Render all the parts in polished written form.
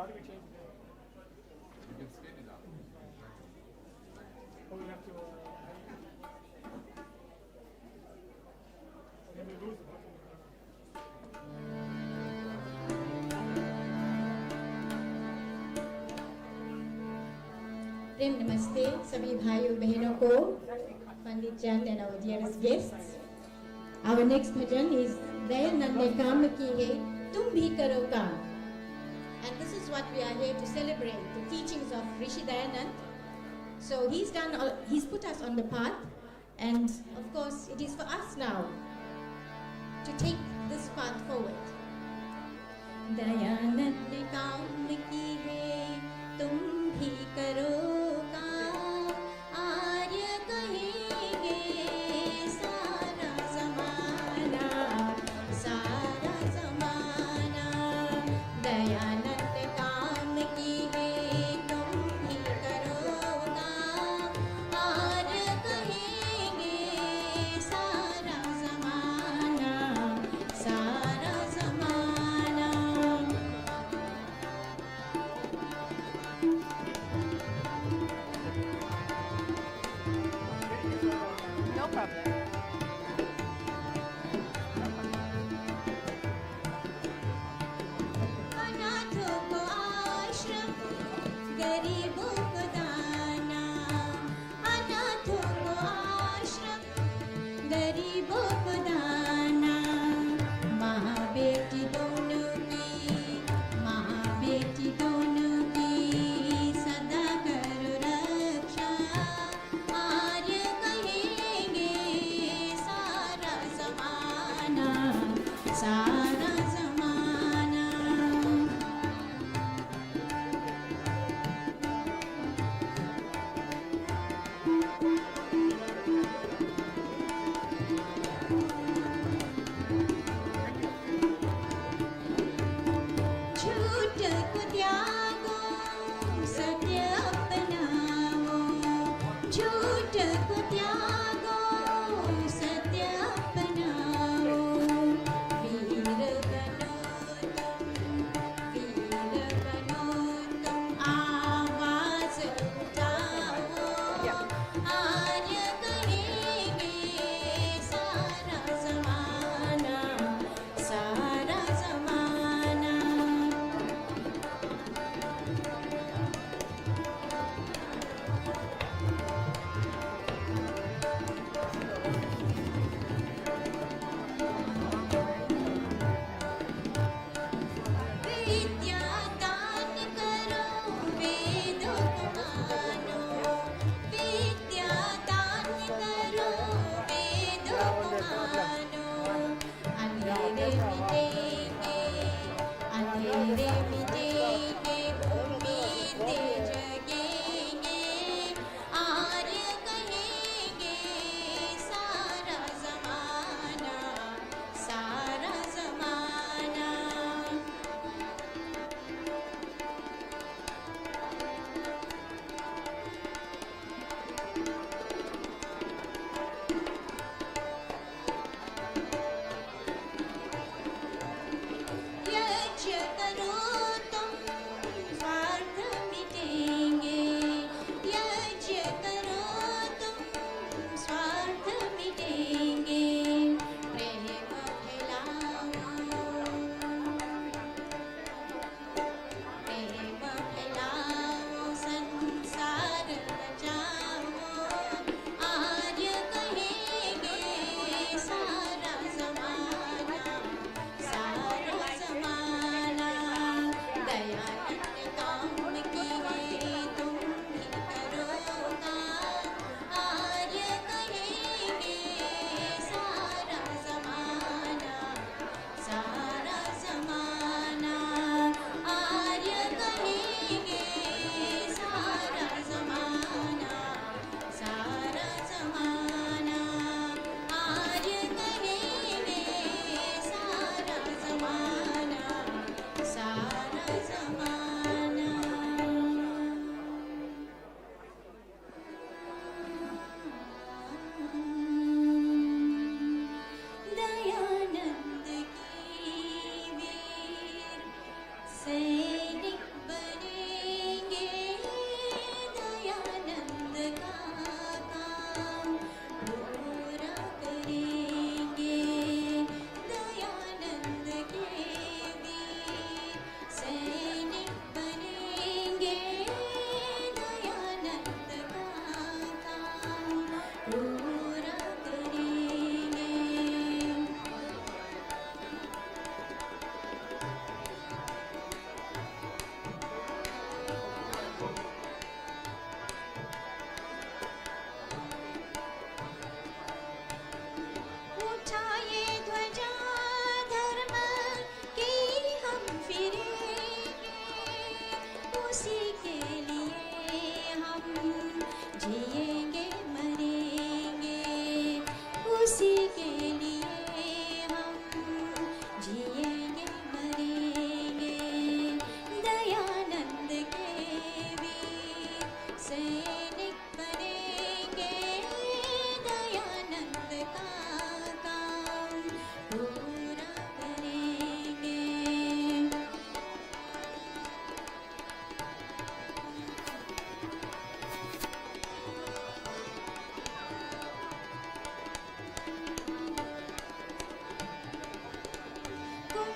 how do we change the? You can spin it out. Oh, we have to. And we lose the button. प्रेम नमस्ते सभी भाइयों बहनों को पंडित चंद and our dearest guests. Our next bhajan is Dayanand ने काम की है तुम भी करो काम. And this is what we are here to celebrate, the teachings of Rishi Dayanand. So he's put us on the path, and of course it is for us now to take this path forward. Dayanand ने काम की है तुम भी करो काम. आर्य कहेंगे सारा जमाना, सारा जमाना. दयानंद काम की है तुम भी करो काम. आर्य कहेंगे सारा जमाना, सारा जमाना. No problem. अनाथों को आश्रम, गरीबों को दाना. अनाथों को आश्रम, गरीबों को दाना. माँ बेटी दोनों की, माँ बेटी दोनों की सदा करो रक्षा. आर्य कहेंगे सारा जमाना, सारा जमाना. झूठ को त्यागो, सत्य अपनाओ. झूठ को त्यागो, सत्य अपनाओ. वीर बनो तुम, वीर बनो तुम. आवाज उठाओ. आर्य कहेंगे सारा जमाना, सारा जमाना. विद्या दान करो, वेदों को मानो. विद्या दान करो, वेदों को मानो. अंधेरे मिटेंगे, अंधेरे मिटेंगे, उम्मीदें जगेंगे. आर्य कहेंगे सारा जमाना, सारा जमाना.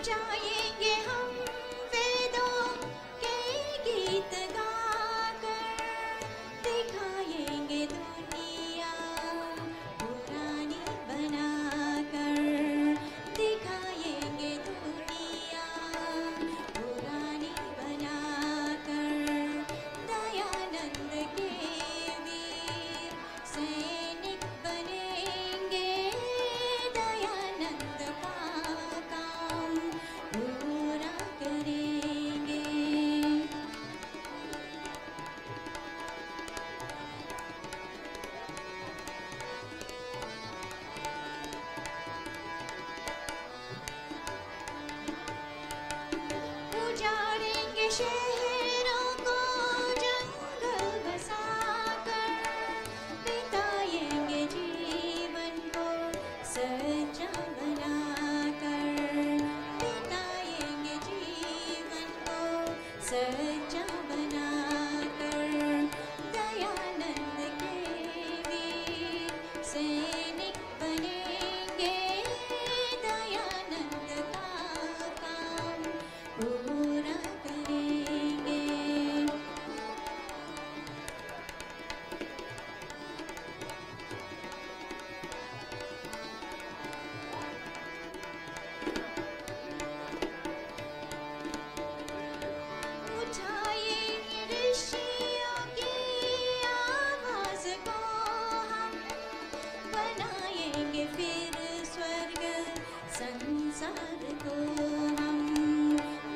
जाएंगे हम वेदों के गीत गाकर, दिखाएंगे दुनिया पुरानी बनाकर, दिखाएंगे दुनिया पुरानी बनाकर। दयानंद के वीर सैनिक बनेंगे, दयानंद का काम पूरा करेंगे। उजाड़ेंगे शहरों को जंगल बसाकर, बिताएंगे जीवन को सच्चा बनाकर, बिताएंगे जीवन को सच्चा बनाकर। दयानंद के वीर सैनिक बनेंगे, दयानंद का काम पूरा करेंगे। उठाएंगे ऋषियों की आवाज को हम, बनाएंगे फिर स्वर्ग संसार को हम,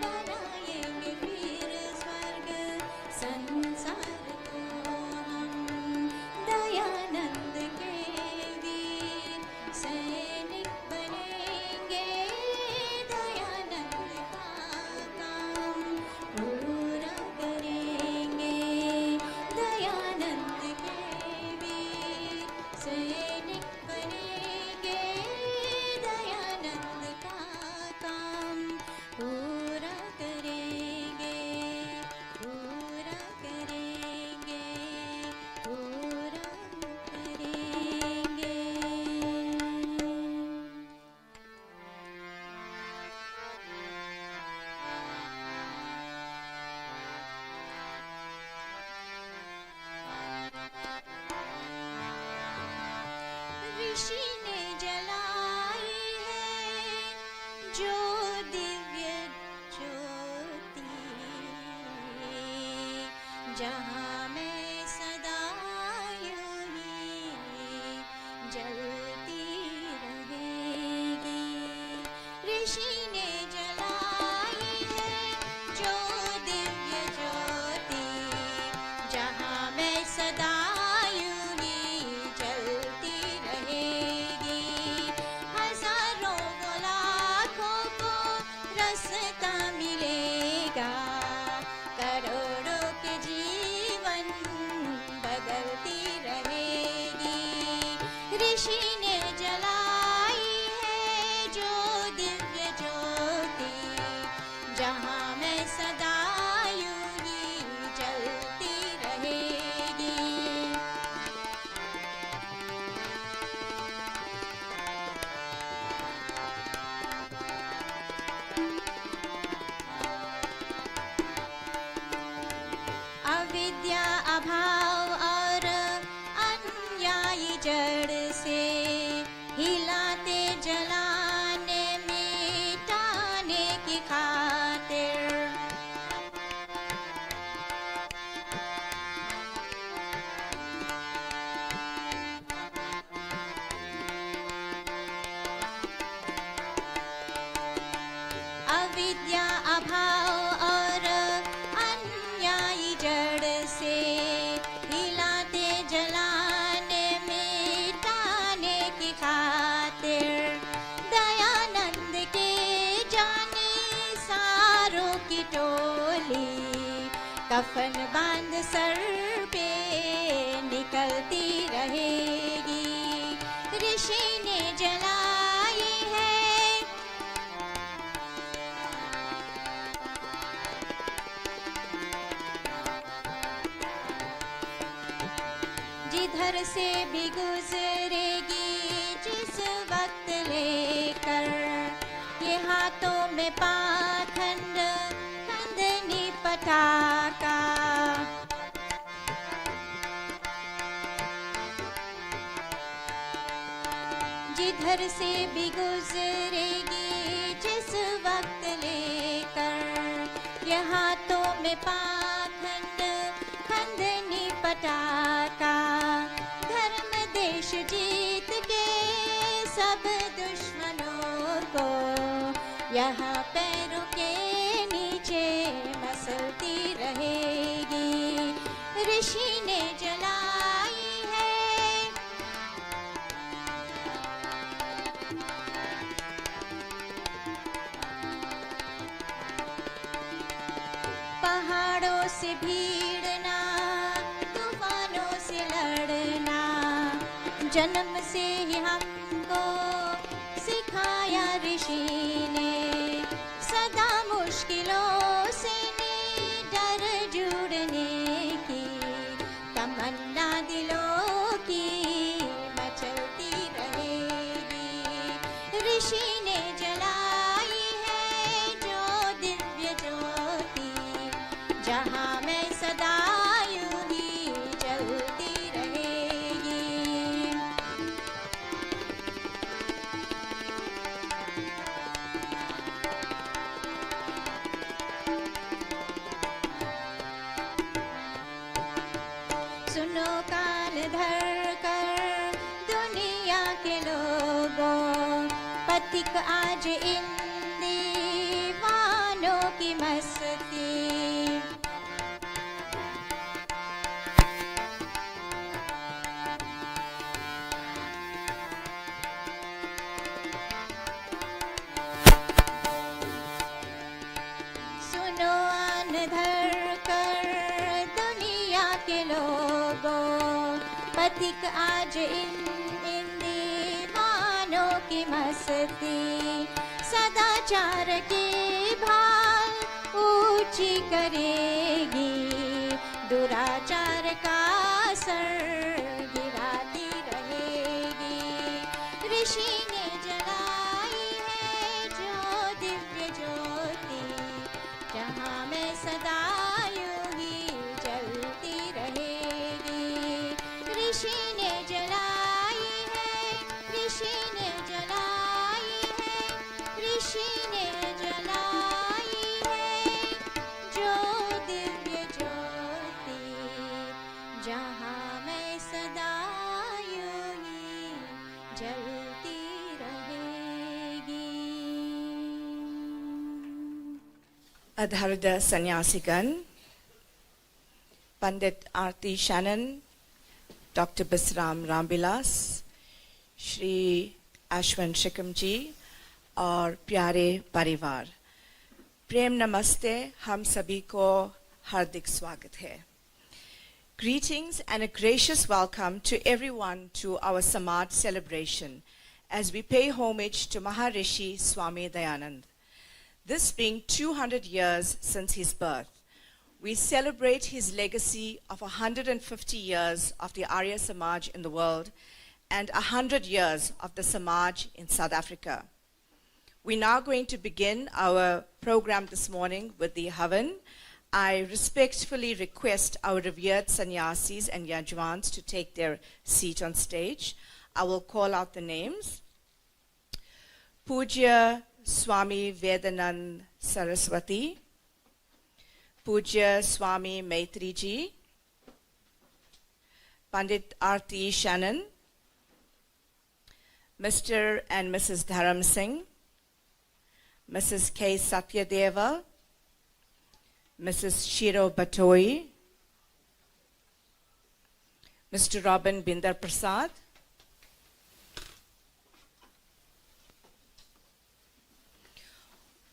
बनाएंगे फिर स्वर्ग संसार को हम। दयानंद के वीर सैनिक बनेंगे, दयानंद का काम पूरा करेंगे। दयानंद के वीर सैनिक बनेंगे, दयानंद का काम पूरा करेंगे, पूरा करेंगे, पूरा करेंगे। ऋषि ने जलाई है जो दिव्य ज्योति, जहाँ मैं सदा यूं ही जलती रहेगी। ऋषि ने जलाई है जो दिव्य ज्योति, जहाँ मैं सदा यूं ही जलती रहेगी। हजारों वो लाखों को रास्ता मिलेगा, करोड़ों के जीवन बदलती रहेगी। ऋषि ने जलाई है जो दिव्य ज्योति, जहाँ मैं सदा यूं ही जलती रहेगी। अविद्या अभाव और अन्यायी जड़ से हिलाते जलाने मिटाने की खातिर, अविद्या अभाव और अन्यायी जड़ से हिलाते जलाने मिटाने की खातिर। दयानंद के जाने सारों की टोली कफन बांध सर पे निकलती रहेगी। ऋषि ने जलाई है जिधर से भी गुजरेगी जिस वक्त लेकर, ये हाथों में में पाखंड खंडनी पटाका, जिधर से भी गुजरेगी जिस वक्त लेकर ये हाथों में पाखंड खंडनी पटाका, धर्म देश जीत के सब दुश्मनों को यहाँ पैरों के नीचे मसलती रहेगी। ऋषि ने जलाई है पहाड़ों से भीड़ना, तूफानों से लड़ना, जन्म से ही हमको सिखाया ऋषि ने, सदा मुश्किलों से डर जुड़ने की तमन्ना दिलों की मचलती रहेगी। ऋषि ने जलाई है जो दिव्य ज्योति, जहाँ मैं सदा यूं ही जलती रहेगी। सुनो कान धर कर दुनिया के लोगों, पथिक आज इन दीवानों की मस्ती। सुनो आन धर कर दुनिया के लोगों, पथिक आज इन दीवानों की मस्ती। सदाचार की भाल ऊंची करेगी, दुराचार का सर गिराती रहेगी। ऋषि ने जलाई है जो दिव्य ज्योति, जहाँ मैं सदा यूं ही जलती रहेगी। ऋषि ने जलाई है, ऋषि ने जलाई है, ऋषि ने जलाई है जो दिव्य ज्योति, जहाँ मैं सदा यूं ही जलती रहेगी। Adharada Sanyasigan, Pandit Aarti Shannon, Dr. Bisram Rambilas, Shri Ashwin शिकम जी और प्यारे परिवार, प्रेम नमस्ते, हम सभी को हार्दिक स्वागत है। Greetings and a gracious welcome to everyone to our Samad celebration as we pay homage to Maharishi Swami Dayanand. This being 200 years since his birth, we celebrate his legacy of 150 years of the Arya Samaj in the world and 100 years of the Samaj in South Africa. We're now going to begin our program this morning with the Havan. I respectfully request our revered sannyasis and yajvans to take their seat on stage. I will call out the names. Pujya Swami Dayanand Saraswati, Pujya Swami Maitriji, Pandit Aarti Shannon, Mr. and Mrs. Dharam Singh, Mrs. K. Satyadeva, Mrs. Shiro Batoi, Mr. Robin Binder Prasad,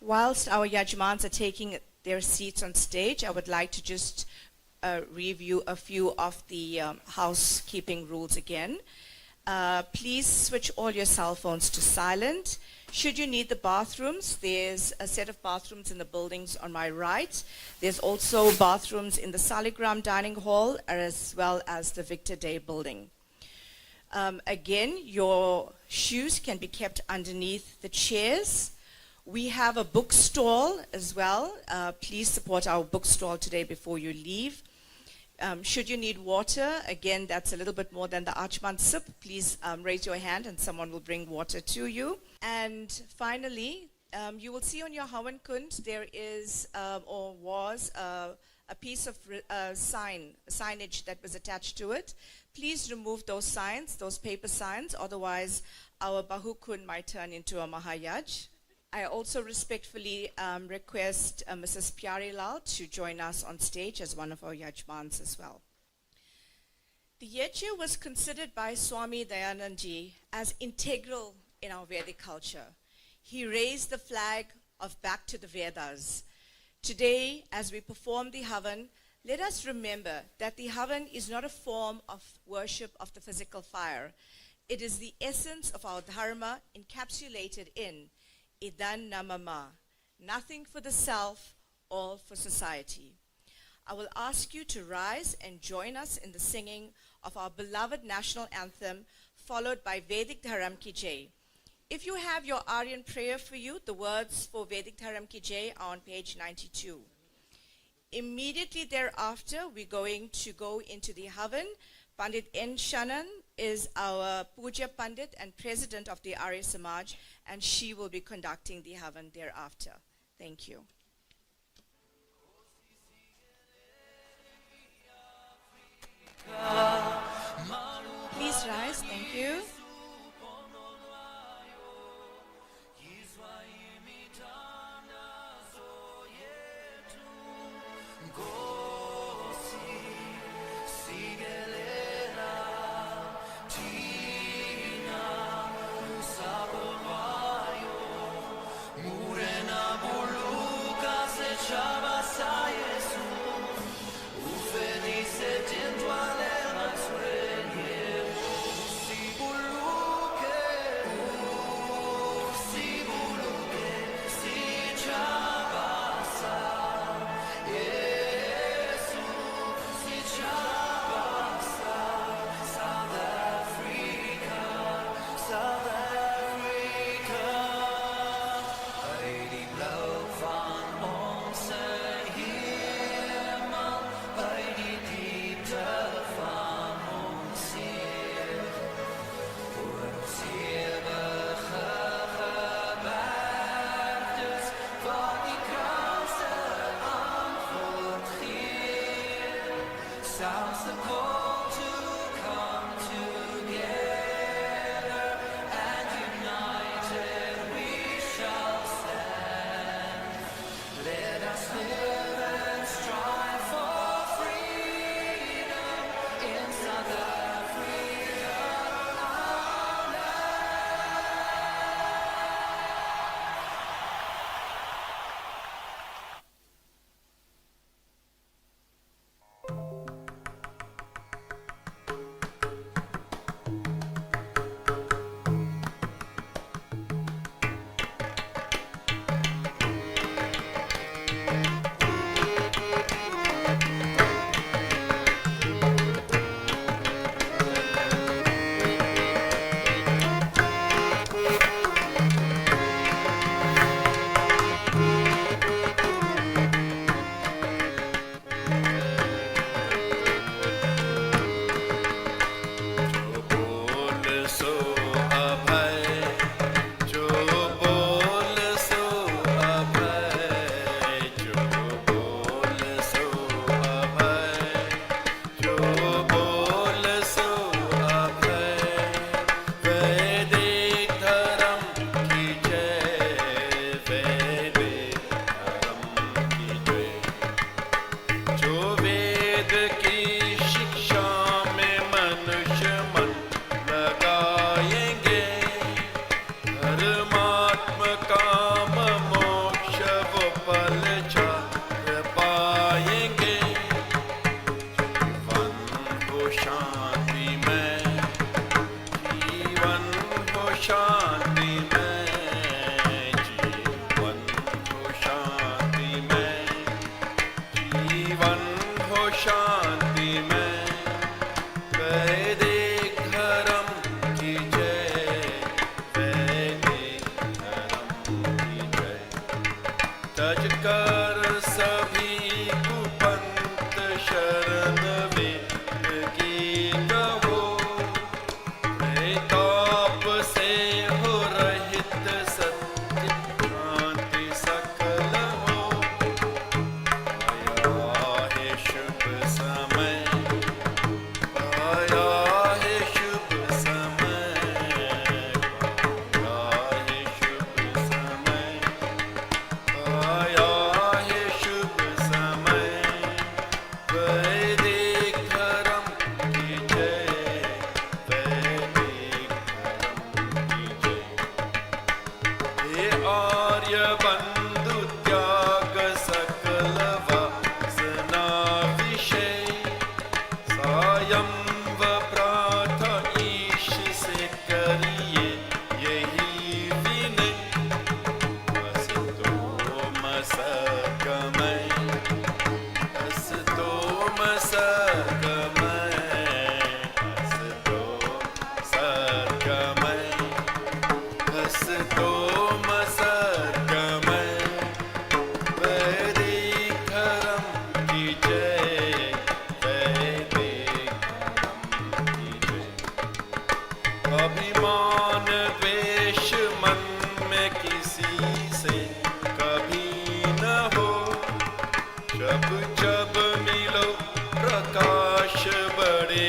whilst our Yajmans are taking their seats on stage, I would like to just review a few of the housekeeping rules again. Please switch all your cell phones to silent. Should you need the bathrooms, there's a set of bathrooms in the buildings on my right. There's also bathrooms in the Saligram dining hall as well as the Victor Day building. Again, your shoes can be kept underneath the chairs. We have a bookstall as well. Please support our bookstall today before you leave. Should you need water, again, that's a little bit more than the Archman sip. Please raise your hand and someone will bring water to you. And finally, you will see on your Hawankund there is or was a piece of signage that was attached to it. Please remove those signs, those paper signs, otherwise our Bahukun might turn into a Mahayaj. I also respectfully request Mrs. Pyarelal to join us on stage as one of our Yajmans as well. The Yajna was considered by Swami Dayanand as integral in our Vedic culture. He raised the flag of back to the Vedas. Today, as we perform the Havan, let us remember that the Havan is not a form of worship of the physical fire. It is the essence of our Dharma encapsulated in Idan Namama, nothing for the self, all for society. I will ask you to rise and join us in the singing of our beloved national anthem, followed by Vedic Dharam Ki Jai. If you have your Aryan prayer for you, the words for Vedic Dharam Ki Jai are on page 92. Immediately thereafter, we're going to go into the Havan. Pandit N. Shannon is our Puja Pandit and president of the Arya Samaj, and she will be conducting the Havan thereafter. Thank you. Please rise. Thank you. तज कर सभी कुपंत शरण वेद की कहो ताप से हो रहित सत्य शांति सकल हो आया है शुभ समय आया है शुभ समय आया है शुभ समय आया है शुभ समय वैदिक धर्म की जय वैदिक धर्म की जय हे आर्य बंधु त्याग सकल वासना विषय सायं व प्राथ ईश से करिए यही विनय असतो मसगमय असतो मसगमय असतो सद्गमय असतो मसद्गमय वैदिक धर्म की जय वैदिक धर्म की जय अभिमान द्वेष मन में किसी से कभी न हो जब जब मिलो प्रकाश बड़े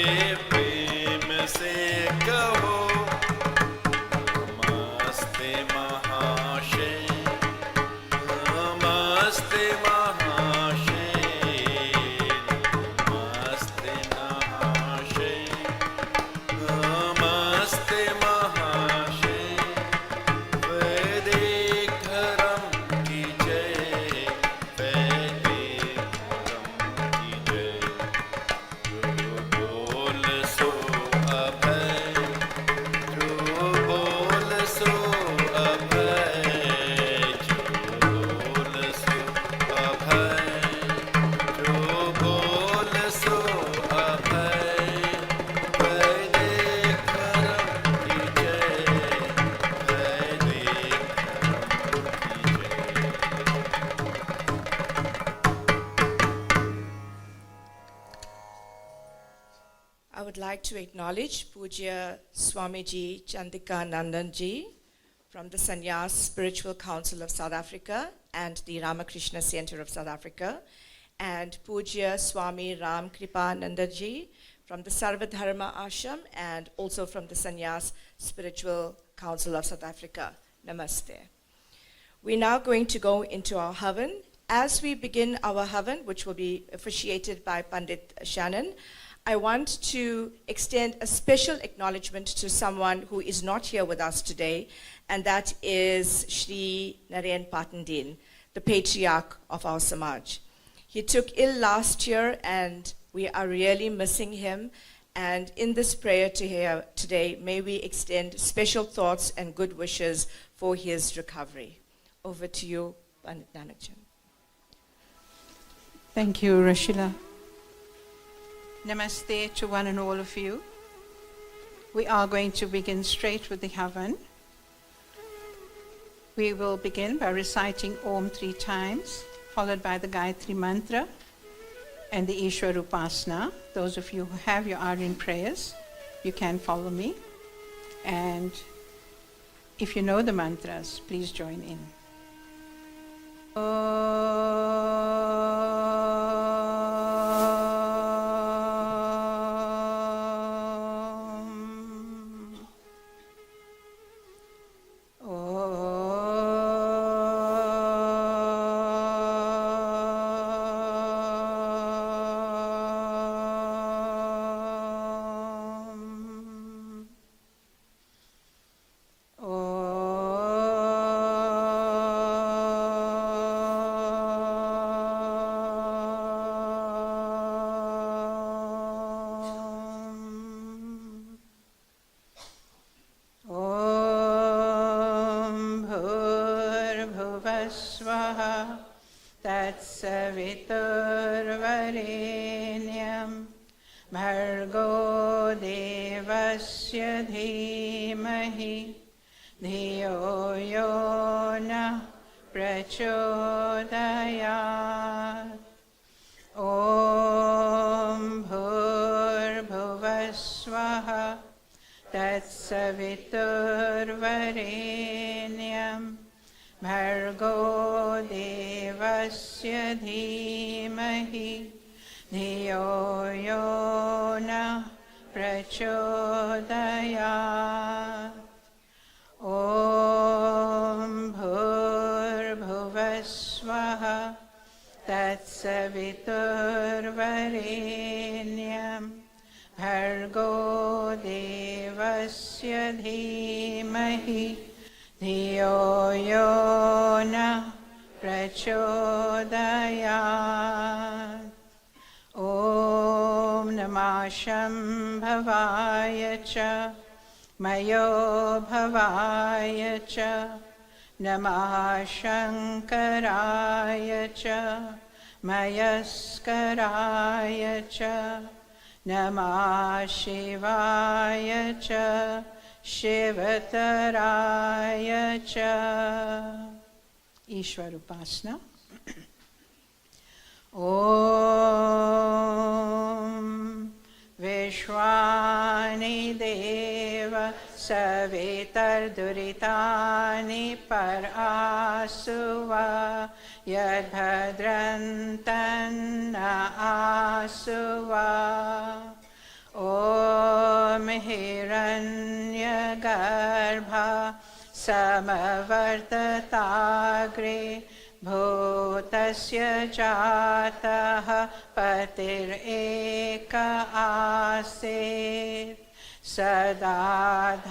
प्रेम से कहो नमस्ते महाशय नमस्ते महाशय नमस्ते महाशय नमस्ते महाशय वैदिक धर्म की जय वैदिक धर्म की जय जो बोल सो अभय जो बोल सो अभय जो बोल सो अभय जो बोल सो अभय वैदिक धर्म की जय वैदिक I would like to acknowledge Pujya Swamiji Chandika Nandanji from the Sannyas Spiritual Council of South Africa and the Ramakrishna Center of South Africa, and Pujya Swami Ram Kripa Nandaji from the Sarvadharma Ashram and also from the Sannyas Spiritual Council of South Africa. Namaste. We're now going to go into our Havan. As we begin our Havan, which will be officiated by Pandit Shannon, I want to extend a special acknowledgement to someone who is not here with us today, and that is Shri Naren Patandin, the patriarch of our Samaj. He took ill last year, and we are really missing him. And in this prayer today, may we extend special thoughts and good wishes for his recovery. Over to you, Pandit Nanakjan. Thank you, Rashila. Namaste to one and all of you. We are going to begin straight with the Havan. We will begin by reciting Om 3 times, followed by the Gayatri Mantra and the Ishwar Upasana. Those of you who have your Aryan prayers, you can follow me. And if you know the mantras, please join in. तत्सवितुर्वरेण्यं भर्गो देवस्य धीमहि धियो यो नः प्रचोदयात् ॐ भूर्भुवस्वः तत्सवितुर्वरेण्यं भर्गो देवस्य धीमहि धियो यो नः प्रचोदयात् ॐ भूर्भुवस्वः तत्सवितुर्वरेण्यं भर्गो देवस्य धीमहि धियो यो नः प्रचोदयात् ॐ नमः शम्भवाय च मयोभवाय च नमः शङ्कराय च मयस्कराय च नमः शिवाय च शिवतराय च ईश्वर उपासना ॐ विश्वानि देव सवितर्दुरितानि परासुवा यद्भद्रन्तन्न आसुवा ॐ हिरण्यगर्भा समवर्तताग्रे भूतस्य जातः पतिरेक आसीत् सदाधार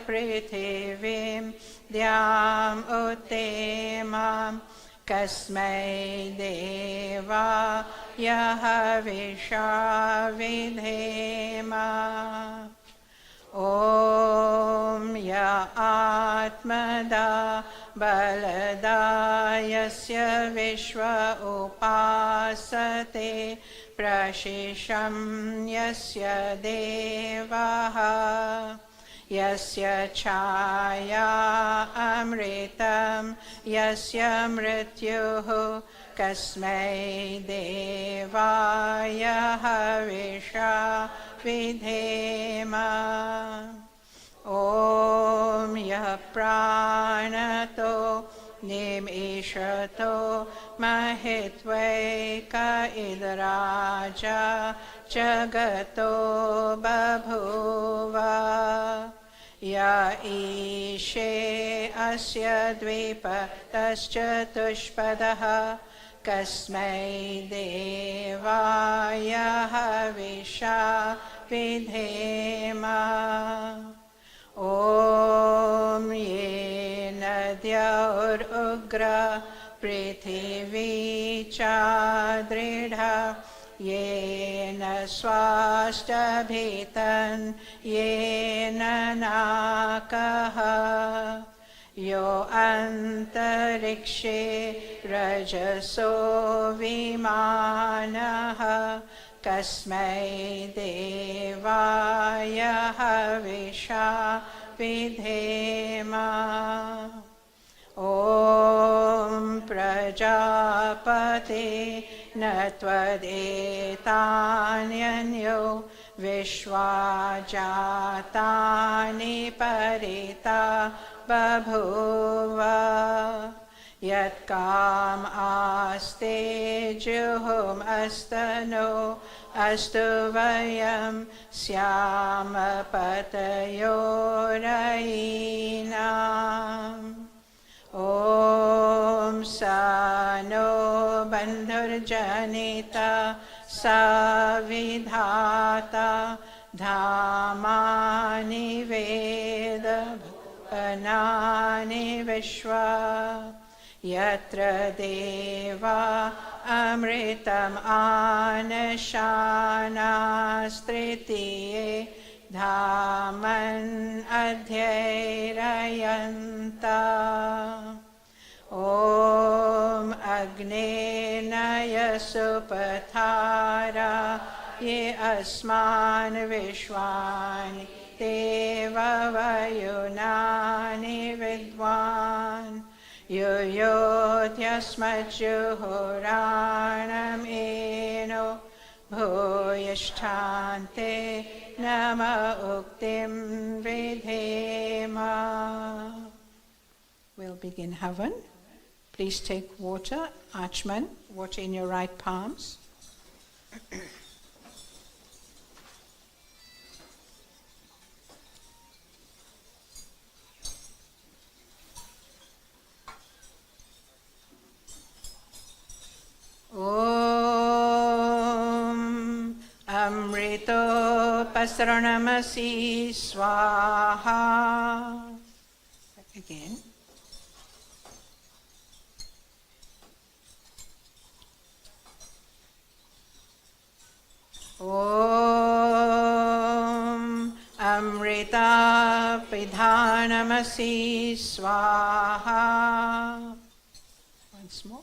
पृथिवीं द्याम् उत्तेमां कस्मै देवाय हविषा विधेम ॐ य आत्मदा बलदा यस्य विश्व उपासते प्रशिशं यस्य देवः यस्य छाया अमृतं यस्य मृत्युः कस्मै देवाय हविषा विधेम ॐ यः प्राणतो निमिषतो महित्वैक इदराजा जगतो बभूव य ईशे अस्य द्विपदश्चतुष्पदः कस्मै देवाय हविषा विधेम ॐ ये नद्योरुग्र पृथिवी चादृढा येन स्वाष्टभितन् येन नाकः यो अन्तरिक्षे रजसो विमानः कस्मै देवाय हविषा विधेम ॐ प्रजापते न त्वदेतान्यन्यो विश्वा जातानि परिता बभूव यत्काम आस्ते जुहुम अस्तनो अस्तु वयं स्याम पतयोरयीनाम् ॐ सा नो बन्धुर्जनिता सा विधाता धामानि वेद भुवनानि विश्वा यत्र देवा अमृतम् आनशानास्तृतीये धामन् अध्यैरयन्ता ॐ अग्नेनय सुपथारा ये अस्मान् विश्वानि देववयुनानि विद्वान् Yoyodyasmajjuhoranam eno bhuyasthante nama uktim vidhema. We'll begin Havan. Please take water, Achman, water in your right palms. Om Amrito Pasranamasi Swaha. Again. Om Amrita Pidhanamasi Swaha. Once more.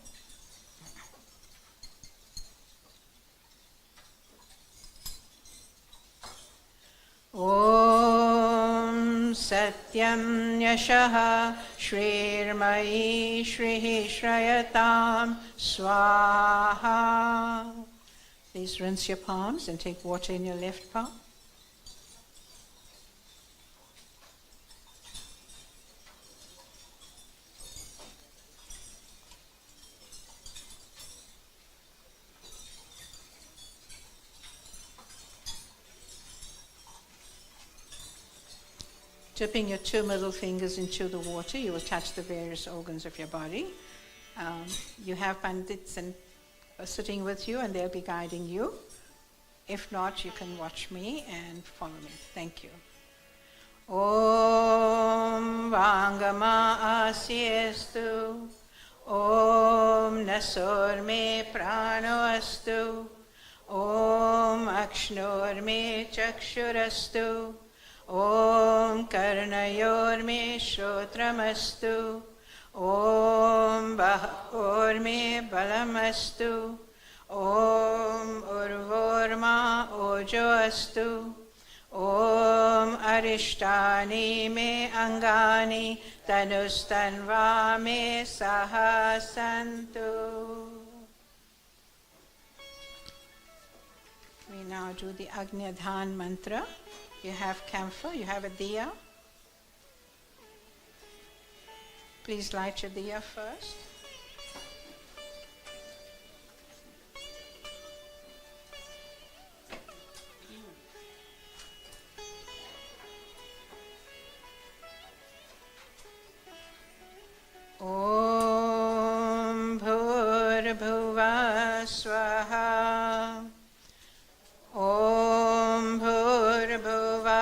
Om Satyam Yashaha Shrirmayi Shrihi Shrayatam Swaha. Please rinse your palms and take water in your left palm. Dipping your two middle fingers into the water, you will touch the various organs of your body. You have pandits and sitting with you and they'll be guiding you. If not, you can watch me and follow me. Thank you. Om Vangama Asyestu. Om Nasur Me Prano Astu. Om Akshnur Me Chakshurastu. Om Karnayor Me Shrotamastu. Om Bahur Me Balamastu. Om Urvorma Ojo Astu. Om Arishtani Me Angani Tanustanva Me Sahasantu. We now do the Agnadhan mantra. You have camphor, you have a diya. Please light your diya first. Om Bhur-bhuva swaha. Om Bhur-bhuva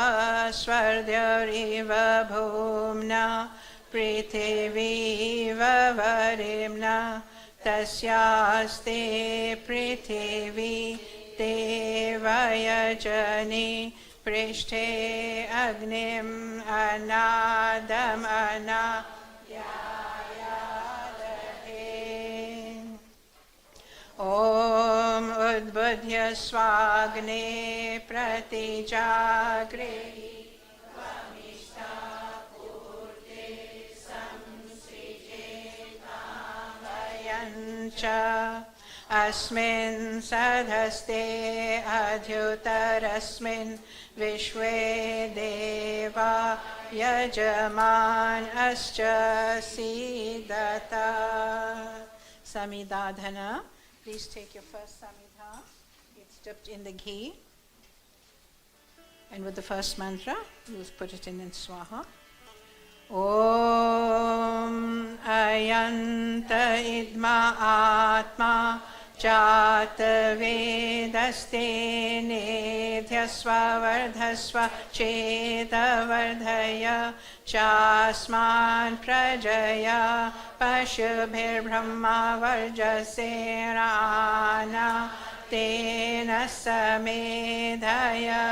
swardhyariva bhumna prithiviva varimna tasyaste prithivi devayajani prishthe agnim anadam anayayadahe. Om Udbudhya Swagne Pratijagre Vamishta Purte Samsrijetamvayancha Asmin Sadhaste Adhyutarasmin Vishwe Deva Yajaman Ascha Siddhata. Samidadhana. Please take your first samidha. It's dipped in the ghee. And with the first mantra, you put it in swaha. Om Ayanta Idma Atma Jata Vedaste Nidhyasva Vardhasva Cheta Vardhaya Chasman Prajaya Pashubhir Brahma Varjasena Tena Samedhaya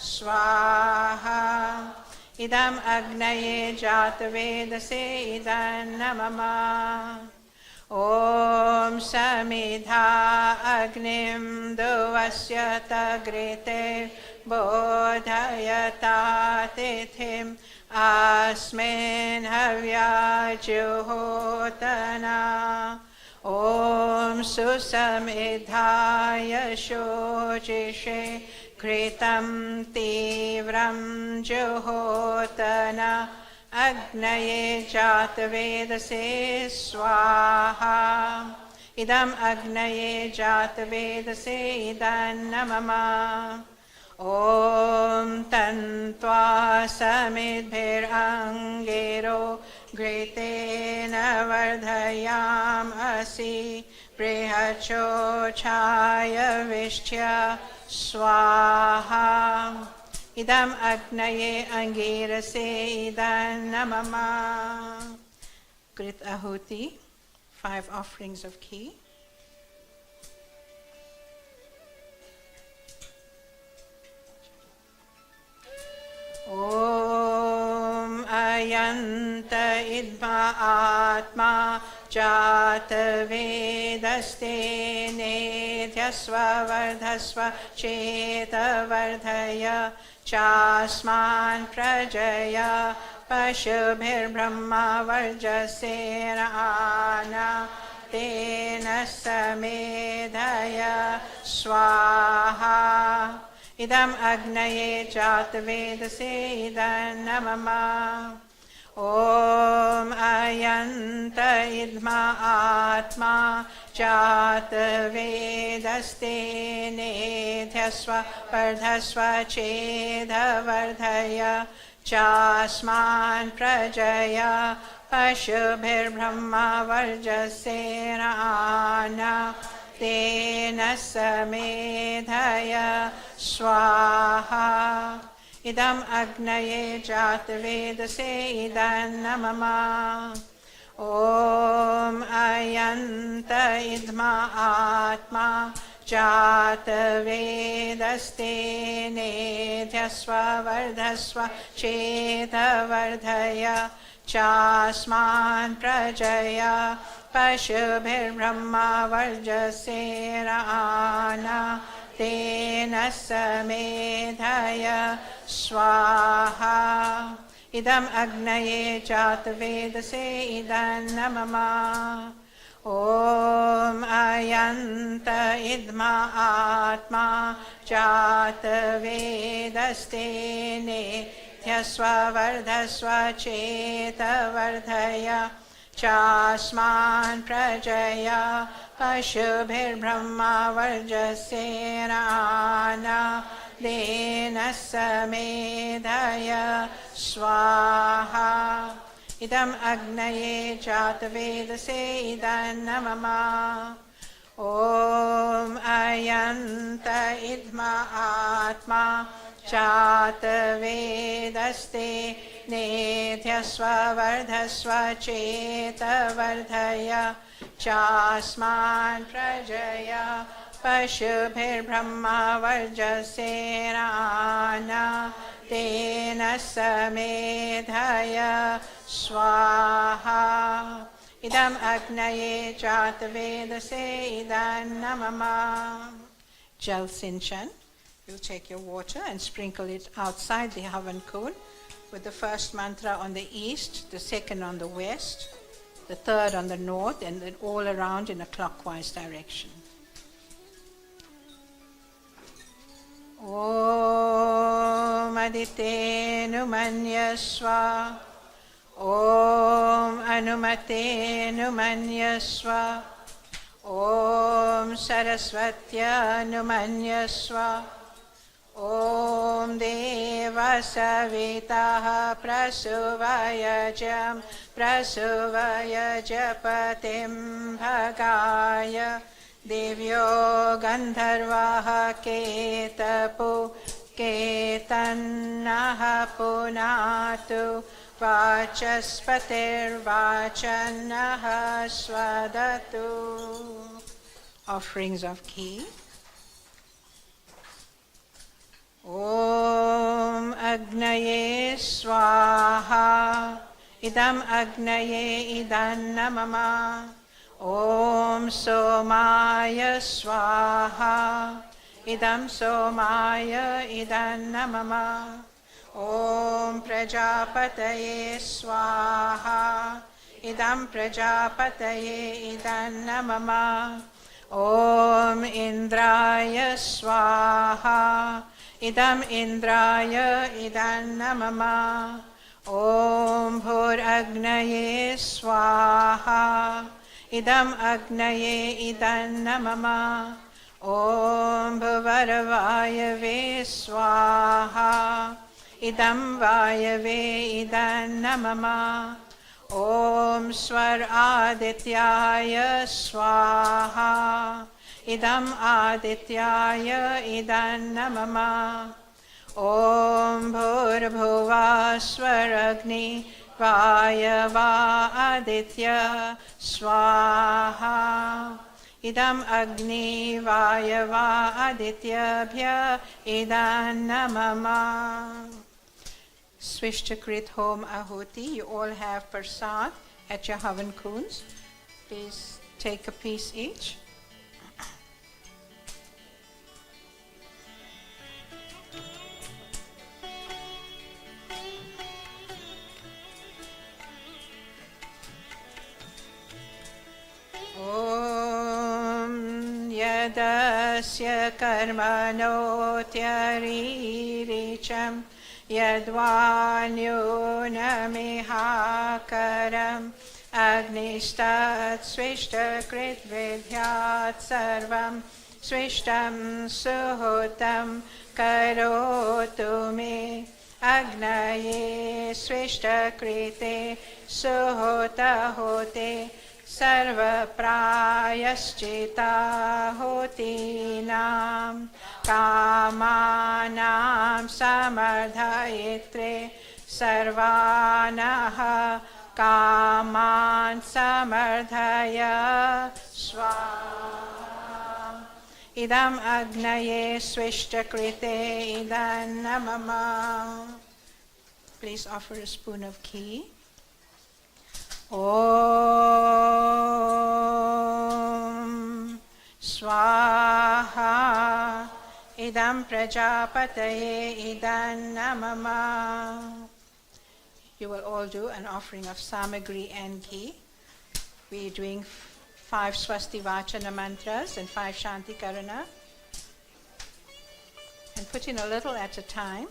Swaha. Idam Agnaye Jata Vedase Idam Namama. Om Samidha Agnim Duvasyata Grete Bodhayata Tithim अस्मिन् हव्याजुहोतना ॐ सुसमिधाय शोचिषे घृतं तीव्रं जुहोतना अग्नये जातवेदसे स्वाहा इदम् अग्नये जातवेदसे इदन्नमम ॐ तन्त्वा समिद्भिरङ्गिरो घृतेन वर्धयामसि बृहच्छोषाय विष्ठ्य स्वाहा इदम् अग्नये अङ्गिरसे Idannamam Krit Ahuti, 5 offerings of ghee. Om Ayanta Idma Atma Jata Vedaste Nedhyasva Vardhasva Cheta Vardhaya Chasman Prajaya Pashubhir Brahma Varjasena Ana Tena Samedhaya Swaha Idam Agnaye Jatavedase Idannamama Om Ayanta Idma Atma Jatavedaste Nedhyasva Vardhasva Cheda Vardhaya Chasman Prajaya Pashubhir Brahma Varjasena Ana Tena Samedhaya Swaha Idam Agnaye Jatavedase Idannamama Om Ayanta Idma Atma Jatavedaste Nedhyasva Vardhasva Cheta Vardhaya Chasman Prajaya Pashubhir Brahma Varjasena Ana Tena Samedhaya Swaha Idam Agnaye Jatavedase Idannamama Om Ayanta Idma Atma Jatavedaste Nedhyasva Vardhasva Cheta Vardhaya Chasman Prajaya Pashubhir Brahma Varjasena Ana Tena Samedhaya Swaha Idam Agnaye Jatavedase Idannamama Om Ayanta Idma Atma Jatavedaste Nedhyasva Vardhasva Cheta Vardhaya Chasman Prajaya Pashubhir Brahma Varjasena Ana Tena Samedhaya Swaha Idam Agnaye Jatavedase Idannamama Jal Sinchan. You'll take your water and sprinkle it outside the Havan Kund with the first mantra on the east, the second on the west, the third on the north, and then all around in a clockwise direction. Om Aditenu Manyaswa Om Anumatenu Manyaswa Om Saraswatya Manyaswa Om Deva Savitaha Prasuvaya Japatim Bhagaya Devyo Gandharvaha Ketapu Ketannaha Punatu Vachaspatir Vachanaha Swadatu. Offerings of ghee. Om Agnaye Swaha Idam Agnaye Idannamama Om Somaya Swaha Idam Somaya Idannamama ॐ प्रजापतये स्वाहा इदं प्रजापतये इदं मम ॐ इन्द्राय स्वाहा इदम् इन्द्राय इदं मम ॐ भूरग्नये स्वाहा इदम् अग्नये इदं मम ॐ भुवर्वायवे स्वाहा इदं वायवे इदं मम ॐ स्वर आदित्याय स्वाहा इदम् आदित्याय इदं मम ॐ भूर्भुवः स्वरग्नि वायवा आदित्य स्वाहा इदम् अग्नि वायवा आदित्यभ्य इदं मम Swishtakrit Home Ahuti. You all have prasad at your Havan Kunds. Please take a piece each. Om Yadasya Karmanotyariricam Yadvanyunamihaakaram Agnistat Swishtakrit Vidyat Sarvam Swishtam Suhutam Karotu Me Agnaye Swishtakrite Suhuta Hote Sarva Prayaschita Hotinam Kamanam Samardhayitre Sarvanaha Kaman Samardhaya Swaha Idam Agnaye Swishtakrite Idam Namama. Please offer a spoon of ghee. Om Swaha Idam Prajapataye Idam Namama. You will all do an offering of samagri and ghee. We're doing 5 Swasti Vachana mantras and 5 Shanti Karana. And put in a little at a time.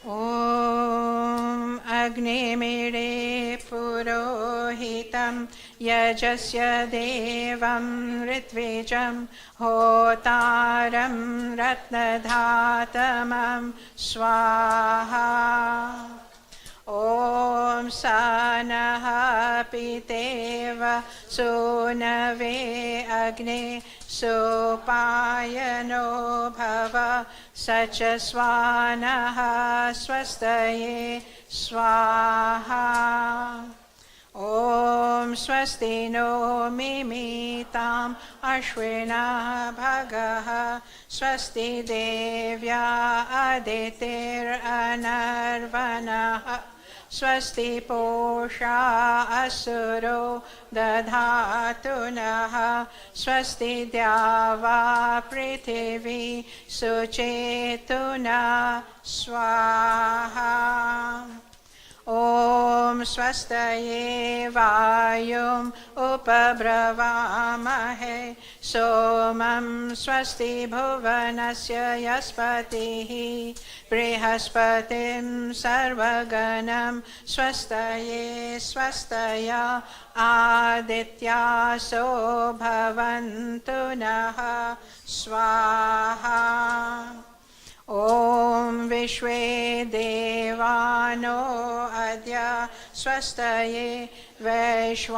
Om Agni Mire Purohitam Yajasya Devam Ritvijam Hotaram Ratnadhatamam Swaha Om Sanaha Piteva Sunave Agni Supayano Bhava Sachaswanaha Swastaye Swaha Om Swasti no Mimitam Ashwina Bhagaha Swasti Devya Aditir Anarvanaha Swasti Posha Asuro Dadhatunaha Swasti Dyava Prithivi Suchetuna Swaha Om Swastaye Vayum Upabravamahe Somam Swasti Bhuvanasya Yaspatihi Brihaspatim Sarvaganam Swastaye Swastaya Aditya So Bhavantu Naha Swaha Om Vishwe Devano Adya Swastaye Vaishwanaro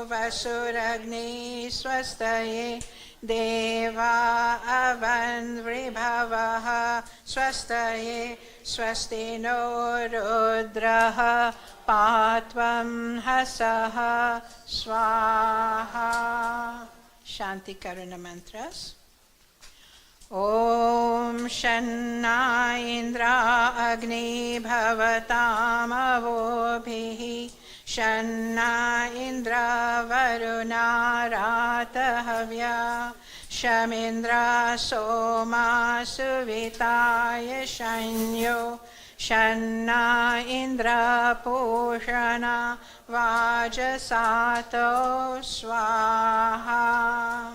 Vasuragni Swastaye Deva Avan Vribhavaha Swastaye Swasti no Rudraha Patvam Hasaha Swaha. Shanti Karuna Mantras. Om Shanna Indra Agni Bhavatam Avobhihi Shanna Indra Varuna Ratahavya Shamindra Soma Suvitaya Shanyo Shanna Indra Pushana Vajasato Swaha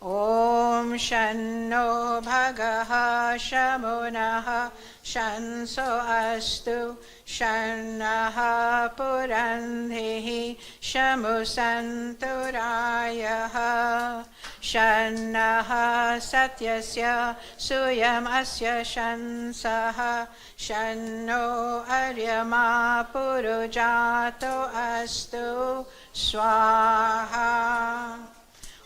Om Shanno Bhagaha Shamunaha Shanso Astu Shannaha Purandhihi Shamusanturayaha Shannaha Satyasya Suyam Asya Shansaha Shanno Aryama Purujato Astu Swaha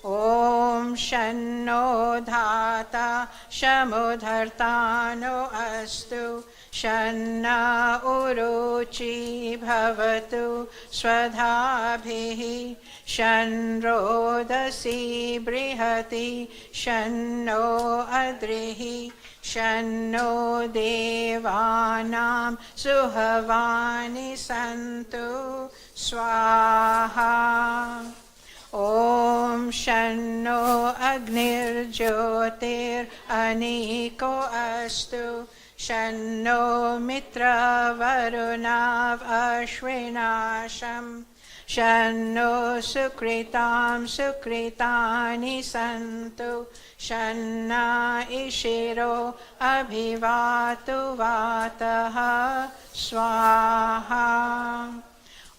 Om Shanno Dhata Shamudhartano Astu Shanna Uruchi Bhavatu Swadhabhihi Shanrodasi Brihati Shanno Adrihi Shanno Devanam Suhavani Santu Swaha Om Shanno Agnir Jyotir Aniko Astu Shanno Mitra Varunav Ashvinasham Shanno Sukritam Sukritani Santu Shanna Ishiro Abhivatu Vataha Swaha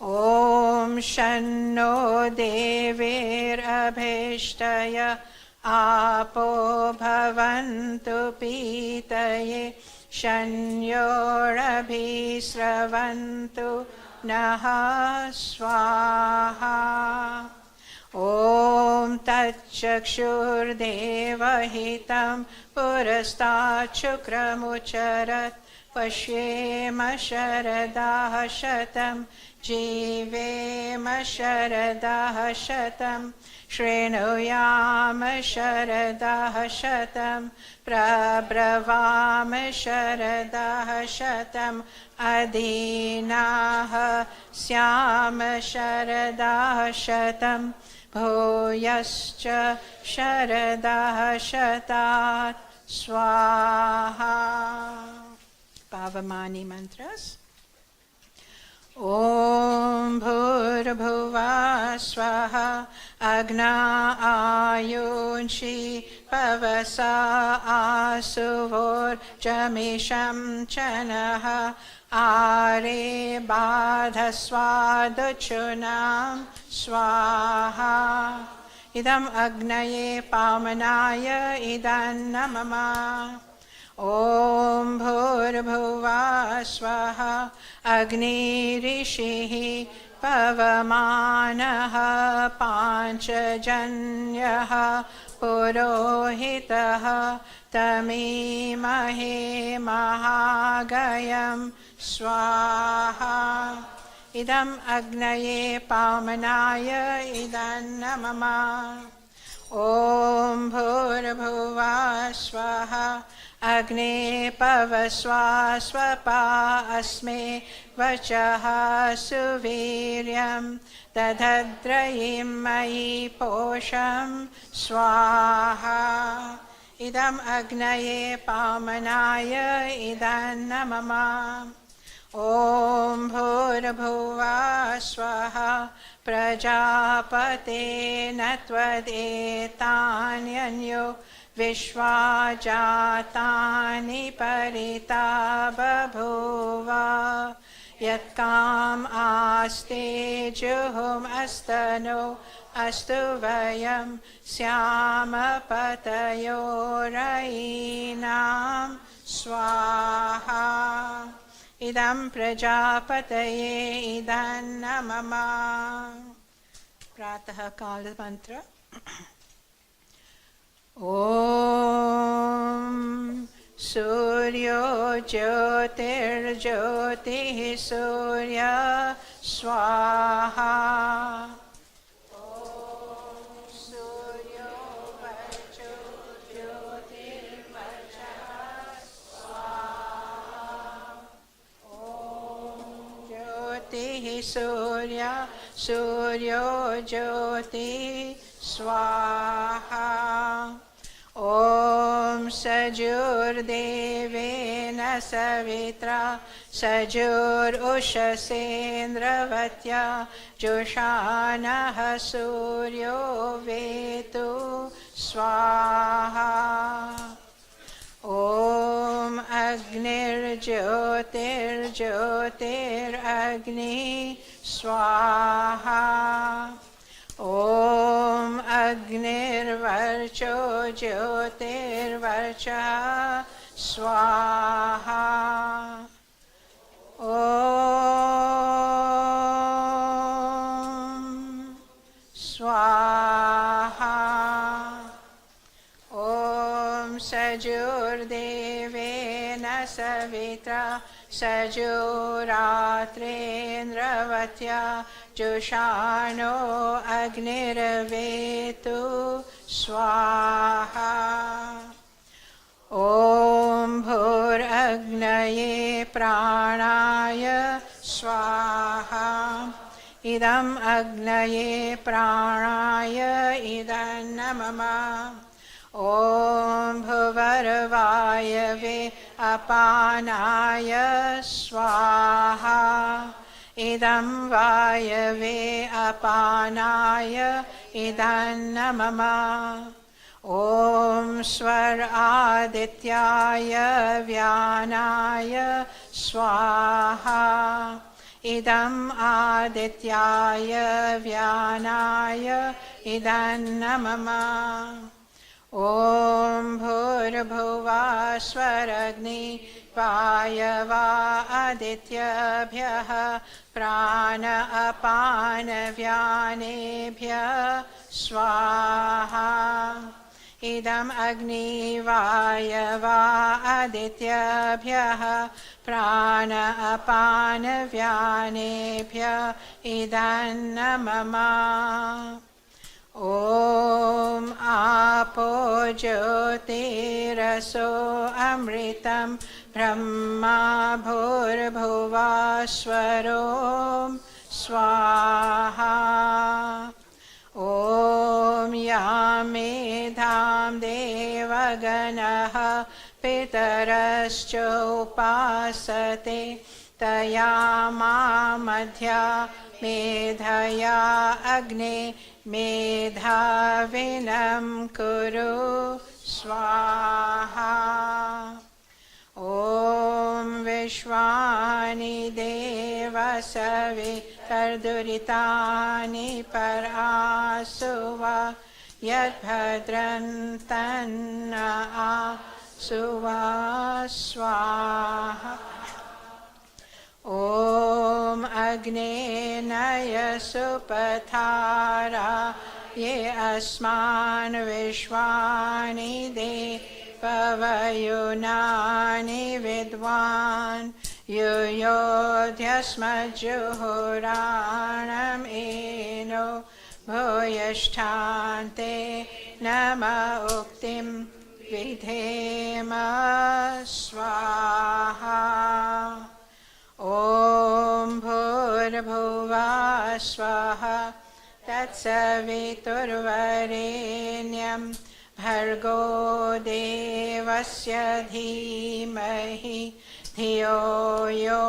Om Shanno Devir Abhishtaya Apo Bhavantu Pitaye Shanyor Abhisravantu Naha Swaha Om Tatchakshur Devahitam Purastat Chukramucharat Pashyema Sharadaha Shatam Jivema Sharadaha Shatam Shrinuyama Sharadaha Shatam Prabravama Sharadaha Shatam Adinaha Syama Sharadaha Shatam Bhuyascha Sharadaha Shatat Swaha Pavamani mantras. Om Bhurabhuva Swaha Agna Ayunshi Pavasa Asuvor Jamisham Chanaha Are Badhaswaduchunam Swaha Idam Agnaye Pamanaya Idan Namama Om Bhurabhuva Swaha Agni Rishihi Pavamanaha Panchajanyaha Purohitaha Tamimahe Mahagayam Swaha Idam Agnaye Pamanaya Idan Namama Om Bhurabhuva Swaha Agni Pavaswa Swapa Asme Vachaha Suviryam Dadhadrayim Mayi Posham Swaha Idam Agnaye Pamanaya Idan Namama Om Bhurabhuva Swaha Prajapate Natvadetanyanyo Vishwajatani Parita Babhuva Yatkam Aste Juhum Astano Astuvayam Syama Patayorainam Swaha Idam Prajapataye Idan Namama Prataha Kala Mantra Om Suryo Jyotir Jyoti Surya Swaha Om Suryo Vacho Jyotir Vacha Swaha Om Jyoti Surya Suryo Jyoti स्वाहा ॐ सजुर्देवेन सवित्रा सजुरुषसेन्द्रवत्या जुषानः सूर्यो वेतु स्वाहा ॐ अग्निर्ज्योतिर्ज्योतिरग्नि स्वाहा ॐ अग्निर्वर्चो ज्योतिर्वर्चः स्वाहा ॐ स्वाहा ॐ सजुर्देवेन सवित्रा सजुरात्रेन्द्रवत्या जुषाणो अग्निर्वेतु स्वाहा ॐ भूरग्नये प्राणाय स्वाहा इदम् अग्नये प्राणाय इदन्नमम ॐ भुवर्वायवे अपानाय स्वाहा इदं वायवे अपानाय इदन्नमम ॐ स्वर आदित्याय व्यानाय स्वाहा इदम् आदित्याय व्यानाय इदन्नमम ॐ भूर्भुवः स्वरग्नि वायवा आदित्यभ्यः प्राण अपान व्यानेभ्यः स्वाहा इदम् अग्नि वायवा आदित्यभ्यः प्राण अपान व्यानेभ्यः इदन्नमम ॐ आपो ज्योतिरसो अमृतं ब्रह्मा भूर्भुवः स्वरो स्वाहा ॐ या मेधां देवगणः पितरश्चोपासते तया मामध्या मेधया अग्ने मेधाविनं कुरु स्वाहा ॐ विश्वानि देवसवितर्दुरितानि परासुवा यद्भद्रं तन्न आसुवा स्वाहा ॐ अग्ने नयसुपथारा ये अस्मान् विश्वानि देववयुनानि विद्वान् युयोध्यस्मज्जुहुराणम् एनो भूयिष्ठान्ते नम उक्तिं विधेम स्वाहा ॐ भूर्भुवः स्वः तत्सवितुर्वरेण्यं भर्गो देवस्य धीमहि धियो यो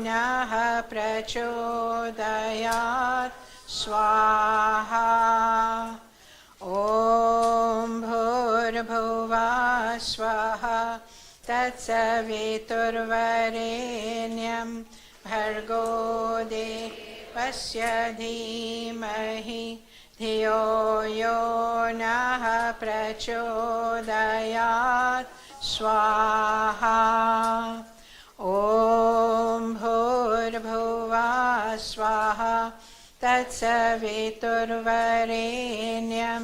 नः प्रचोदयात् स्वाहा ॐ भूर्भुवः स्वः तत्सवितुर्वरेण्यं भर्गो देवस्य धीमहि धियो यो नः प्रचोदयात् स्वाहा ॐ भूर्भुवः स्वः तत्सवितुर्वरेण्यं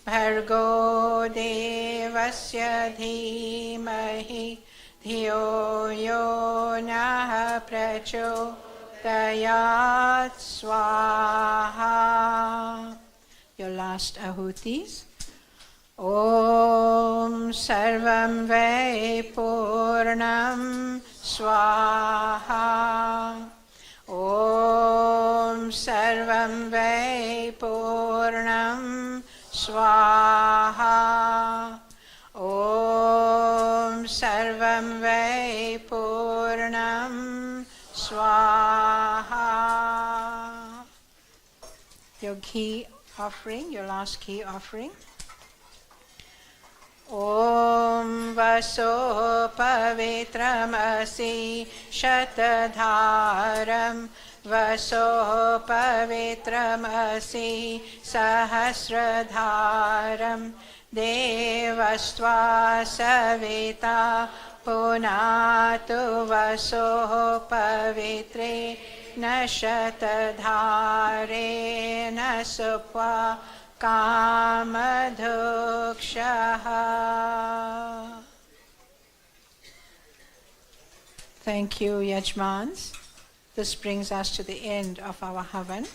भर्गो देवस्य धीमहि धियो यो नः प्रचोदयात् स्वाहा. Your last ahutis. Om Sarvam Vai Purnam Swaha. Om Sarvam Vai Purnam स्वाहा ॐ सर्वं वै पूर्णं स्वाहा. Your ghee offering, your last ghee offering. ॐ वसो पवित्रमसि शतधारं वसो पवित्रमसि सहस्रधारं देवस्त्वा सविता पुनातु वसो पवित्रे न शतधारेण सुप्वा कामधुक्षः. Thank you, Yajmans. This brings us to the end of our Havan.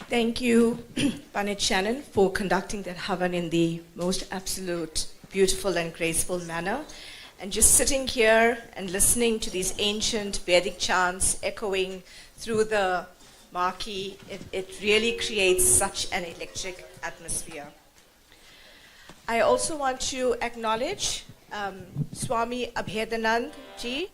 Thank you, Panit Shannon, for conducting that Havan in the most absolute, beautiful and graceful manner. And just sitting here and listening to these ancient Vedic chants echoing through the marquee, it really creates such an electric atmosphere. I also want to acknowledge Swami Abhedanand ji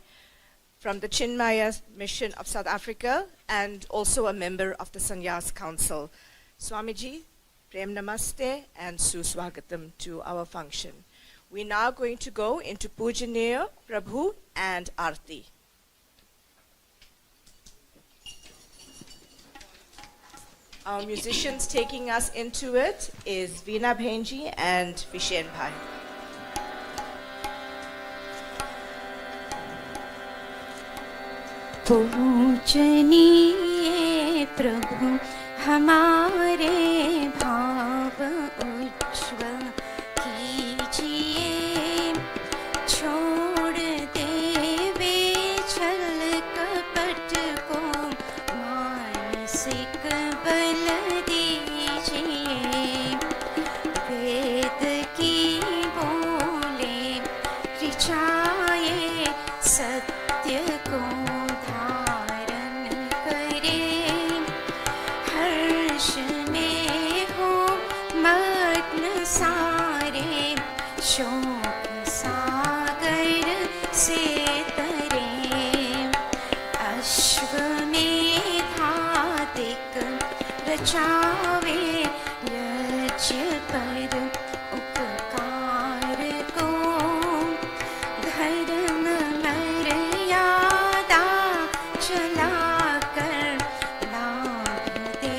from the Chinmaya Mission of South Africa and also a member of the Sannyas Council. Swamiji, Prem Namaste and Suswagatam to our function. We're now going to go into Pujaniya, Prabhu and Aarti. Our musicians taking us into it is Veena Bhenji and Vishen Bhai. पूजनीय प्रभु हमारे भाव उज्ज्वल कीजिए, छोड़ देवे छल कपट को मानसिक बल दीजिए, वेद की बोले ऋचाए सत्य को सारे शोक सागर से तरे, अश्वमेधादिक रचावे यज्ञ पर उपकार को, धर्म मर्यादा चलाकर लाभ दे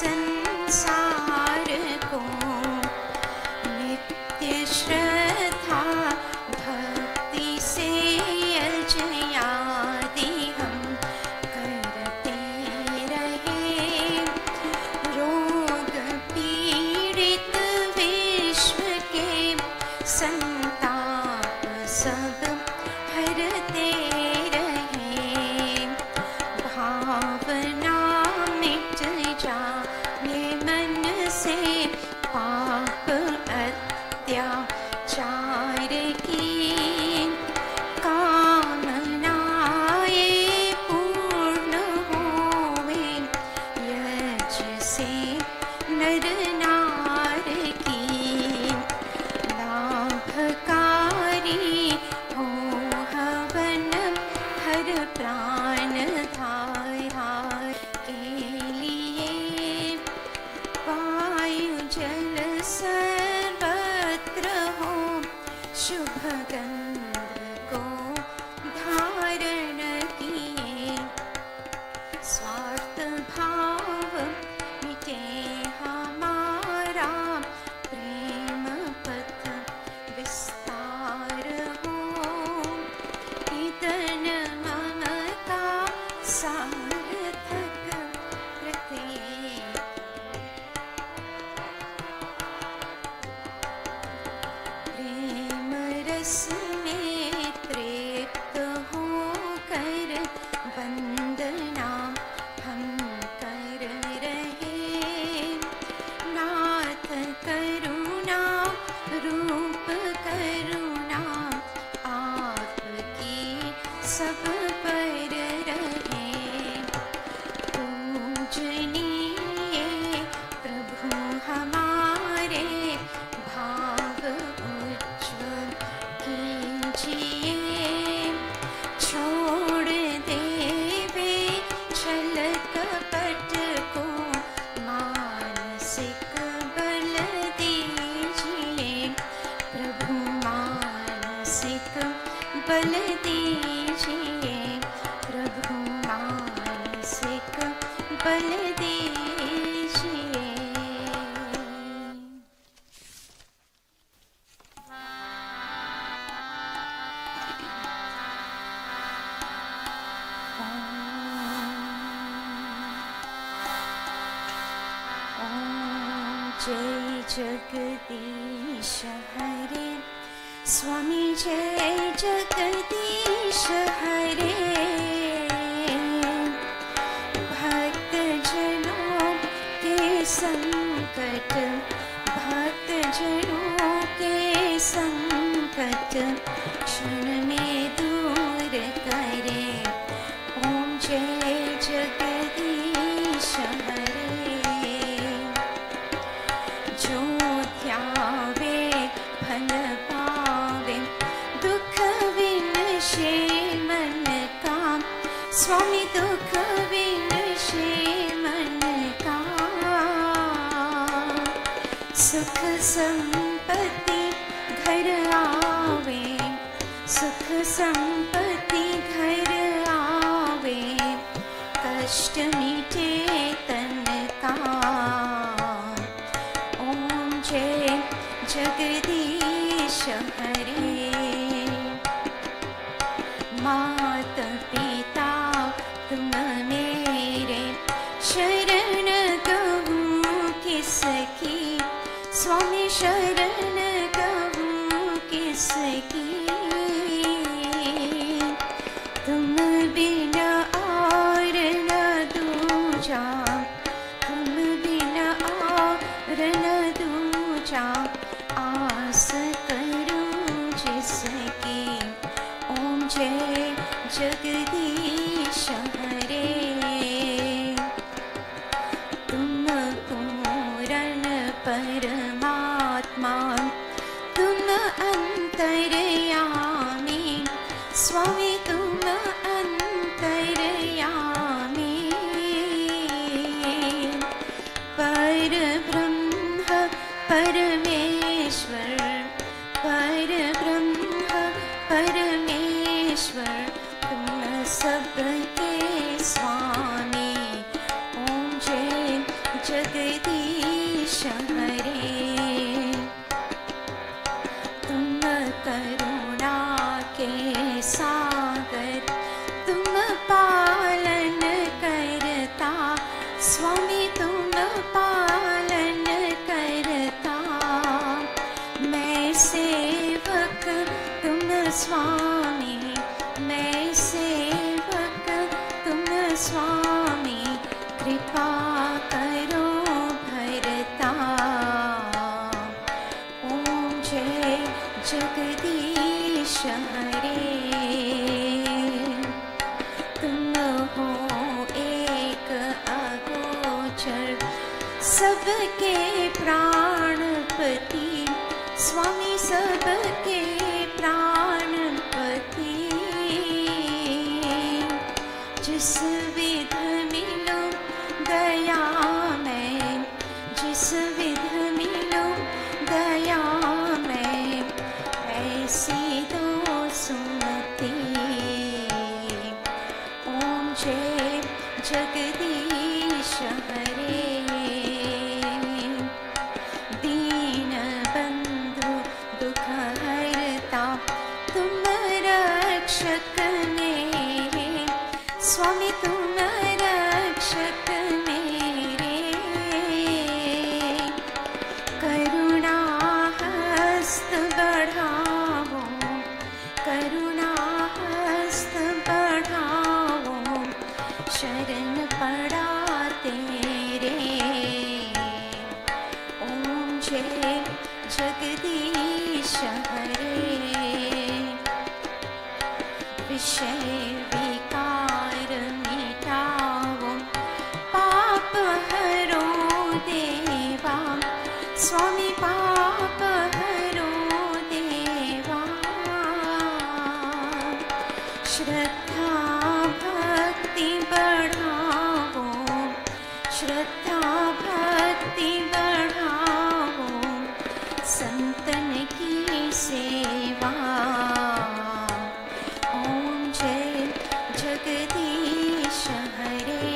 संसार को, श्रद्धा भक्ति से यज्ञादि हम करते रहे, रोग पीड़ित विश्व के संताप सब हरते रहे, भावना मिट जाए मन से पाप अत्याचार की, कामनाएं पूर्ण होवे यज्ञ से नर नार की, लाभकारी हो हवन हर प्राण धारा के लिए, वायु जल सर्वत्र हो शुभ गंध को धारण किए, स्वार्थ भाव मिटे हमारा, प्रेम पथ विस्तार हो, इतन ममता सार्थक प्रत्येक, प्रेम रस में तृप्त होकर वंदना हम कर रहे, नाथ करुणा रूप करुणा आपकी सब पर रहे। पूजनीय प्रभु हमारे भाव उज्ज्वल कीजिए। छोड़ देवे छल कपट को, मानसिक बल दीजिए प्रभु, मानसिक बल दीजिए प्रभु, मानसिक बल दीजिए। जय जगदीश हरे, स्वामी जय जगदीश हरे। भक्त जनों के संकट, भक्त जनों के संकट क्षण में दूर करे। ओम जय जगदीश हरे। जो ध्यावे फल पावे, दुख विनशे मन का, स्वामी दुख विनशे मन का। सुख संपत्ति घर आवे, सुख संपत्ति घर आवे, कष्ट मिटे तन का। ओम जय जगदीश हरे। मात पिता तुम मेरे, शरण कहूँ किसकी, स्वामी शरण कहूँ किसकी। तुम बिना और न दूजा, तुम बिना और न दूजा, आस करूं जिसकी। ओम जय जगदीश हरे। तुम पूरन परमात्मा, तुम अंतर्यामी, स्वामी तुम अंतर्यामी। पर ब्रह्म परमेश्वर, पर ब्रह्म परमेश्वर, तुम सबके स्वामी। ओम जय जगदीश हरे। तुम करुणा के सागर, तुम पालन करता, स्वामी तुम पालन करता। मैं सेवक तुम स्वामी, मैं सेवक तुम स्वामी, कृपा करो भरता। ओम जय जगदीश हरे। तुम हो एक अगोचर, सबके प्राणपति, स्वामी सबके प्राणपति। जिस विध मिलो दया में, जिस विध मिलो दया में, ऐसी दो सुमति। ओम जय जगदीश हरे। दीन बंधु दुख हरता, तुम रक्षक मेरे, स्वामी तुम रक्षक मेरे। करुणा हस्त बढ़ाओ, करुणा हस्त बढ़ाओ, शरण पड़ा तेरे। ओम जय जगदीश हरे। विषय श्रद्धा भक्ति बढ़ावो, श्रद्धा भक्ति बढ़ावो, संतन की सेवा। ओम जय जगदीश हरे,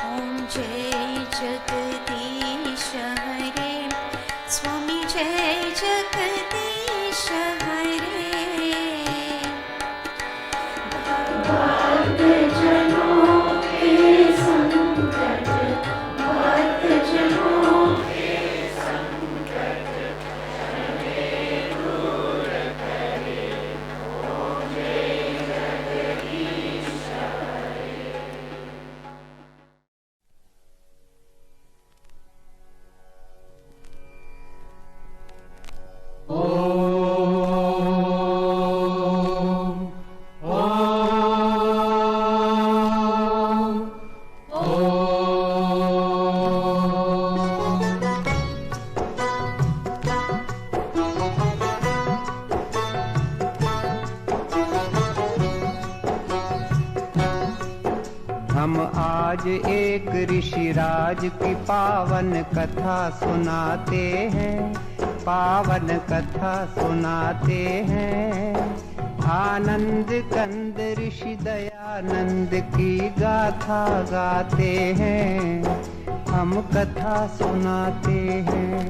ओम जय जगदीश हरे, स्वामी जय जगदीश हरे। भक्तजनों के संकट, भक्तजनों के संकट हरे दूर करे, ओम जय जगदीश हरे। हम आज एक ऋषिराज की पावन कथा सुनाते हैं, पावन कथा सुनाते हैं। आनंद कंद ऋषि दयानंद की गाथा गाते हैं, हम कथा सुनाते हैं।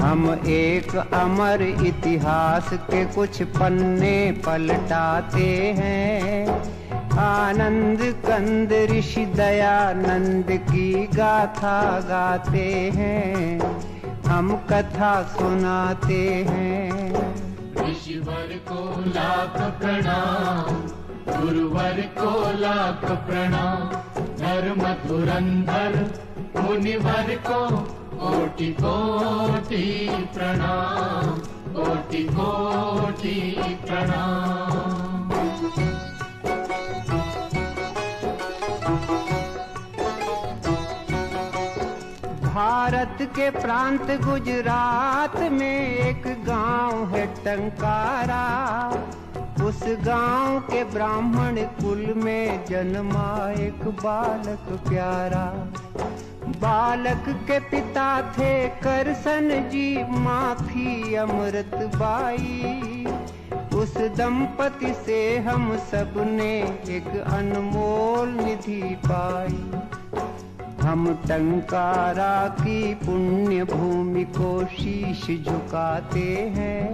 हम एक अमर इतिहास के कुछ पन्ने पलटाते हैं। आनंद कंद ऋषि दयानंद की गाथा गाते हैं, हम कथा सुनाते हैं। ऋषिवर को लाख प्रणाम, गुरुवर को लाख प्रणाम, धर्म धुरंधर मुनिवर को कोटि कोटि प्रणाम, कोटि कोटि प्रणाम। भारत के प्रांत गुजरात में एक गांव है टंकारा। उस गांव के ब्राह्मण कुल में जन्मा एक बालक प्यारा। बालक के पिता थे करसन जी, माँ थी अमृत बाई। उस दंपति से हम सब ने एक अनमोल निधि पाई। हम टंकारा की पुण्य भूमि को शीश झुकाते हैं।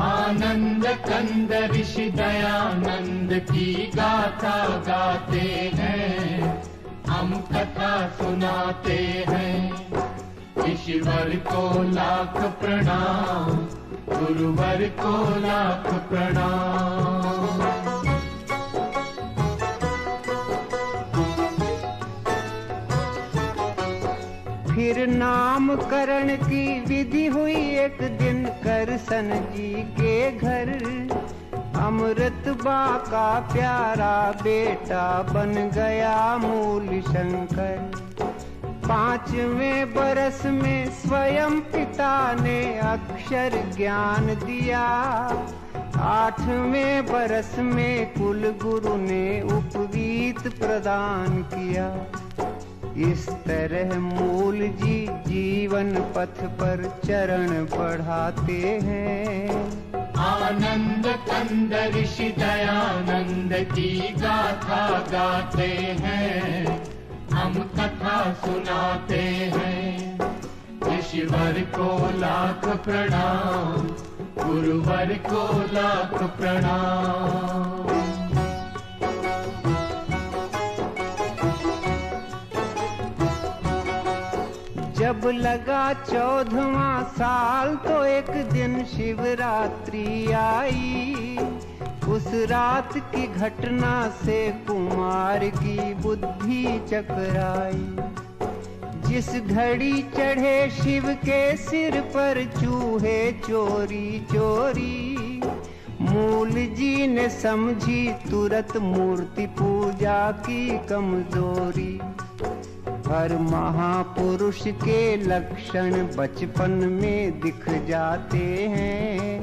आनंद कंद ऋषि दयानंद की गाथा गाते हैं, हम कथा सुनाते हैं। ऋषिवर को लाख प्रणाम, गुरुवर को लाख प्रणाम। फिर नामकरण की विधि हुई एक दिन करसन जी के घर। अमृत बा का प्यारा बेटा बन गया मूल शंकर। 5वें बरस में स्वयं पिता ने अक्षर ज्ञान दिया। 8वें बरस में कुल गुरु ने उपवीत प्रदान किया। इस तरह मूल जी जीवन पथ पर चरण बढ़ाते हैं। आनंद कंद ऋषि दयानंद की गाथा गाते हैं, हम कथा सुनाते हैं। ऋषिवर को लाख प्रणाम, गुरुवर को लाख प्रणाम। जब लगा 14वां साल तो एक दिन शिवरात्रि आई। उस रात की घटना से कुमार की बुद्धि चकराई। जिस घड़ी चढ़े शिव के सिर पर चूहे चोरी चोरी, मूल जी ने समझी तुरंत मूर्ति पूजा की कमजोरी। हर महापुरुष के लक्षण बचपन में दिख जाते हैं।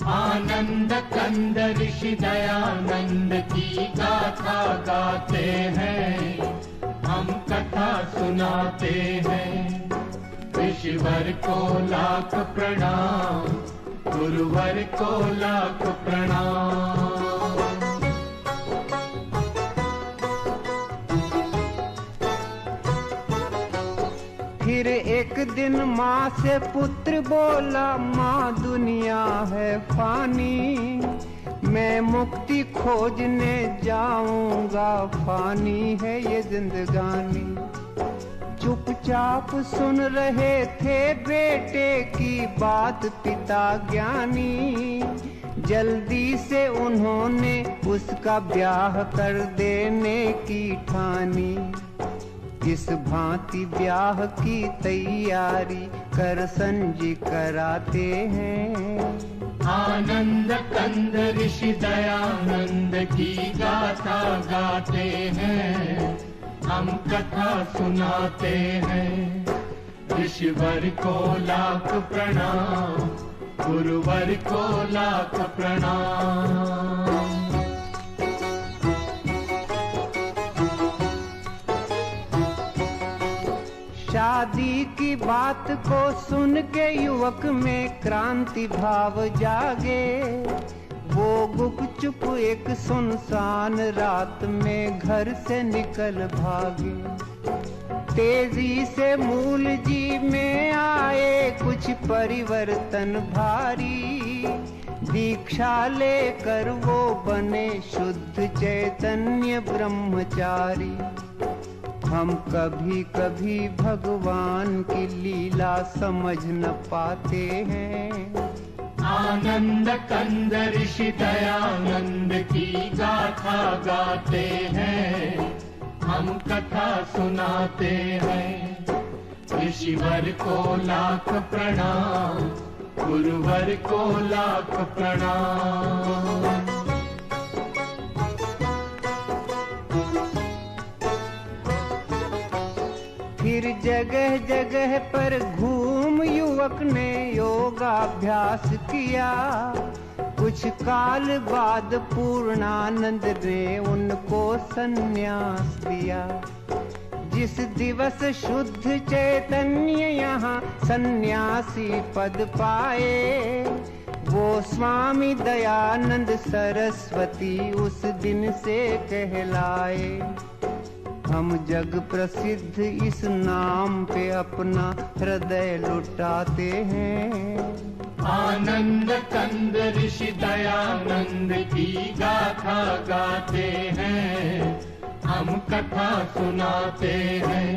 आनंद कंद ऋषि दयानंद की गाथा गाते हैं, हम कथा सुनाते हैं। ऋषिवर को लाख प्रणाम, गुरुवर को लाख प्रणाम। फिर एक दिन माँ से पुत्र बोला, माँ दुनिया है फानी, मैं मुक्ति खोजने जाऊंगा, फानी है ये जिंदगानी। चुपचाप सुन रहे थे बेटे की बात पिता ज्ञानी, जल्दी से उन्होंने उसका ब्याह कर देने की ठानी। इस भांति ब्याह की तैयारी करसन जी कराते हैं। आनंद कंद ऋषि दयानंद की गाथा गाते हैं, हम कथा सुनाते हैं। ऋषिवर को लाख प्रणाम, गुरुवर को लाख प्रणाम। शादी की बात को सुन के युवक में क्रांति भाव जागे। वो गुपचुप एक सुनसान रात में घर से निकल भागे। तेजी से मूल जी में आए कुछ परिवर्तन भारी, दीक्षा लेकर वो बने शुद्ध चैतन्य ब्रह्मचारी। हम कभी कभी भगवान की लीला समझ न पाते हैं। आनंद कंद ऋषि दयानंद की गाथा गाते हैं, हम कथा सुनाते हैं। ऋषिवर को लाख प्रणाम, गुरुवर को लाख प्रणाम। फिर जगह जगह पर घूम युवक ने योगाभ्यास किया। कुछ काल बाद पूर्णानंद ने उनको सन्यास दिया। जिस दिवस शुद्ध चैतन्य यहाँ सन्यासी पद पाए, वो स्वामी दयानंद सरस्वती उस दिन से कहलाए। हम जग प्रसिद्ध इस नाम पे अपना हृदय लुटाते हैं। आनंद कंद ऋषि दयानंद की गाथा गाते हैं, हम कथा सुनाते हैं।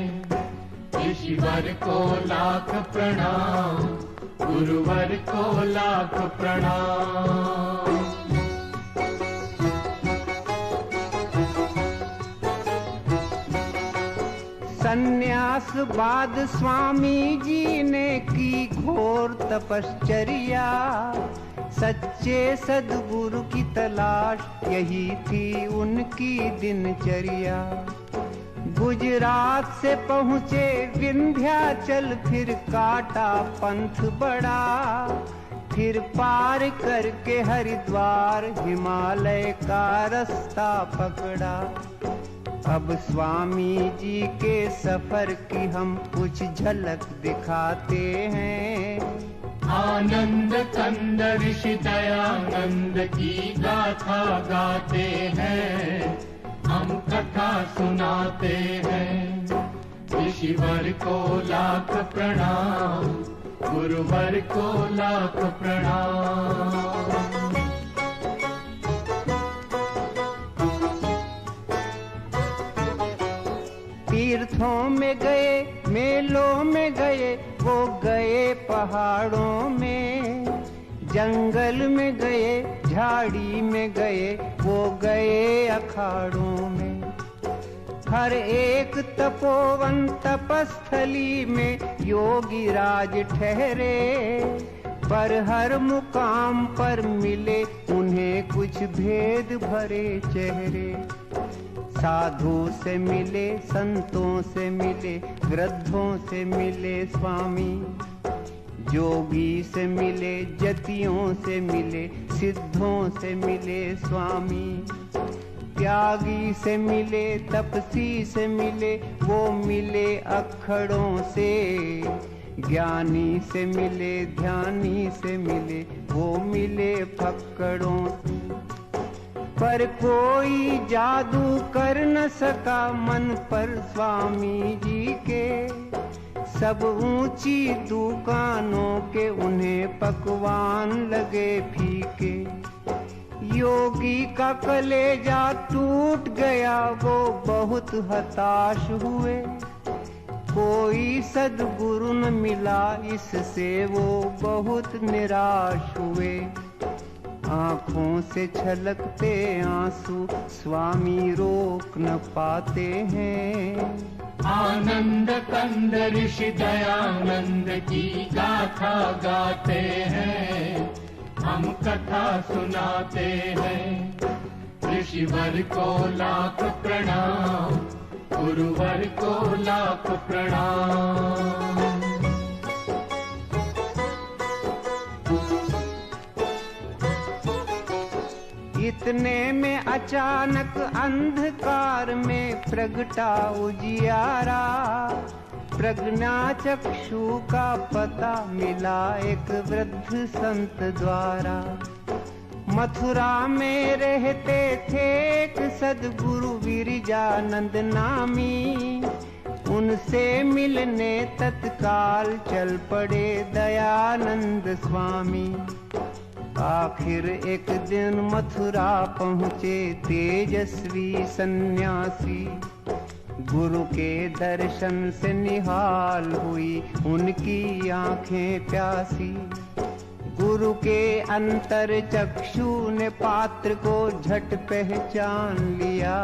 ऋषिवर को लाख प्रणाम, गुरुवर को लाख प्रणाम। संन्यास बाद स्वामी जी ने की घोर तपश्चर्या। सच्चे सद्गुरु की तलाश यही थी उनकी दिनचर्या। गुजरात से पहुँचे विंध्याचल, फिर काटा पंथ बड़ा। फिर पार करके हरिद्वार हिमालय का रास्ता पकड़ा। अब स्वामी जी के सफर की हम कुछ झलक दिखाते हैं। आनंद कंद ऋषि दयानंद की गाथा गाते हैं, हम कथा सुनाते हैं। ऋषिवर को लाख प्रणाम, गुरुवर को लाख प्रणाम। तीर्थों में गए, मेलों में गए, वो गए पहाड़ों में। जंगल में गए, झाड़ी में गए, वो गए अखाड़ों में। हर एक तपोवन तपस्थली में योगी राज ठहरे। पर हर मुकाम पर मिले उन्हें कुछ भेद भरे चेहरे। साधु से मिले, संतों से मिले, वृद्धों से मिले स्वामी, जोगी से मिले, जतियों से मिले, सिद्धों से मिले स्वामी, त्यागी से मिले, तपसी से मिले, वो मिले अखड़ों से, ज्ञानी से मिले, ध्यानी से मिले, वो मिले फक्कड़ों से। पर कोई जादू कर न सका मन पर स्वामी जी के, सब ऊंची दुकानों के उन्हें पकवान लगे फीके। योगी का कलेजा टूट गया, वो बहुत हताश हुए, कोई सद्गुरु न मिला, इससे वो बहुत निराश हुए। आँखों से छलकते आंसू स्वामी रोक न पाते हैं। आनंद कंद ऋषि दयानंद की गाथा गाते हैं, हम कथा सुनाते हैं। ऋषिवर को लाख प्रणाम, गुरुवर को लाख प्रणाम। इतने में अचानक अंधकार में प्रगटा उजियारा, प्रज्ञा चक्षु का पता मिला एक वृद्ध संत द्वारा। मथुरा में रहते थे एक सद्गुरु विरजानंद नामी, उनसे मिलने तत्काल चल पड़े दयानंद स्वामी। आखिर एक दिन मथुरा पहुँचे तेजस्वी सन्यासी, गुरु के दर्शन से निहाल हुई उनकी आंखें प्यासी। गुरु के अंतर चक्षु ने पात्र को झट पहचान लिया,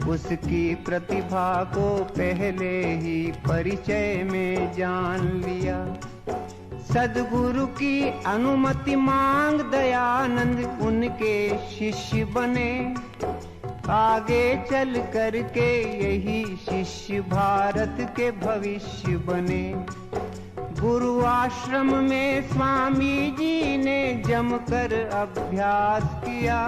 उसकी प्रतिभा को पहले ही परिचय में जान लिया। सद्गुरु की अनुमति मांग दयानंद उनके शिष्य बने, आगे चल करके यही शिष्य भारत के भविष्य बने। गुरु आश्रम में स्वामी जी ने जमकर अभ्यास किया,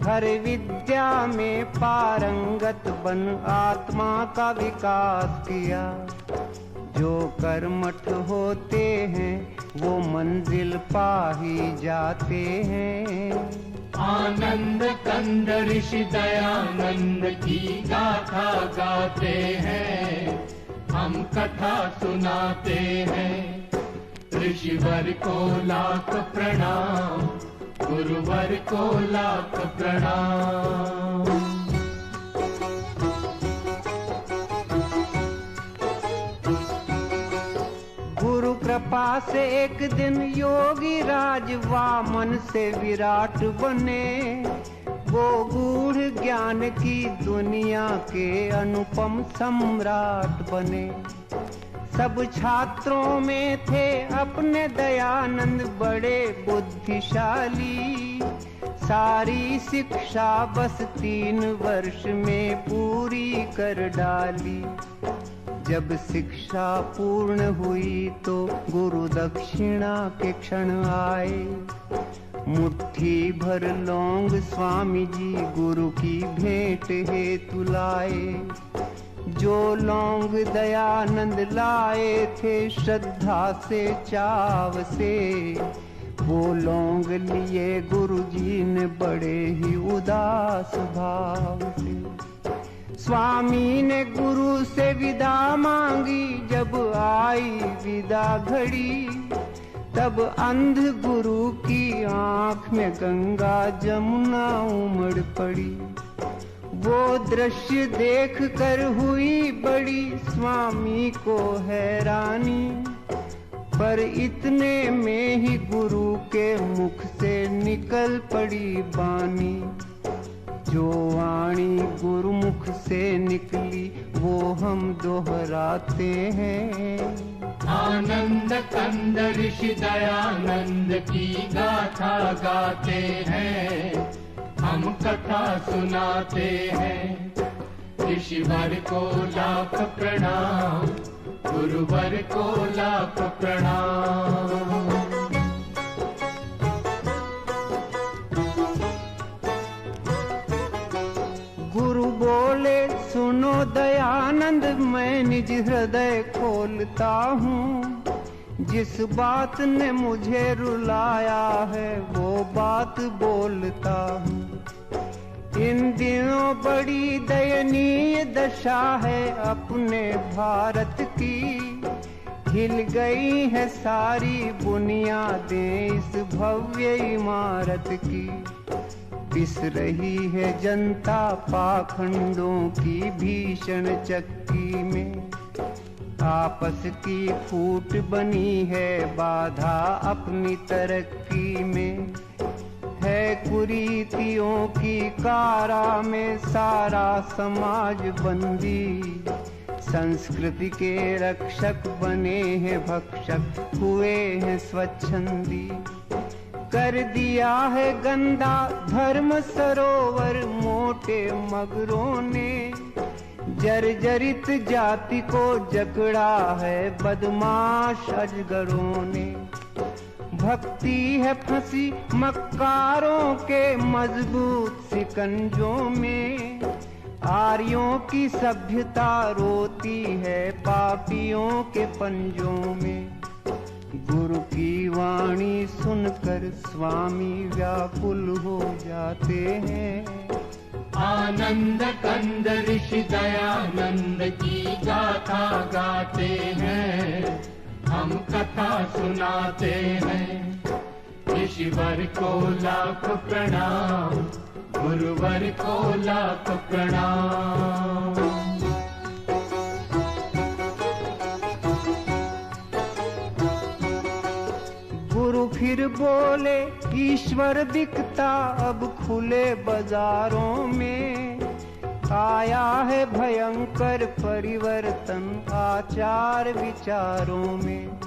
हर विद्या में पारंगत बन आत्मा का विकास किया। जो कर्मठ होते हैं वो मंजिल पा ही जाते हैं। आनंद कंद ऋषि दयानंद की गाथा गाते हैं, हम कथा सुनाते हैं। ऋषिवर को लाख प्रणाम, गुरुवर को लाख प्रणाम। गुरु कृपा से एक दिन योगी राज वामन से विराट बने, वो गूढ़ ज्ञान की दुनिया के अनुपम सम्राट बने। सब छात्रों में थे अपने दयानंद बड़े बुद्धिशाली, सारी शिक्षा बस 3 वर्ष में पूरी कर डाली। जब शिक्षा पूर्ण हुई तो गुरु दक्षिणा के क्षण आए, मुट्ठी भर लौंग स्वामी जी गुरु की भेंट हेतु लाए। जो लौंग दयानंद लाए थे श्रद्धा से चाव से, वो लौंग लिए गुरु जी ने बड़े ही उदास भाव से। स्वामी ने गुरु से विदा मांगी, जब आई विदा घड़ी, तब अंध गुरु की आंख में गंगा जमुना उमड़ पड़ी। वो दृश्य देख कर हुई बड़ी स्वामी को हैरानी, पर इतने में ही गुरु के मुख से निकल पड़ी बानी। जो वाणी गुरुमुख से निकली वो हम दोहराते हैं। आनंद कंद ऋषि दयानंद की गाथा गाते हैं, हम कथा सुनाते हैं। ऋषिवर को लाख प्रणाम, गुरुवर को लाख प्रणाम। गुरु बोले सुनो दयानंद, मैं निज हृदय खोलता हूँ। जिस बात ने मुझे रुलाया है वो बात बोलता हूँ। इन दिनों बड़ी दयनीय दशा है अपने भारत की। हिल गई है सारी बुनियादें इस भव्य इमारत की। पिस रही है जनता पाखंडों की भीषण चक्की में। आपस की फूट बनी है बाधा अपनी तरक्की में। है कुरीतियों की कारा में सारा समाज बंदी। संस्कृति के रक्षक बने हैं भक्षक, हुए हैं स्वच्छंदी। कर दिया है गंदा धर्म सरोवर मोटे मगरों ने। जर्जरित जाति को जकड़ा है बदमाश अजगरों ने। भक्ति है फंसी मक्कारों के मजबूत सिकंजों में। आर्यों की सभ्यता रोती है पापियों के पंजों में। गुरु की वाणी सुनकर स्वामी व्याकुल हो जाते हैं। आनंद कंद ऋषि दयानंद की गाथा गाते हैं। हम कथा सुनाते हैं। ऋषिवर को लाख प्रणाम, गुरुवर को लाख प्रणाम। गुरु फिर बोले ईश्वर दिखता अब खुले बाजारों में। आया है भयंकर परिवर्तन आचार विचारों में।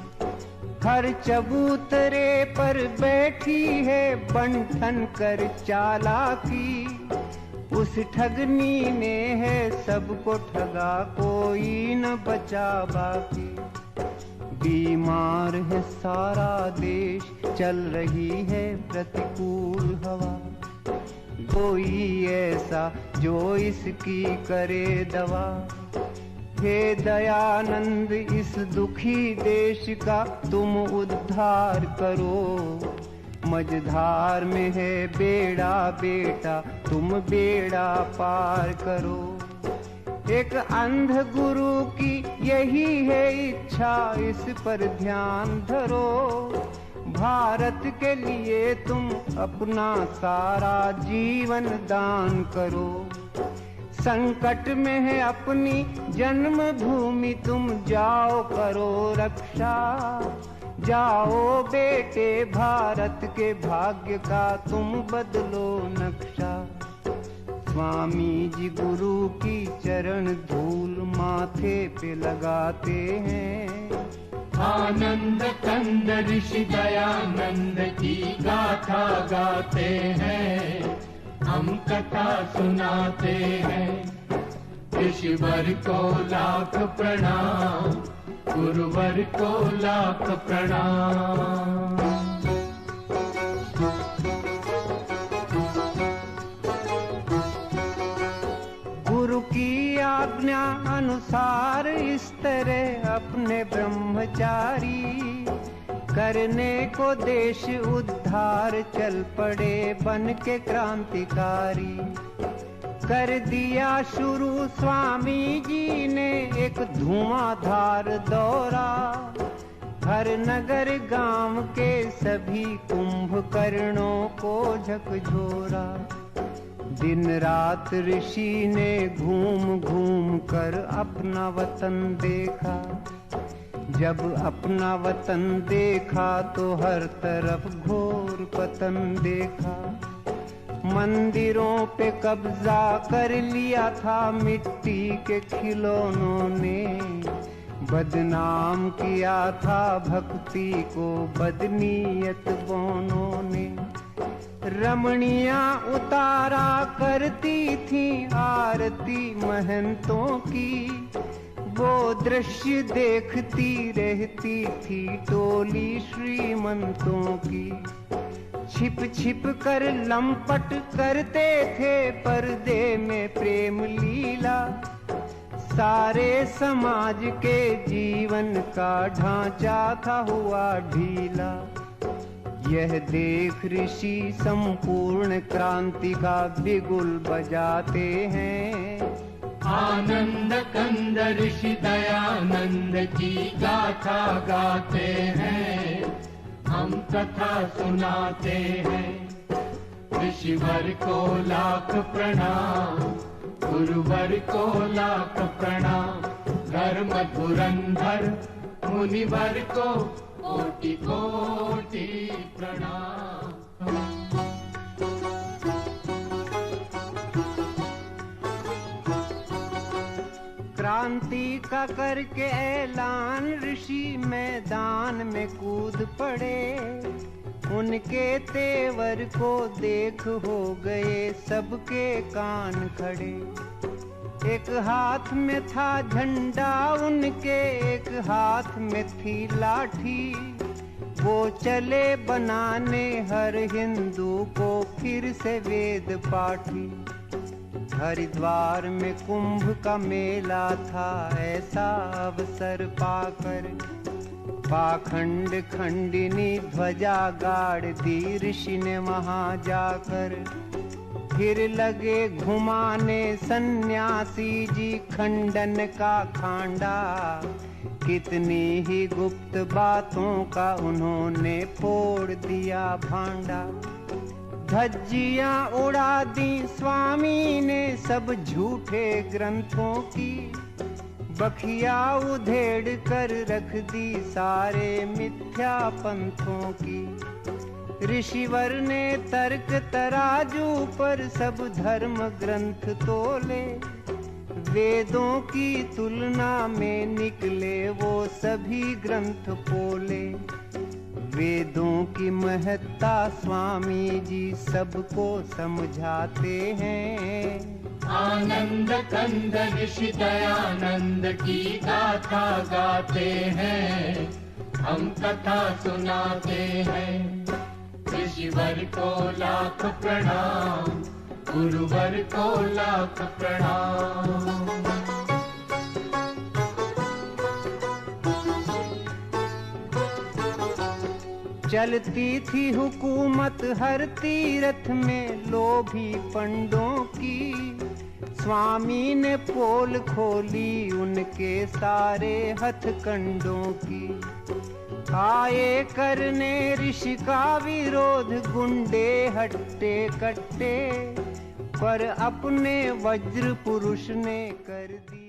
हर चबूतरे पर बैठी है बंठन कर चालाकी। उस ठगनी ने है सबको ठगा, कोई न बचा बाकी। बीमार है सारा देश, चल रही है प्रतिकूल हवा। कोई ऐसा जो इसकी करे दवा। हे दयानंद इस दुखी देश का तुम उद्धार करो। मझधार में है बेड़ा बेटा, तुम बेड़ा पार करो। एक अंध गुरु की यही है इच्छा, इस पर ध्यान धरो। भारत के लिए तुम अपना सारा जीवन दान करो। संकट में है अपनी जन्मभूमि, तुम जाओ करो रक्षा। जाओ बेटे भारत के भाग्य का तुम बदलो नक्शा। स्वामी जी गुरु की चरण धूल माथे पे लगाते हैं। आनंद कंद ऋषि दयानंद की गाथा गाते हैं। हम कथा सुनाते हैं। ऋषिवर को लाख प्रणाम, गुरुवर को लाख प्रणाम। गुरु की आज्ञा अनुसार इस तरह अपने ब्रह्मचारी करने को देश उद्धार चल पड़े बन के क्रांतिकारी। कर दिया शुरू स्वामी जी ने एक धुआंधार दौरा। हर नगर गांव के सभी कुंभकर्णों को झकझोरा। दिन रात ऋषि ने घूम घूम कर अपना वतन देखा। जब अपना वतन देखा तो हर तरफ घोर पतन देखा। मंदिरों पे कब्जा कर लिया था मिट्टी के खिलौनों ने। बदनाम किया था भक्ति को बदनीयत बोनों ने। रमणिया उतारा करती थी आरती महंतों की, वो दृश्य देखती रहती थी टोली श्रीमंतों की। छिप छिप कर लंपट करते थे पर्दे में प्रेम लीला, सारे समाज के जीवन का ढांचा था हुआ ढीला। यह देख ऋषि संपूर्ण क्रांति का बिगुल बजाते हैं। आनंद कंद ऋषि दयानंद की गाथा गाते हैं, हम कथा सुनाते हैं। ऋषिवर को लाख प्रणाम, गुरुवर को लाख प्रणाम, धर्म धुरंधर मुनिवर को कोटि कोटि प्रणाम। क्रांति का करके ऐलान ऋषि मैदान में कूद पड़े, उनके तेवर को देख हो गए सबके कान खड़े। एक हाथ में था झंडा उनके, एक हाथ में थी लाठी, वो चले बनाने हर हिंदू को फिर से वेद पाठी। हरिद्वार में कुंभ का मेला था ऐसा अवसर पाकर, पाखंड खंडिनी ध्वजा गाड़ दी ऋषि ने वहां जाकर। फिर लगे घुमाने सन्यासी जी खंडन का खांडा, कितनी ही गुप्त बातों का उन्होंने फोड़ दिया भांडा। धज्जियां उड़ा दी स्वामी ने सब झूठे ग्रंथों की, बखिया उधेड़ कर रख दी सारे मिथ्या पंथों की। ऋषिवर ने तर्क तराजू पर सब धर्म ग्रंथ तोले, वेदों की तुलना में निकले वो सभी ग्रंथ पोले। वेदों की महत्ता स्वामी जी सबको समझाते हैं। आनंद कंद ऋषि दयानंद की गाथा गाते हैं, हम कथा सुनाते हैं। ऋषिवर को लाख प्रणाम, गुरुवर को लाख प्रणाम। चलती थी हुकूमत हर तीरथ में लोभी पंडों की, स्वामी ने पोल खोली उनके सारे हथकंडों की। आए करने ऋषि का विरोध गुंडे हट्टे कट्टे, पर अपने वज्र पुरुष ने कर दिया।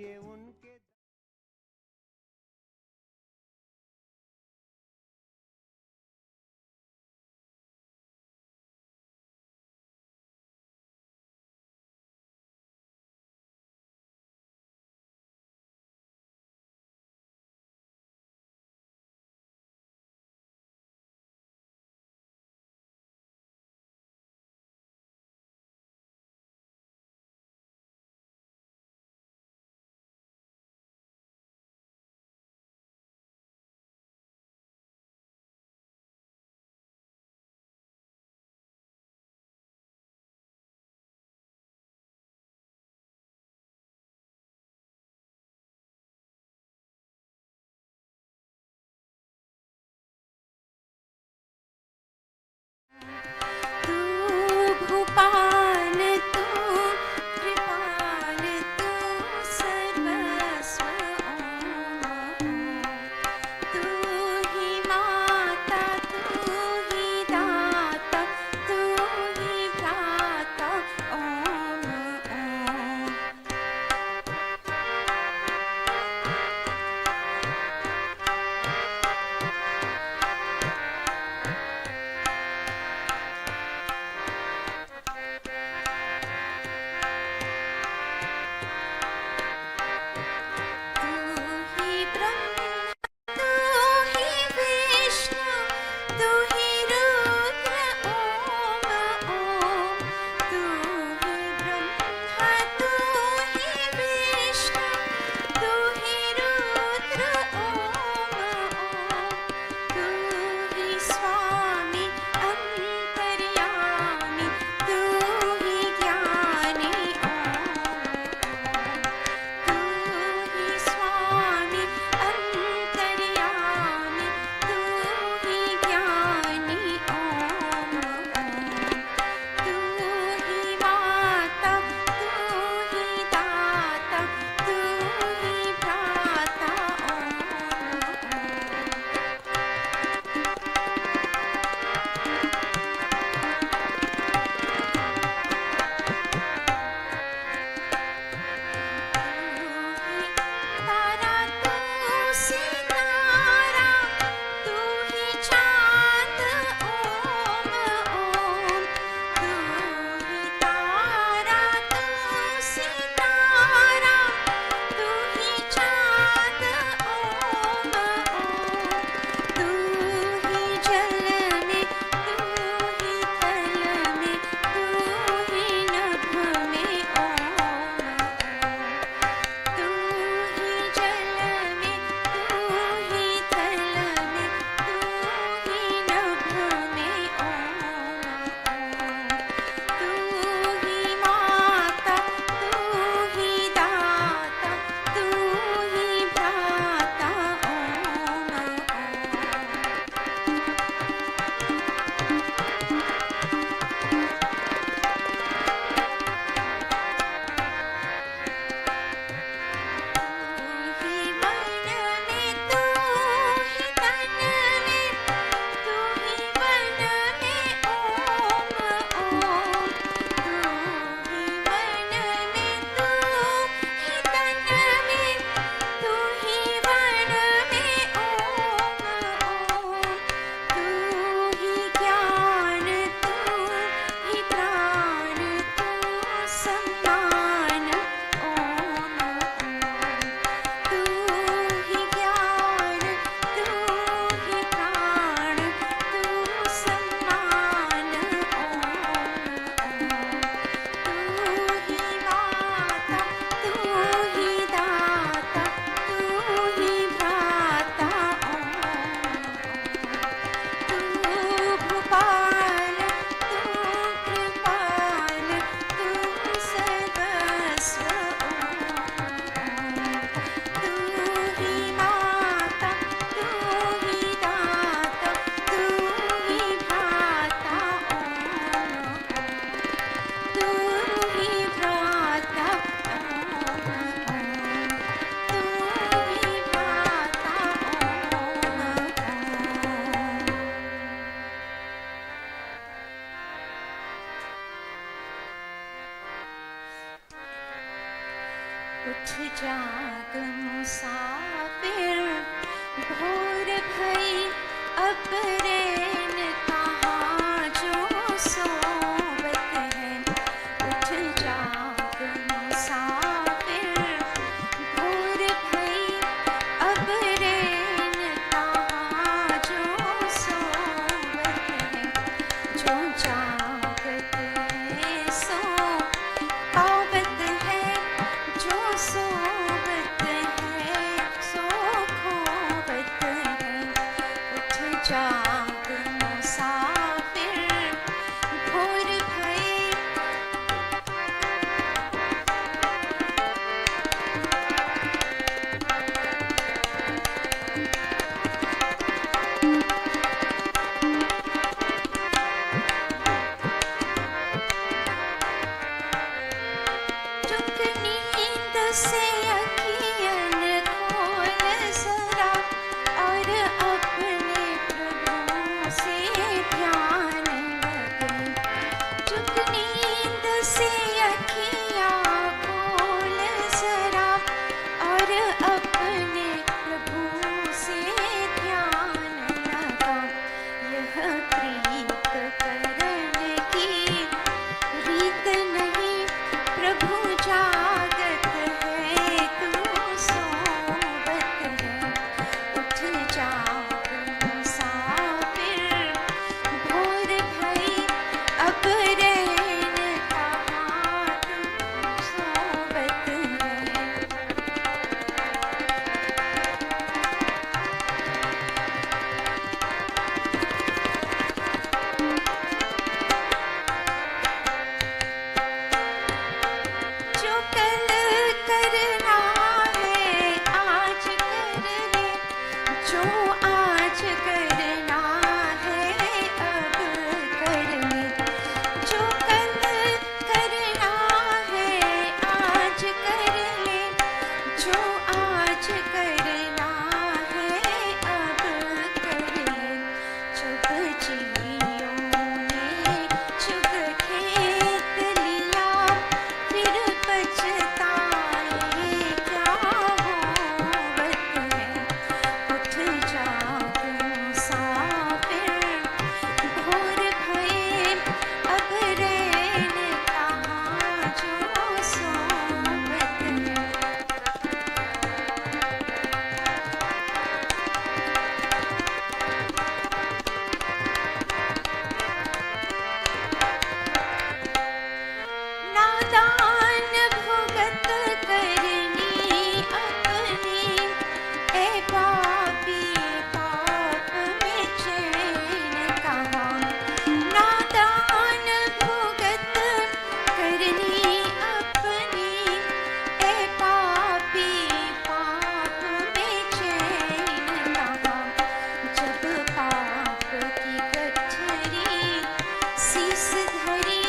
जाग मुसाफिर भोर भये चुक नींद से अखियन खोल जरा और अपने प्रभु से ध्यान लगे। चुक नींद से अखियाँ खोल जरा और अपने प्रभु से ध्यान लगा। यह प्रीत करने की रीत नहीं, प्रभु जागत है तू सोवत है। उठ जाग मुसाफिर भोर भई अब रैन कहाँ तू सोवत है। जो कल करना है आज कर ले, जो आज करना है अब कर ले। जो कल करना है आज कर ले, जो आज करना है अब कर ले। चुग चिड़ियों ने चुग खेत लिया, फिर पछताए क्या होवत है। उठ जाग मुसाफिर भोर भये अब रैन कहाँ जो सोवत है। नादान भुगत करनी अपनी, ए पापी पाप में चैन कहाँ। नादान भुगत करनी अपनी, ए पापी पाप में चैन कहाँ। जब पाप की गठरी शीस धरी,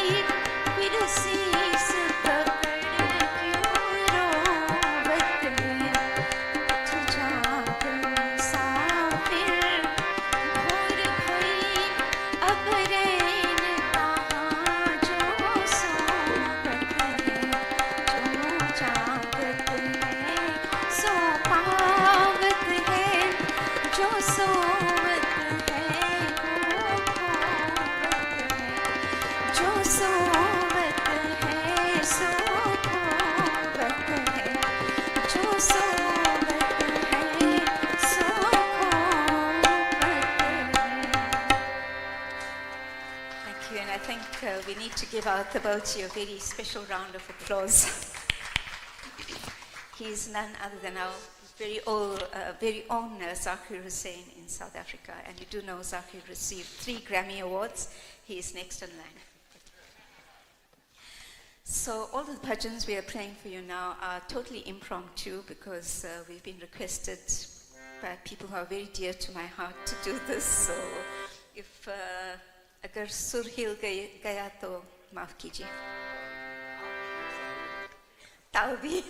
फिर शीस पकड़ क्यों रोवत है। उठ जाग मुसाफिर भोर भई अब रैन कहाँ जो सोवत है। जो जागत है सो पावत है, जो सोवत है वो खोवत है। जो सोवत है सो खोवत है, जो सोवत है सो खोवत है। Thank you, and I think we need to give our Thaboti a very special round of applause. He is none other than our very own Zakir Hussain in South Africa, and you do know Zakir received 3 Grammy Awards. He is next in line. So all the bhajans we are playing for you now are totally impromptu because we've been requested by people who are very dear to my heart to do this. So if agar sur hil gaya to maaf kijiye. Taubi.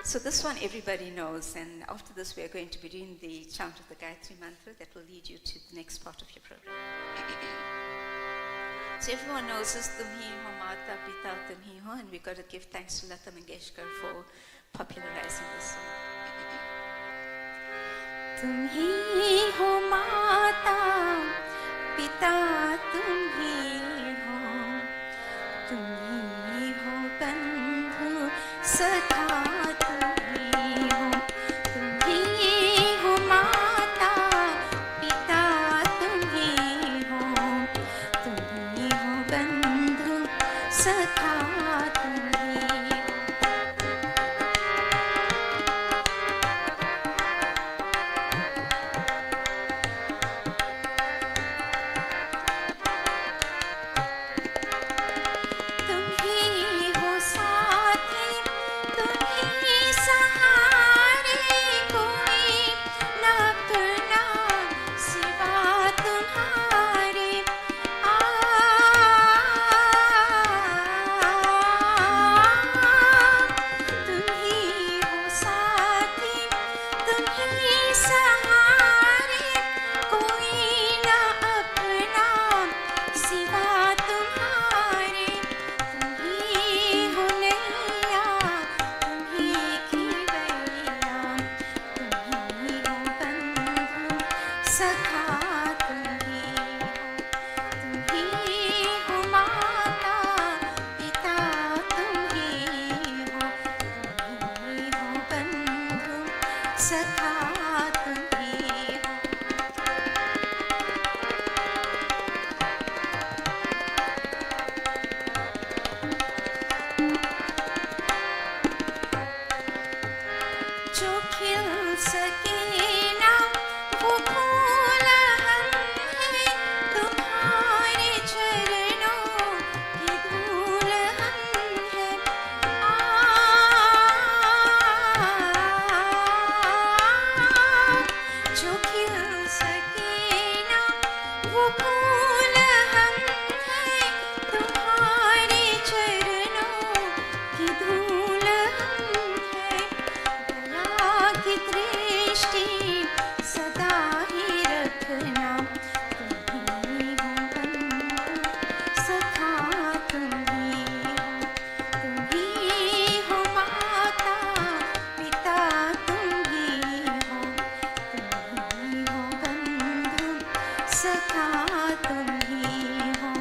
So this one everybody knows, and after this we are going to be doing the chant of the Gayatri Mantra that will lead you to the next part of your program. So everyone knows this, Tum hi ho Mata Pita Tum hi ho, and we've got to give thanks to Lata Mangeshkar for popularizing this song. तुम ही हो माता पिता तुम ही हो, तुम ही हो बंधु सखा तुम ही हो। तुम ही हो माता पिता तुम ही हो, तुम ही हो बंधु सखा तुम ही हो। सखा तुम्ही हो। जो खिल सके ना वो फूल हम हैं, तुम्हारे चरणों की धूल हम हैं। जो खिल सके ना वो फूल हम हैं, तुम्हारे चरणों की धूल हम हैं। दया की दृष्टि सदा ही रखना, तुम्ही हो बंधु सखा तुम्ही हो माता पिता तुम्ही हो बंधु सखा तुम्ही हो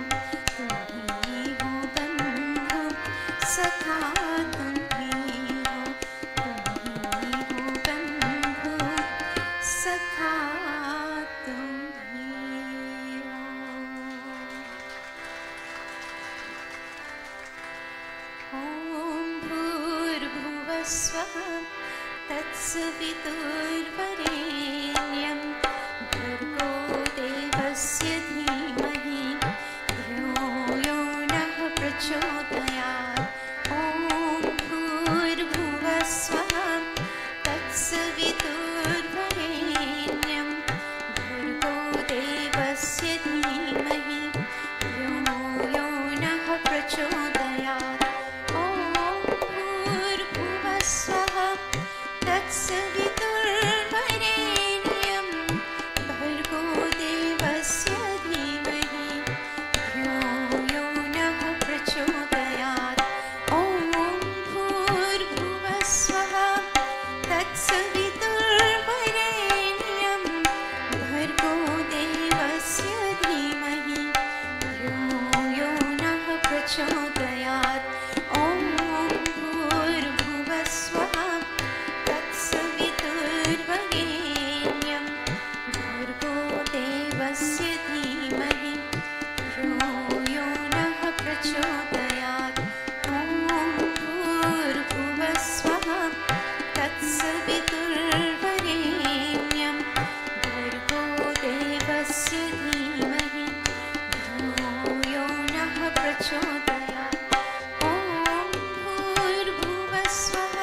बंधु सखा तुम्ही हो बंधु सखा तुम्ही हो। ॐ भूर्भुवः स्वः तत्सवितुर्वरेण्यं भर्गो देवस्य धीमहि धियो यो नः प्रचोदयात्। ॐ भूर्भुवः स्वः तत्सवितुर्वरेण्यं भर्गो देवस्य धीमहि धियो यो नः प्रचोदयात्। ॐ भूर्भुवः स्वः तत्सवितुर्वरेण्यं भर्गो देवस्य धीमहि धियो यो नः प्रचोदयात्। ॐ भूर्भुवः स्वः तत्सवितुर्वरेण्यं भर्गो देवस्य धीमहि धियो यो नः प्रचोदयात्। ॐ भूर्भुवः स्वः तत्सवितुर्वरेण्यं भर्गो देवस्य धीमहि धियो यो नः प्रचोदयात्। ॐ भूर्भुवः स्वः तत्सवितुर्वरेण्यं भर्गो देवस्य धीमहि धियो यो नः प्रचोदयात्। ॐ भूर्भुवः स्वः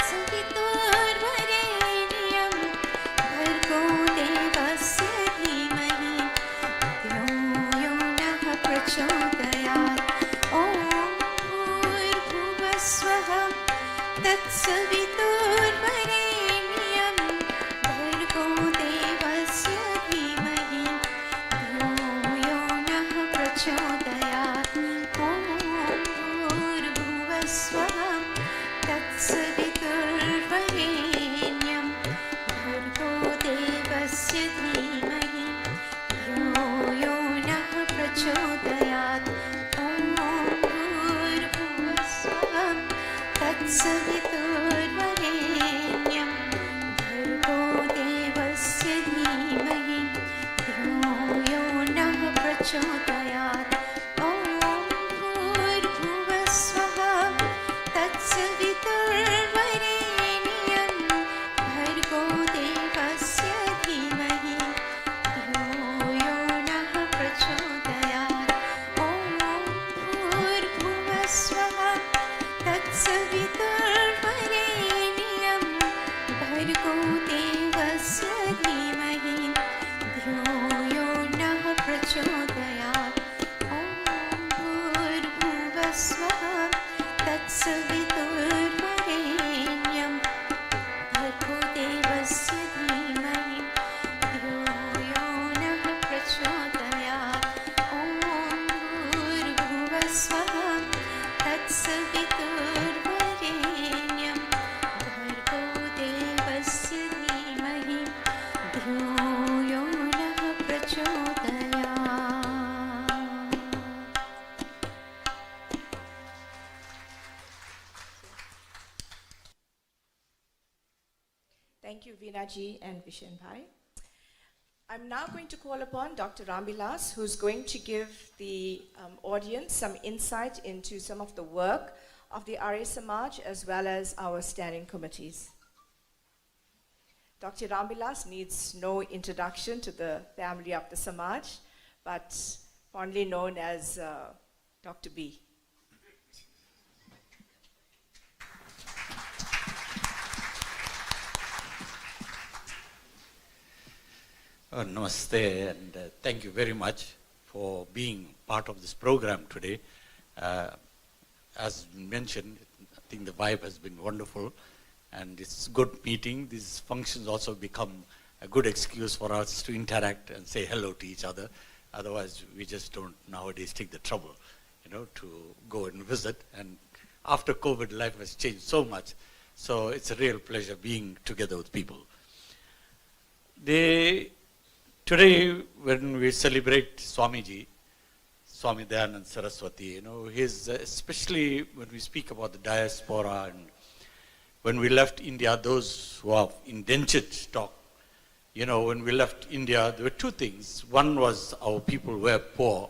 सवितुर्वरेण्यं भर्गो देवस्य धीमहि धियो यो नः प्रचोदयात्। ॐ भूर्भुवः स्वः तत्सवितुर्वरेण्यं भर्गो देवस्य धीमहि धियो यो नः प्रचोदयात्। ॐ भूर्भुवः स्वः तत्सवितुर्वरेण्यं भर्गो देवस्य धीमहि धियो यो नः प्रचोदयात्। ॐ भूर्भुवः स्वः तत्सवितुर्वरेण्यं भर्गो देवस्य धीमहि धियो यो नः प्रचोदयात्। ॐ भूर्भुवः स्वः तत्सवितुर्वरेण्यं भर्गो देवस्य धीमहि धियो यो नः प्रचोदयात्। ॐ भूर्भुवः स्वः तत्सवितुर्वरेण्यं भर्गो देवस्य धीमहि धियो यो नः प्रचोदयात्। ॐ भूर्भुवः स्वः तत्सवितुर्वरेण्यं भर्गो देवस्य धीमहि धियो यो नः प्रचोदयात्। ॐ भूर्भुवः स्वः तत्सवितुर्वरेण्यं भर्गो देवस्य Thank you, Veena ji and Vishen Bhai. I'm now going to call upon Dr. Rambilas, who's going to give the audience some insight into some of the work of the Arya Samaj as well as our standing committees. Dr. Rambilas needs no introduction to the family of the Samaj, but fondly known as Dr. B. Namaste, and thank you very much for being part of this program today. As mentioned, I think the vibe has been wonderful, and it's good meeting. These functions also become a good excuse for us to interact and say hello to each other. Otherwise, we just don't nowadays take the trouble, to go and visit. And after COVID, life has changed so much. So it's a real pleasure being together with people. Today, when we celebrate Swamiji, Swami Dayanand Saraswati, his, especially when we speak about the diaspora and when we left India, those who are indentured stock, when we left India, there were two things. One was our people were poor.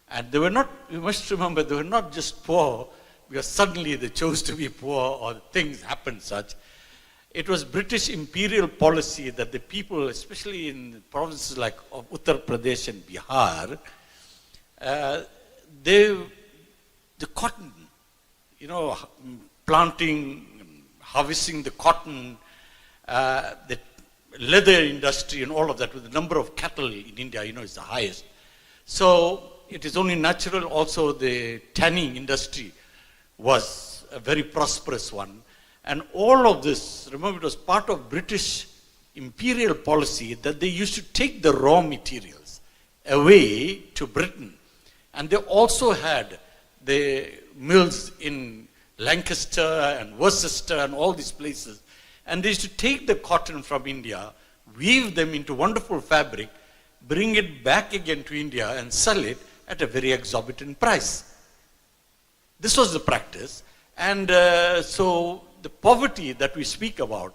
And they were not, you must remember, they were not just poor because suddenly they chose to be poor or things happened such. It was British imperial policy that the people, especially in provinces like of Uttar Pradesh and Bihar, the cotton, planting, harvesting the cotton, the leather industry and all of that, with the number of cattle in India, is the highest. So it is only natural also the tanning industry was a very prosperous one. And all of this, remember, it was part of British imperial policy that they used to take the raw materials away to Britain. And they also had the mills in Lancaster and Worcester and all these places. And they used to take the cotton from India, weave them into wonderful fabric, bring it back again to India and sell it at a very exorbitant price. This was the practice. And so the poverty that we speak about,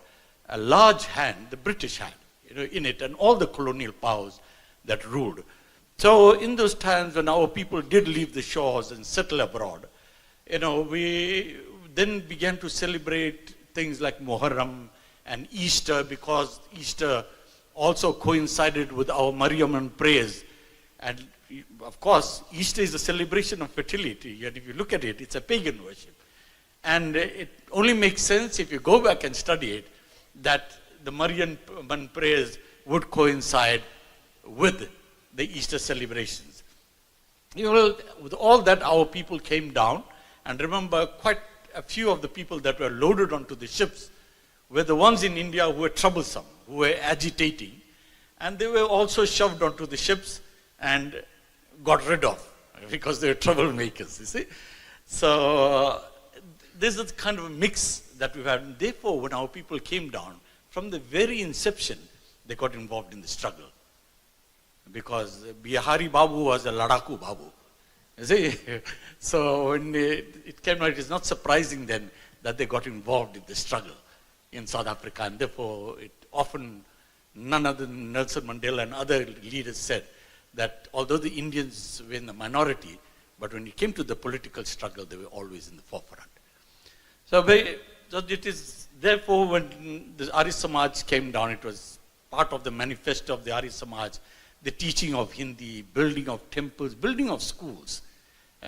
a large hand, the British hand, in it, and all the colonial powers that ruled. So in those times when our people did leave the shores and settle abroad, we then began to celebrate things like Muharram and Easter, because Easter also coincided with our Mariamman prayers. And of course, Easter is a celebration of fertility. And if you look at it, it's a pagan worship. And it only makes sense if you go back and study it, that the Mariamman prayers would coincide with the Easter celebrations. With all that, our people came down, and remember, quite a few of the people that were loaded onto the ships were the ones in India who were troublesome, who were agitating, and they were also shoved onto the ships and got rid of because they were troublemakers, you see. So this is the kind of a mix that we've had. And therefore, when our people came down, from the very inception, they got involved in the struggle. Because Bihari Babu was a Ladaku Babu. You see? So when it came out, it is not surprising then that they got involved in the struggle in South Africa. And therefore, it often, none other than Nelson Mandela and other leaders said that although the Indians were in the minority, but when it came to the political struggle, they were always in the forefront. So it is, therefore, when the Arya Samaj came down, it was part of the manifesto of the Arya Samaj, the teaching of Hindi, building of temples, building of schools.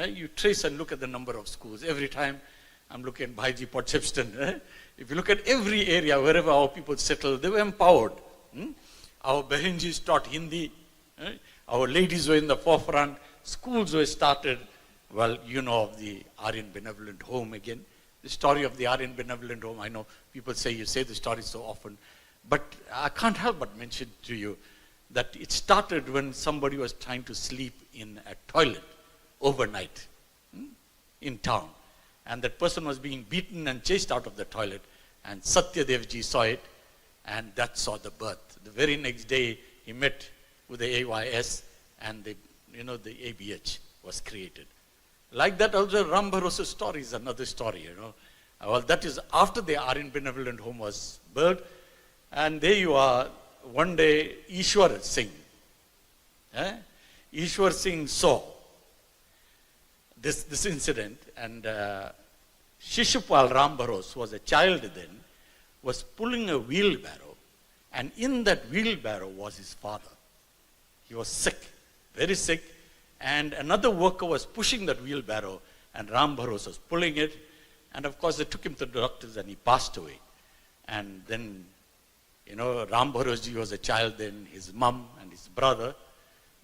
You trace and look at the number of schools. Every time I'm looking at Bhaiji Potchefstroom, if you look at every area, wherever our people settled, they were empowered. Our Bahenjis taught Hindi. Our ladies were in the forefront. Schools were started. Well, you know of the Aryan Benevolent Home again. The story of the Aryan Benevolent Home, I know people say you say the story so often, but I can't help but mention to you that it started when somebody was trying to sleep in a toilet overnight in town. And that person was being beaten and chased out of the toilet. And Satyadevji saw it, and that saw the birth. The very next day, he met with the AYS, and the ABH was created. Like that also, Ram Bharosa's story is another story, Well, that is after the Aryan Benevolent Home was birthed. And there you are, one day Ishwar Singh. Ishwar Singh saw this incident, and Shishupal Rambharos, who was a child then, was pulling a wheelbarrow, and in that wheelbarrow was his father. He was sick, very sick, and another worker was pushing that wheelbarrow, and Rambharos was pulling it, and of course they took him to the doctors and he passed away. And then, Rambharosji was a child then, his mum and his brother,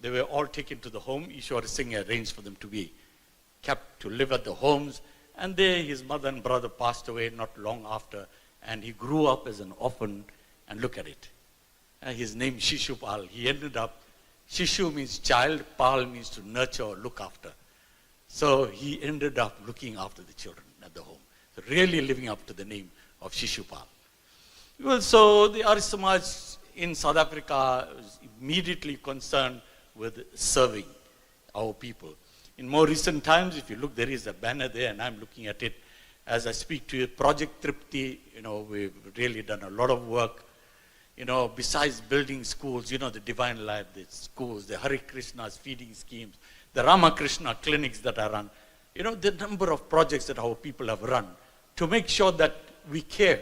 they were all taken to the home. Ishwar Singh arranged for them to be kept to live at the homes, and there his mother and brother passed away not long after, and he grew up as an orphan, and look at it. His name Shishupal. He ended up, Shishu means child, Pal means to nurture or look after. So he ended up looking after the children at the home. So really living up to the name of Shishupal. Well, so the Arya Samaj in South Africa is immediately concerned with serving our people. In more recent times, if you look, there is a banner there, and I'm looking at it as I speak to you. Project Tripti, we've really done a lot of work. Besides building schools, the Divine Life, the schools, the Hare Krishna's feeding schemes, the Ramakrishna clinics that are run, the number of projects that our people have run to make sure that we care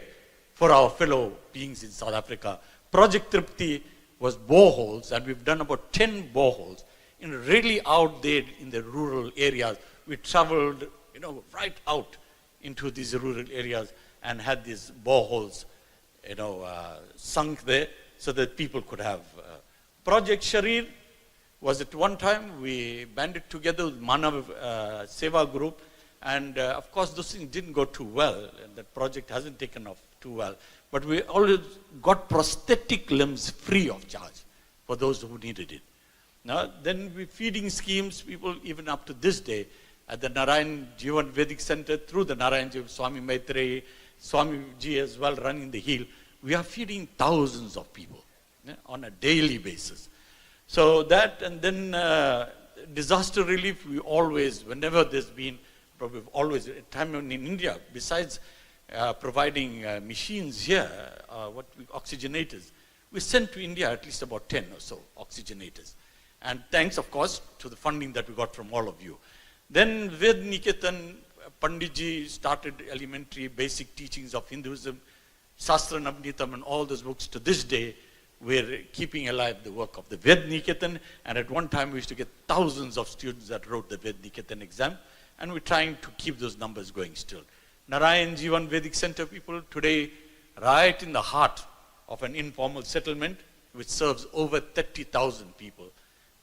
for our fellow beings in South Africa. Project Tripti was boreholes, and we've done about 10 boreholes really out there in the rural areas. We traveled, right out into these rural areas and had these boreholes, sunk there so that people could have. Project Sharir was at one time, we banded together with Manav Seva Group, and of course those things didn't go too well, and that project hasn't taken off too well. But we always got prosthetic limbs free of charge for those who needed it. Now, then we feeding schemes, people even up to this day, at the Narayan Jivan Vedic Center, through the Narayan Jivan, Swami Maitreyi, Swami Ji as well running the heel, we are feeding thousands of people on a daily basis. So that, and then disaster relief, we always, whenever there's been, probably always, a time in India, besides providing machines here, oxygenators, we sent to India at least about 10 or so oxygenators. And thanks, of course, to the funding that we got from all of you. Then Ved Niketan, Panditji started elementary basic teachings of Hinduism, Shastra Navnitam, and all those books. To this day, we're keeping alive the work of the Ved Niketan, and at one time we used to get thousands of students that wrote the Ved Niketan exam, and we're trying to keep those numbers going still. Narayan Jivan Vedic Center people today, right in the heart of an informal settlement, which serves over 30,000 people.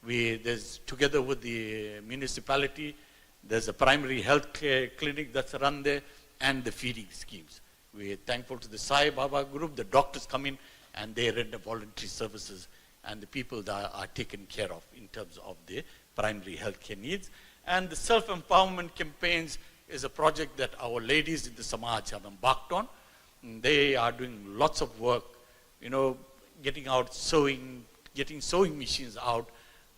There's, together with the municipality, there's a primary health care clinic that's run there, and the feeding schemes. We're thankful to the Sai Baba group. The doctors come in and they render voluntary services, and the people that are taken care of in terms of their primary health care needs. And the self-empowerment campaigns is a project that our ladies in the Samaj have embarked on. And they are doing lots of work, getting out sewing, getting sewing machines out,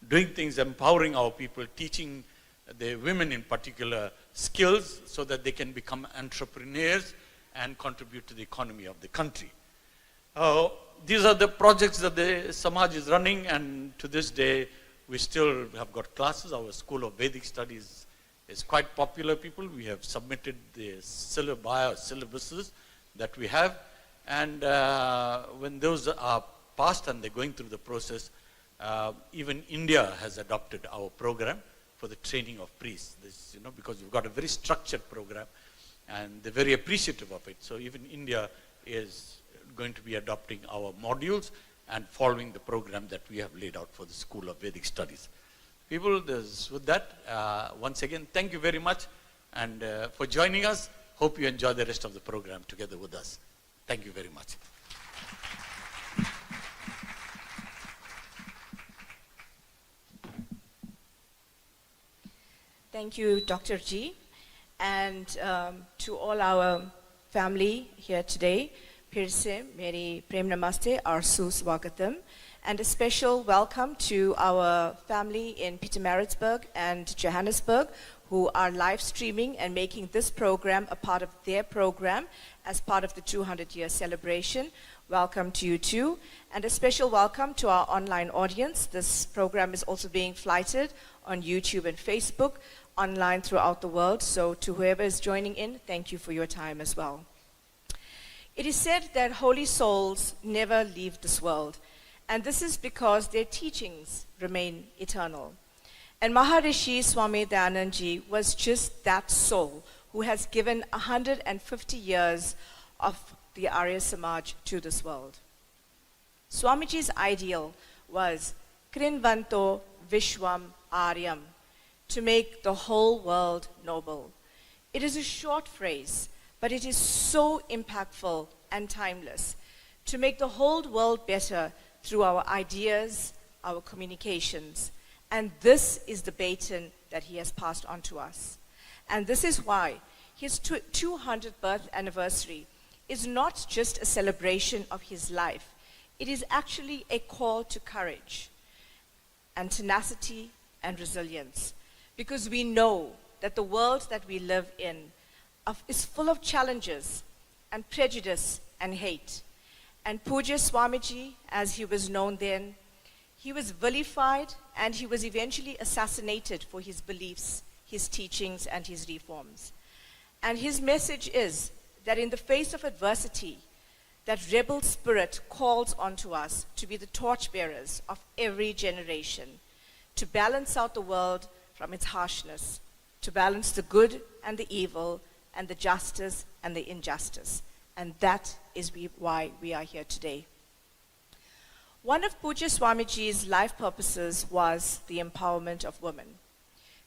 doing things, empowering our people, teaching the women in particular skills so that they can become entrepreneurs and contribute to the economy of the country. These are the projects that the Samaj is running, and to this day we still have got classes. Our School of Vedic Studies is quite popular, people. We have submitted the syllabi or syllabuses that we have, and when those are passed and they're going through the process, even India has adopted our program for the training of priests. This, because we've got a very structured program, and they're very appreciative of it. So even India is going to be adopting our modules and following the program that we have laid out for the School of Vedic Studies. People, with that, once again, thank you very much and for joining us. Hope you enjoy the rest of the program together with us. Thank you very much. Thank you, Dr. G. And to all our family here today, Pirse, Meri Prem Namaste, Arsu Swagatam, and a special welcome to our family in Pietermaritzburg and Johannesburg who are live streaming and making this program a part of their program as part of the 200-year celebration. Welcome to you too. And a special welcome to our online audience. This program is also being flighted on YouTube and Facebook, online throughout the world. So to whoever is joining in, thank you for your time as well. It is said that holy souls never leave this world, and this is because their teachings remain eternal. And Maharshi Swami Dayanand Ji was just that soul who has given 150 years of the Arya Samaj to this world. Swamiji's ideal was Krinvanto Vishwam Aryam, to make the whole world noble. It is a short phrase, but it is so impactful and timeless, to make the whole world better through our ideas, our communications. And this is the baton that he has passed on to us. And this is why his 200th birth anniversary is not just a celebration of his life. It is actually a call to courage and tenacity and resilience, because we know that the world that we live in is full of challenges and prejudice and hate. And Pujya Swamiji, as he was known then, he was vilified and he was eventually assassinated for his beliefs, his teachings, and his reforms. And his message is that in the face of adversity, that rebel spirit calls onto us to be the torchbearers of every generation, to balance out the world from its harshness, to balance the good and the evil, and the justice and the injustice. And that is why we are here today. One of Pujya Swamiji's life purposes was the empowerment of women.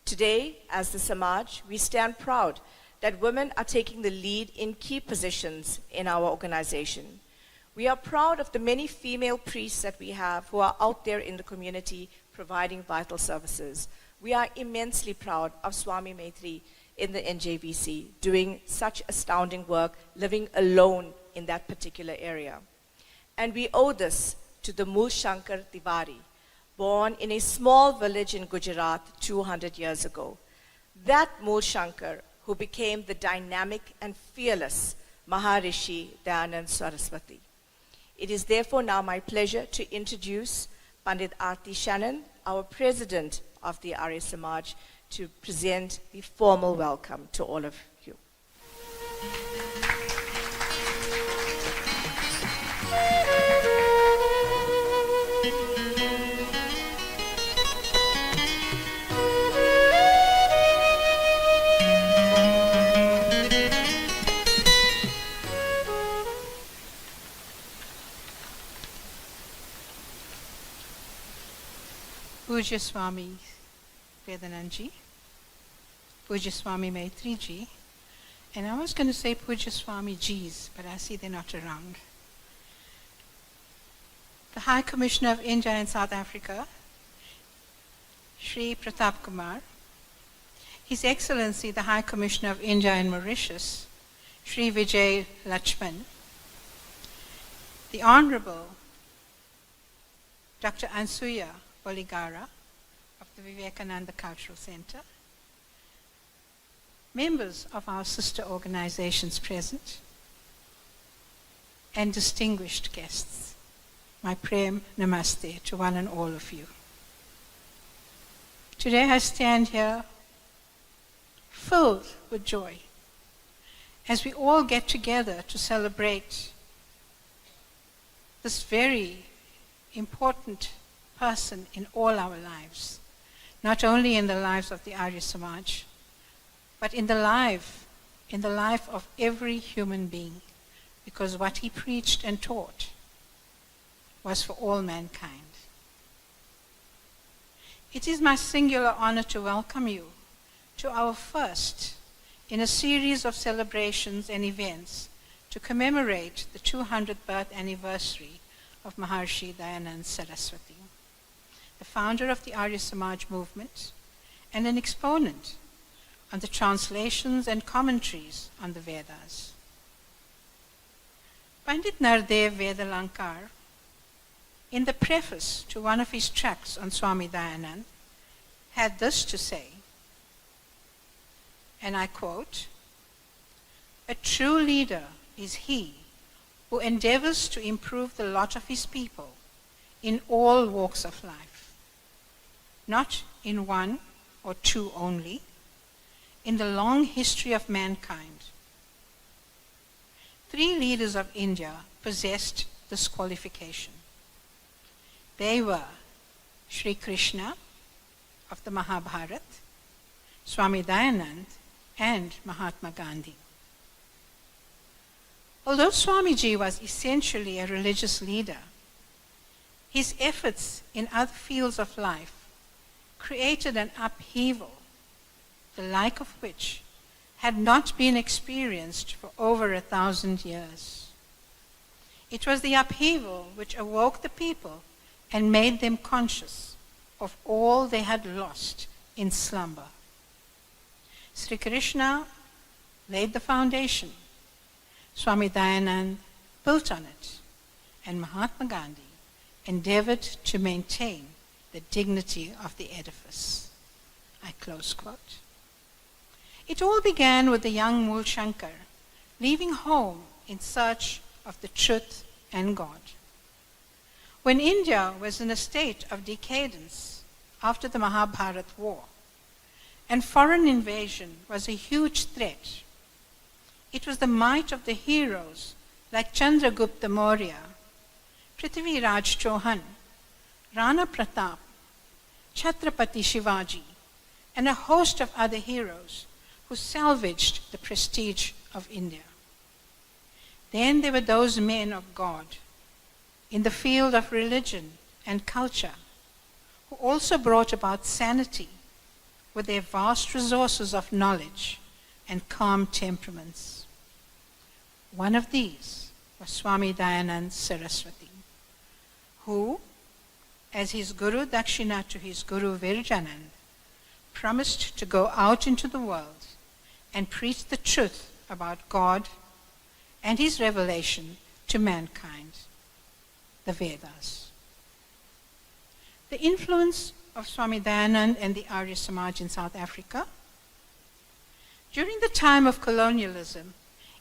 Today, as the Samaj, we stand proud that women are taking the lead in key positions in our organization. We are proud of the many female priests that we have who are out there in the community providing vital services. We are immensely proud of Swami Maitri in the NJVC, doing such astounding work, living alone in that particular area. And we owe this to the Mool Shankar Tiwari, born in a small village in Gujarat 200 years ago. That Mool Shankar who became the dynamic and fearless Maharshi Dayanand Saraswati. It is therefore now my pleasure to introduce Pandit Arti Shannon, our president of the Arya Samaj, to present the formal welcome to all of you. Pujya Swami Dayanand Ji, Pujya Swami Maitri Ji, and I was going to say Pujya Swami Jis, but I see they're not around. The High Commissioner of India in South Africa, Shri Pratap Kumar, His Excellency the High Commissioner of India in Mauritius, Shri Vijay Lachman, the Honorable Dr. Ansuya Boligara of the Vivekananda Cultural Center, members of our sister organizations present, and distinguished guests. My prem namaste to one and all of you. Today I stand here filled with joy as we all get together to celebrate this very important person in all our lives, not only in the lives of the Arya Samaj, but in the life of every human being, because what he preached and taught was for all mankind. It is my singular honor to welcome you to our first in a series of celebrations and events to commemorate the 200th birth anniversary of Maharshi Dayanand Saraswati, the founder of the Arya Samaj movement and an exponent on the translations and commentaries on the Vedas. Pandit Nardev Vedalankar, in the preface to one of his tracts on Swami Dayanand, had this to say: and I quote, "A true leader is he who endeavors to improve the lot of his people in all walks of life, not in one or two only, in the long history of mankind." 3 leaders of India possessed this qualification. They were Sri Krishna of the Mahabharata, Swami Dayanand, and Mahatma Gandhi. Although Swamiji was essentially a religious leader, his efforts in other fields of life created an upheaval, the like of which had not been experienced for over 1,000 years. It was the upheaval which awoke the people and made them conscious of all they had lost in slumber. Sri Krishna laid the foundation, Swami Dayanand built on it, and Mahatma Gandhi endeavored to maintain the dignity of the edifice. I close quote. It all began with the young Mool Shankar leaving home in search of the truth and God. When India was in a state of decadence after the Mahabharata war, and foreign invasion was a huge threat, it was the might of the heroes like Chandragupta Maurya, Prithviraj Chauhan, Rana Pratap, Chhatrapati Shivaji, and a host of other heroes who salvaged the prestige of India. Then there were those men of God in the field of religion and culture who also brought about sanity with their vast resources of knowledge and calm temperaments. One of these was Swami Dayanand Saraswati, who, as his Guru Dakshina to his Guru Virjanand, promised to go out into the world and preach the truth about God and his revelation to mankind, the Vedas. The influence of Swami Dayanand and the Arya Samaj in South Africa. During the time of colonialism,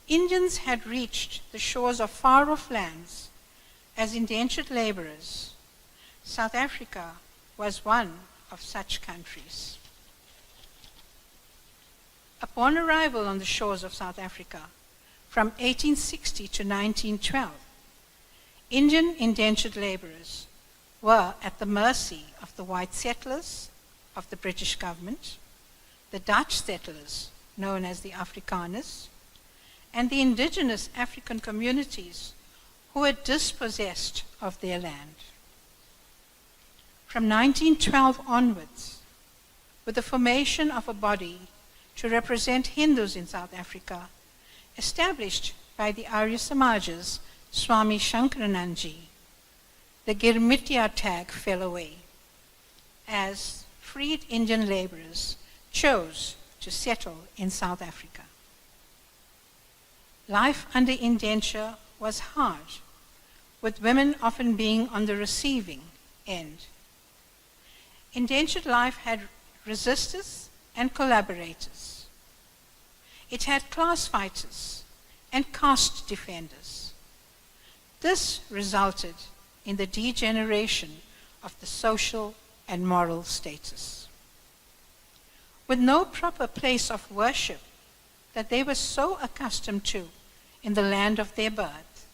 Indians had reached the shores of far-off lands as indentured laborers. South Africa was one of such countries. Upon arrival on the shores of South Africa from 1860 to 1912, Indian indentured laborers were at the mercy of the white settlers of the British government, the Dutch settlers known as the Afrikaners, and the indigenous African communities who were dispossessed of their land. From 1912 onwards, with the formation of a body to represent Hindus in South Africa, established by the Arya Samajas, Swami Shankaranandji, the Girmitya tag fell away, as freed Indian laborers chose to settle in South Africa. Life under indenture was hard, with women often being on the receiving end. Indentured life had resistors and collaborators. It had class fighters and caste defenders. This resulted in the degeneration of the social and moral status. With no proper place of worship that they were so accustomed to in the land of their birth,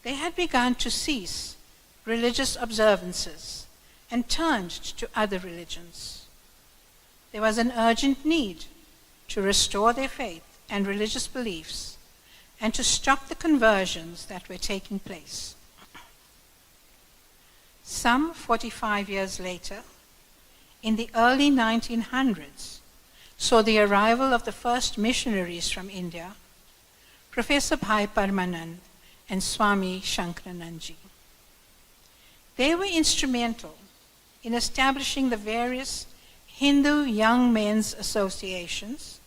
they had begun to cease religious observances and turned to other religions. There was an urgent need to restore their faith and religious beliefs and to stop the conversions that were taking place. Some 45 years later, in the early 1900s, saw the arrival of the first missionaries from India, Professor Bhai Parmanand and Swami Shankaranandji. They were instrumental in establishing the various Hindu young men's associations,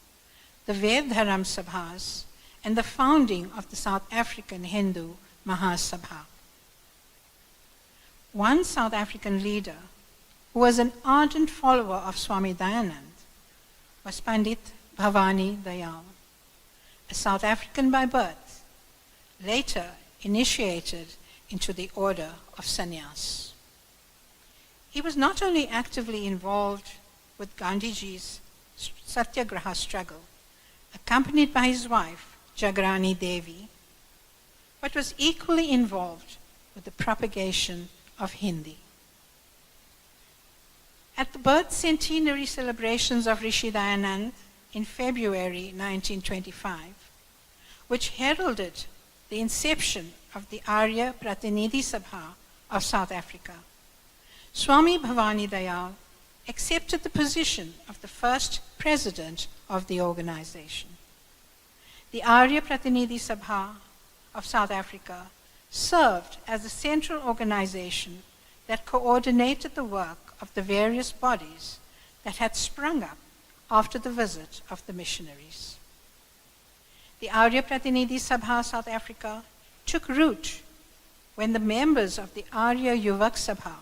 the Vedharam Sabhas, and the founding of the South African Hindu Mahasabha. One South African leader who was an ardent follower of Swami Dayanand was Pandit Bhavani Dayal, a South African by birth, later initiated into the order of sannyas. He was not only actively involved with Gandhiji's Satyagraha struggle, accompanied by his wife, Jagrani Devi, but was equally involved with the propagation of Hindi. At the birth centenary celebrations of Rishi Dayanand in February 1925, which heralded the inception of the Arya Pratinidhi Sabha of South Africa, Swami Bhavani Dayal accepted the position of the first president of the organization. The Arya Pratinidhi Sabha of South Africa served as the central organization that coordinated the work of the various bodies that had sprung up after the visit of the missionaries. The Arya Pratinidhi Sabha South Africa took root when the members of the Arya Yuvak Sabha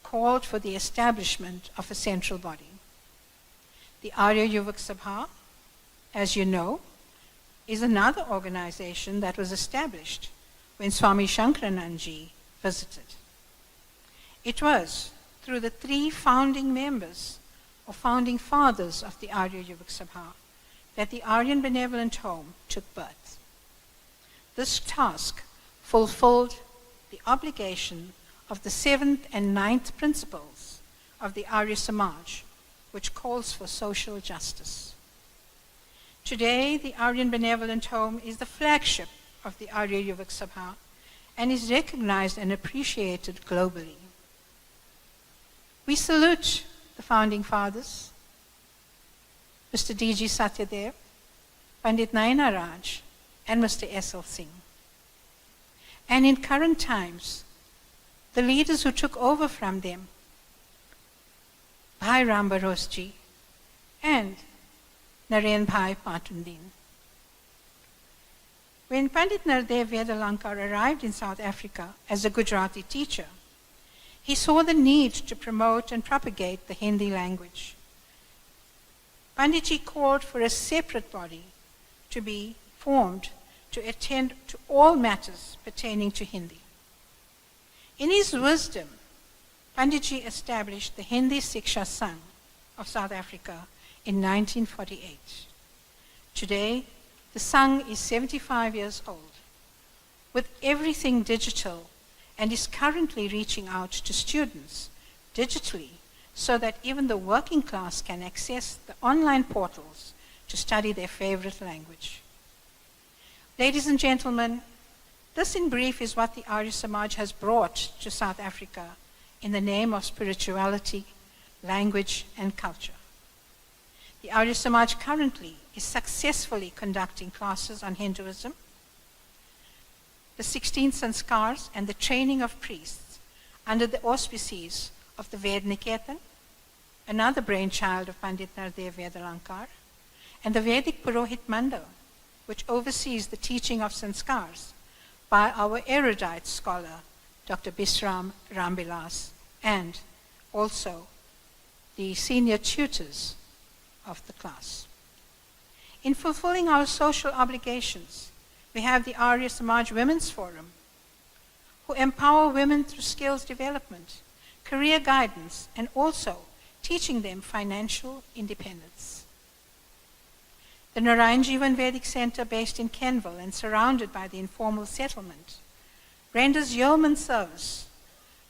called for the establishment of a central body. The Arya Yuvak Sabha, as you know, is another organization that was established when Swami Shankaranandji visited. It was through the three founding members or founding fathers of the Arya Yuvak Sabha that the Aryan Benevolent Home took birth. This task fulfilled the obligation of the 7th and 9th principles of the Arya Samaj, which calls for social justice. Today, the Aryan Benevolent Home is the flagship of the Arya Yuvak Sabha and is recognized and appreciated globally. We salute the founding fathers, Mr. D.G. Satyadev, Pandit Naina Raj, and Mr. S.L. Singh. And in current times, the leaders who took over from them, Bhai Ram Barosji and Naren Bhai Patundin. When Pandit Nardev Vedalankar arrived in South Africa as a Gujarati teacher, he saw the need to promote and propagate the Hindi language. Panditji called for a separate body to be formed to attend to all matters pertaining to Hindi. In his wisdom, Panditji established the Hindi Siksha Sangh of South Africa in 1948. Today, the Sangh is 75 years old, with everything digital, and is currently reaching out to students digitally so that even the working class can access the online portals to study their favorite language. Ladies and gentlemen, this in brief is what the Arya Samaj has brought to South Africa in the name of spirituality, language, and culture. The Arya Samaj currently is successfully conducting classes on Hinduism, the 16 sanskars, and the training of priests under the auspices of the Ved Niketan, another brainchild of Pandit Nardev Vedalankar, and the Vedic Purohit Mandal, which oversees the teaching of sanskars by our erudite scholar, Dr. Bisram Rambilas, and also the senior tutors of the class. In fulfilling our social obligations, we have the Arya Samaj Women's Forum, who empower women through skills development, career guidance, and also teaching them financial independence. The Narayan Jivan Vedic Center, based in Kenville and surrounded by the informal settlement, renders yeoman service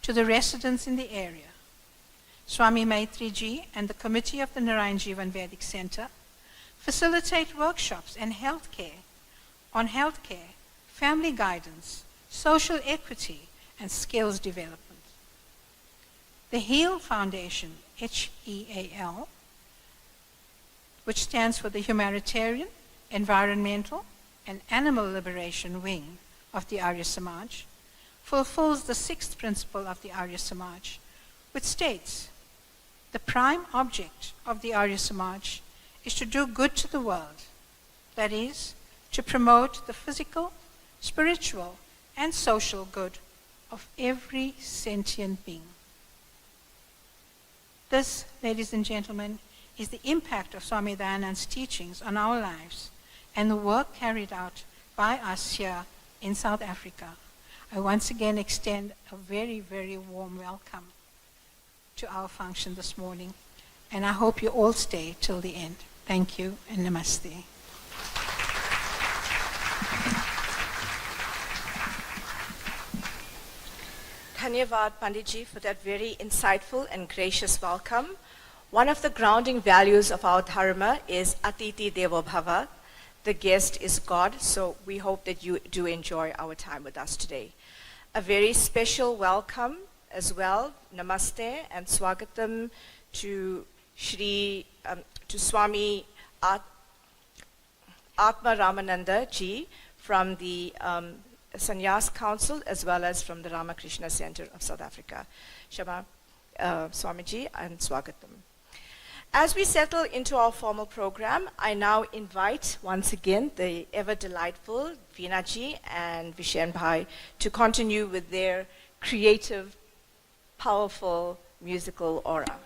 to the residents in the area. Swami Maitriji and the committee of the Narayan Jivan Vedic Center facilitate workshops and on healthcare, family guidance, social equity, and skills development. The HEAL Foundation, H-E-A-L, which stands for the Humanitarian, Environmental, and Animal Liberation Wing of the Arya Samaj, fulfills the 6th principle of the Arya Samaj, which states, the prime object of the Arya Samaj is to do good to the world, that is, to promote the physical, spiritual, and social good of every sentient being. This, ladies and gentlemen, is the impact of Swami Dayanand's teachings on our lives and the work carried out by us here in South Africa. I once again extend a very, very warm welcome to our function this morning, and I hope you all stay till the end. Thank you and namaste. Dhanyavad Panditji for that very insightful and gracious welcome. One of the grounding values of our dharma is Atiti Devo Bhava. The guest is God, so we hope that you do enjoy our time with us today. A very special welcome as well, namaste and swagatam to Swami Atma Ramananda ji from the Sannyas Council as well as from the Ramakrishna Center of South Africa. Shama Swamiji and swagatam. As we settle into our formal program, I now invite once again the ever delightful Veena-ji and Vishen Bhai to continue with their creative, powerful musical aura.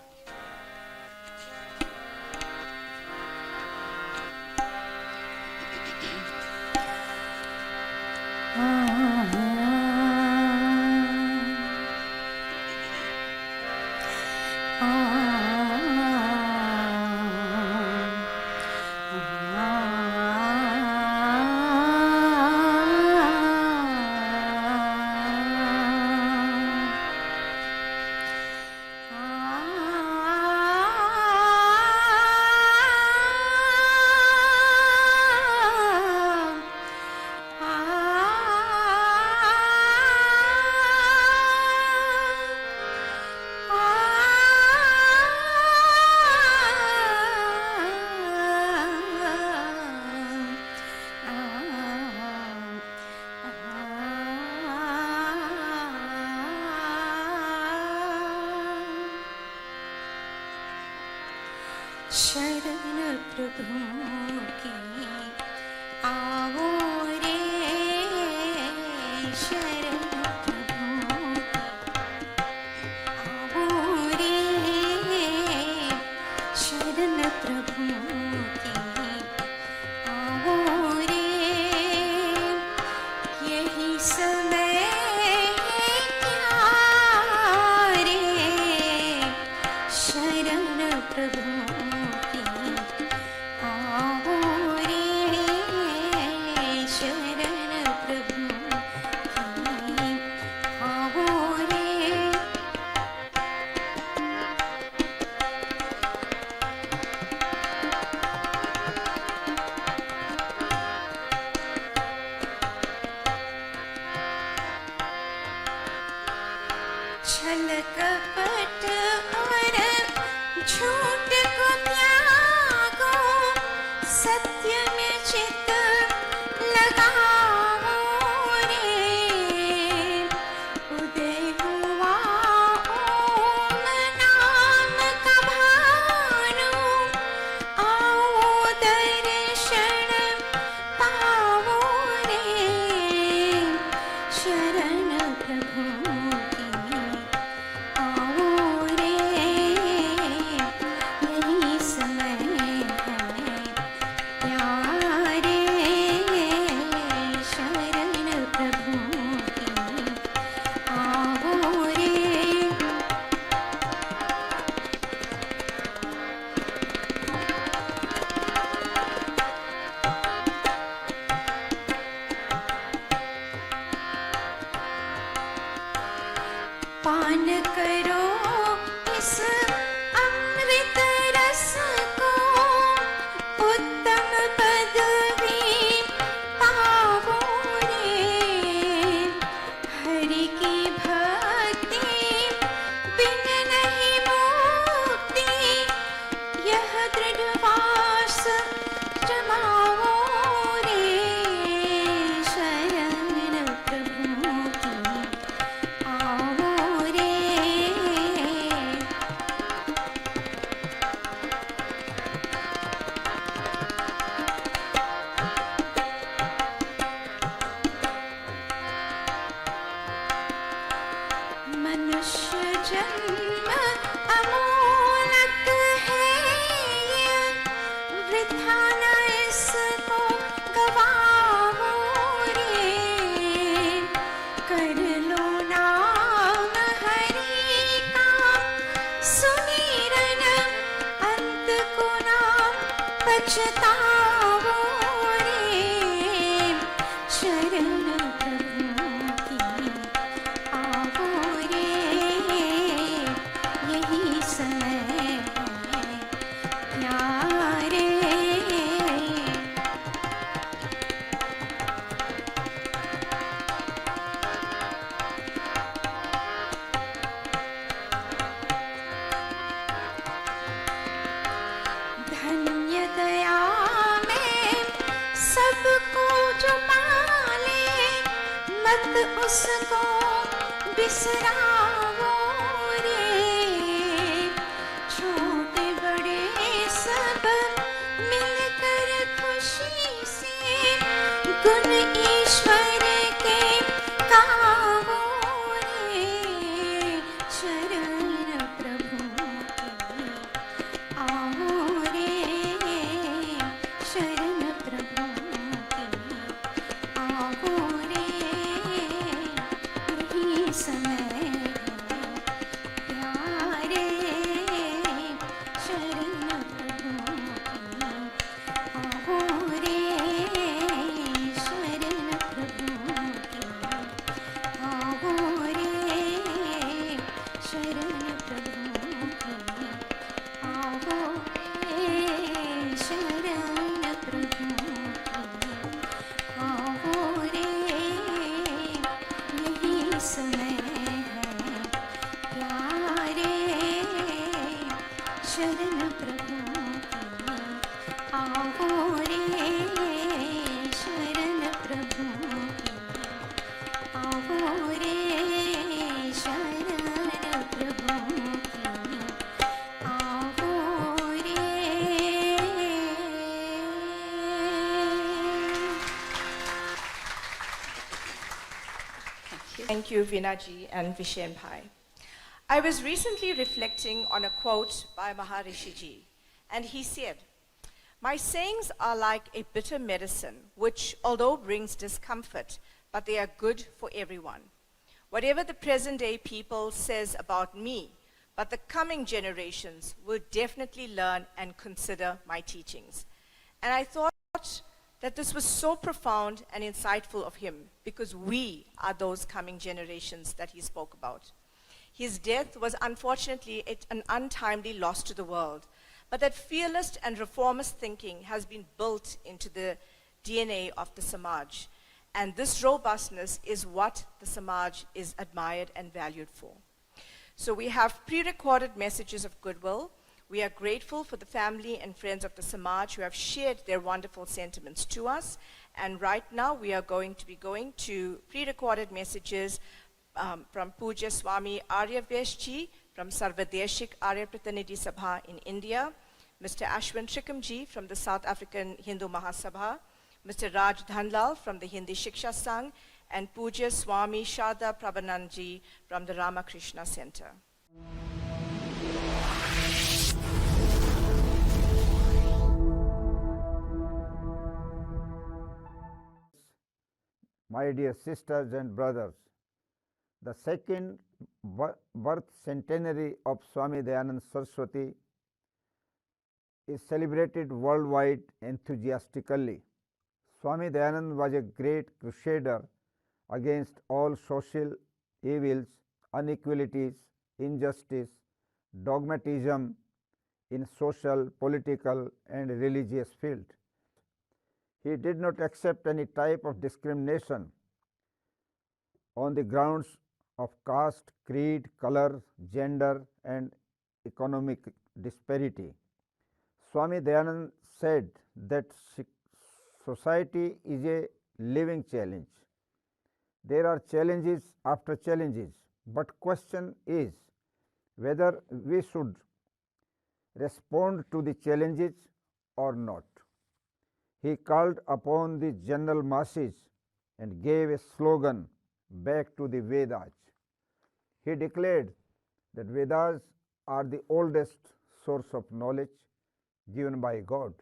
शरण प्रभु की आओ रे शरण प्रभु आओ रे शरण प्रभु की आओ रे यही समय है क्या रे शरण प्रभु छल कपट और झूठ को त्यागो सत्य में चित लगाओ रे उदय हुआ ओम नाम का भानु आओ दर्शन पाओ रे शरण प्रभु पान करो इस अमृत रस को उत्तम पदवी पाओ रे हरि की भक्ति बिन नहीं मुक्ति यह दृढ़ वास जमाओ रे शरण प्रभु की आओ रे मनुष्य जन्म अमोलक है पछतावो रे शरण प्रभु की आवो रे यही समय है प्यारे धन्य दया में सबको जो पाले मत उसको बिसरावो रे छोटे बड़े सब मिलकर खुशी से गुण ईश्वर के गावो रे शरण प्रभु की आओ रे शरण प्रभु की आओ रे यही समय है प्यारे शरण प्रभु की आओ रे शरण प्रभु की आओ रे शरण प्रभु की आओ रे शरण प्रभु की आओ रे यही समय है प्यारे शरण प्रभु की आओ रे शरण प्रभु की आओ रे शरण प्रभु की आओ रे Thank you, Vinaji and Vishen Bhai. I was recently reflecting on a quote by Maharshi ji, and he said, "My sayings are like a bitter medicine, which, although brings discomfort, but they are good for everyone. Whatever the present day people says about me, but the coming generations will definitely learn and consider my teachings." And I thought that this was so profound and insightful of him, because we are those coming generations that he spoke about. His death was unfortunately an untimely loss to the world, but that fearless and reformist thinking has been built into the DNA of the Samaj, and this robustness is what the Samaj is admired and valued for. So we have pre-recorded messages of goodwill. We are grateful for the family and friends of the Samaj who have shared their wonderful sentiments to us. And right now we are going to be going to pre-recorded messages from Puja Swami Arya Veshji from Sarvadeshik Arya Pratinidhi Sabha in India, Mr. Ashwin Shrikamji from the South African Hindu Mahasabha, Mr. Raj Dhanlal from the Hindi Shiksha Sangh, and Puja Swami Shada Prabhanandji from the Ramakrishna Center. My dear sisters and brothers, the second birth centenary of Swami Dayanand Saraswati is celebrated worldwide enthusiastically. Swami Dayanand was a great crusader against all social evils, inequalities, injustice, dogmatism in social, political and religious field. He did not accept any type of discrimination on the grounds of caste, creed, color, gender and economic disparity. Swami Dayanand said that society is a living challenge. There are challenges after challenges, but question is whether we should respond to the challenges or not. He called upon the general masses and gave a slogan, "Back to the Vedas." He declared that Vedas are the oldest source of knowledge given by God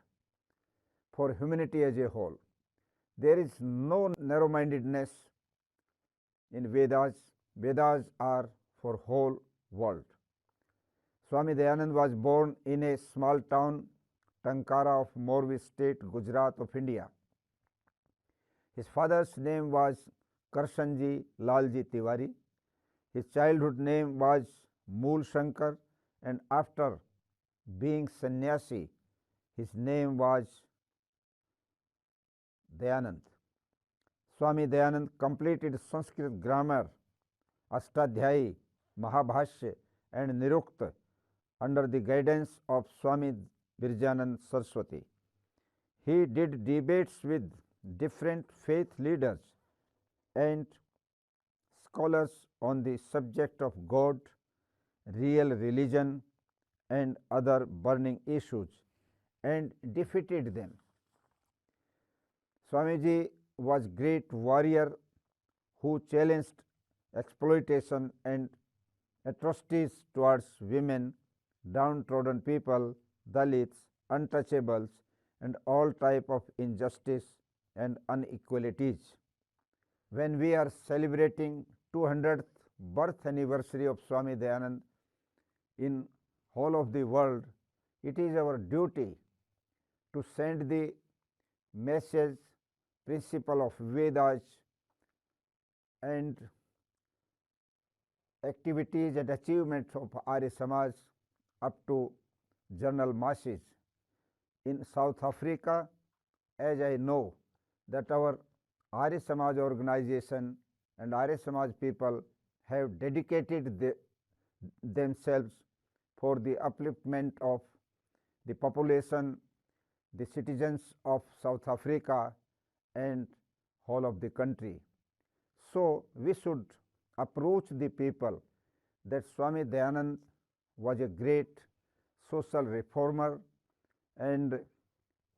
for humanity as a whole. There is no narrow-mindedness in Vedas. Vedas are for whole world. Swami Dayanand was born in a small town Tankara of Morvi state, Gujarat of India. His father's name was Karshanji Lalji Tiwari. His childhood name was Mool Shankar, and after being sannyasi, his name was Dayanand. Swami Dayanand completed Sanskrit grammar, Ashtadhyayi, Mahabhashya and Nirukta under the guidance of Swami Birjanand Saraswati. He did debates with different faith leaders and scholars on the subject of God, real religion and other burning issues and defeated them. Swamiji was great warrior who challenged exploitation and atrocities towards women, downtrodden people, Dalits, untouchables and all type of injustice and inequalities. When we are celebrating 200th birth anniversary of Swami Dayanand in whole of the world, it is our duty to send the message, principle of Vedas and activities and achievements of Arya Samaj up to general masses. In South Africa, as I know that our Arya Samaj organization and Arya Samaj people have dedicated themselves for the upliftment of the population, the citizens of South Africa and whole of the country. So we should approach the people that Swami Dayanand was a great social reformer and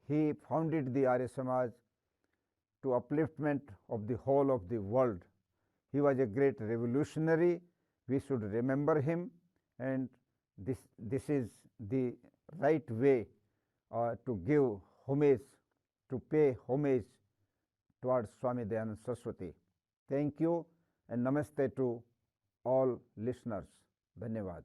he founded the Arya Samaj to upliftment of the whole of the world. He was a great revolutionary. We should remember him, and this is the right way to give homage, to pay homage towards Swami Dayanand Saraswati. Thank you and namaste to all listeners. Dhanyavad.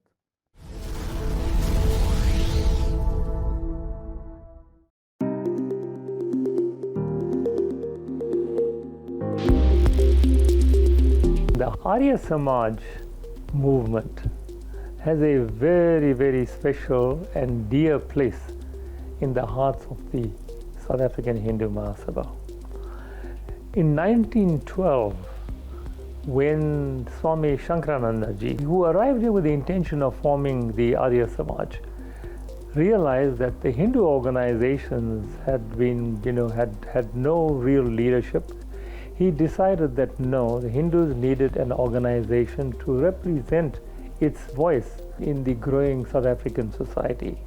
The Arya Samaj movement has a very, very special and dear place in the hearts of the South African Hindu Mahasabha. In 1912, when Swami Shankaranandaji, who arrived here with the intention of forming the Arya Samaj, realized that the Hindu organizations had been, had no real leadership. He decided that no, the Hindus needed an organization to represent its voice in the growing South African society.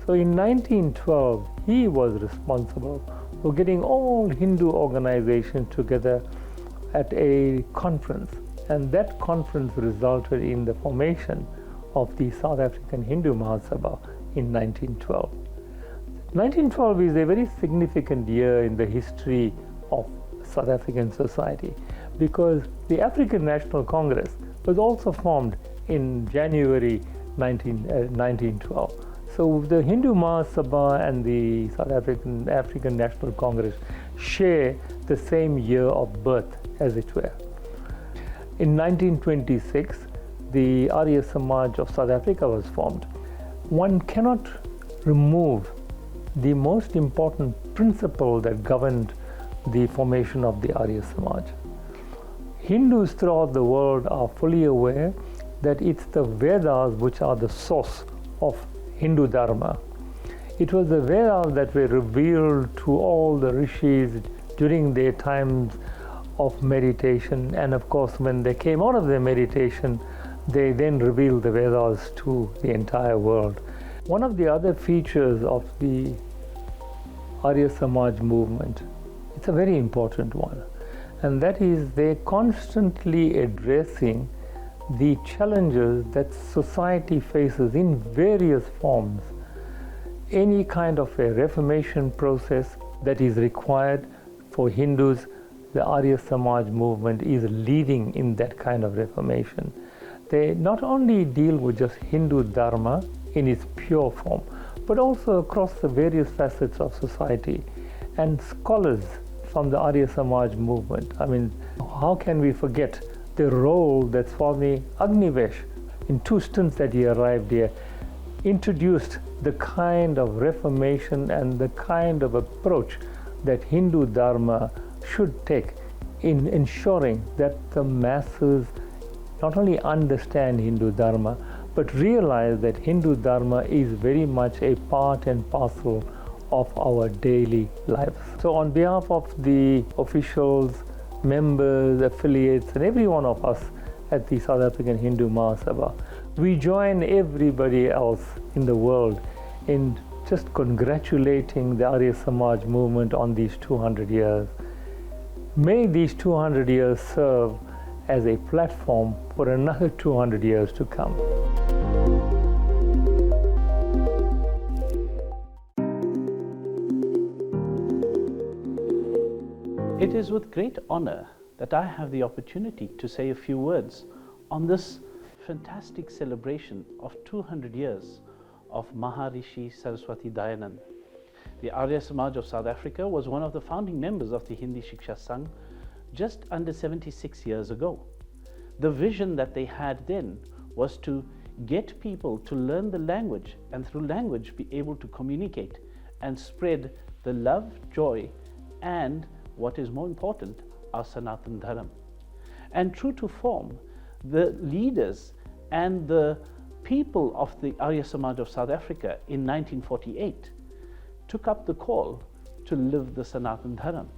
So in 1912, he was responsible for getting all Hindu organizations together at a conference, and that conference resulted in the formation of the South African Hindu Mahasabha in 1912. 1912 is a very significant year in the history of South African society because the African National Congress was also formed in January 1912. So the Hindu Mahasabha and the South African National Congress share the same year of birth, as it were. In 1926, the Arya Samaj of South Africa was formed. One cannot remove the most important principle that governed the formation of the Arya Samaj. Hindus throughout the world are fully aware that it's the Vedas which are the source of Hindu Dharma. It was the Vedas that were revealed to all the rishis during their times of meditation, and of course when they came out of their meditation, they then revealed the Vedas to the entire world. One of the other features of the Arya Samaj movement, it's a very important one, and that is they're constantly addressing the challenges that society faces in various forms. Any kind of a reformation process that is required for Hindus, the Arya Samaj movement is leading in that kind of reformation. They not only deal with just Hindu Dharma in its pure form, but also across the various facets of society, and scholars from the Arya Samaj movement. I mean, how can we forget the role that Swami Agnivesh, in 2 stints that he arrived here, introduced the kind of reformation and the kind of approach that Hindu Dharma should take in ensuring that the masses not only understand Hindu Dharma, but realize that Hindu Dharma is very much a part and parcel of our daily lives. So on behalf of the officials, members, affiliates, and every one of us at the South African Hindu Mahasabha, we join everybody else in the world in just congratulating the Arya Samaj movement on these 200 years. May these 200 years serve as a platform for another 200 years to come. It is with great honor that I have the opportunity to say a few words on this fantastic celebration of 200 years of Maharshi Saraswati Dayanand. The Arya Samaj of South Africa was one of the founding members of the Hindi Shiksha Sangh just under 76 years ago. The vision that they had then was to get people to learn the language, and through language be able to communicate and spread the love, joy, and what is more important, our Sanatan Dharam. And true to form, the leaders and the people of the Arya Samaj of South Africa in 1948 took up the call to live the Sanatan Dharam.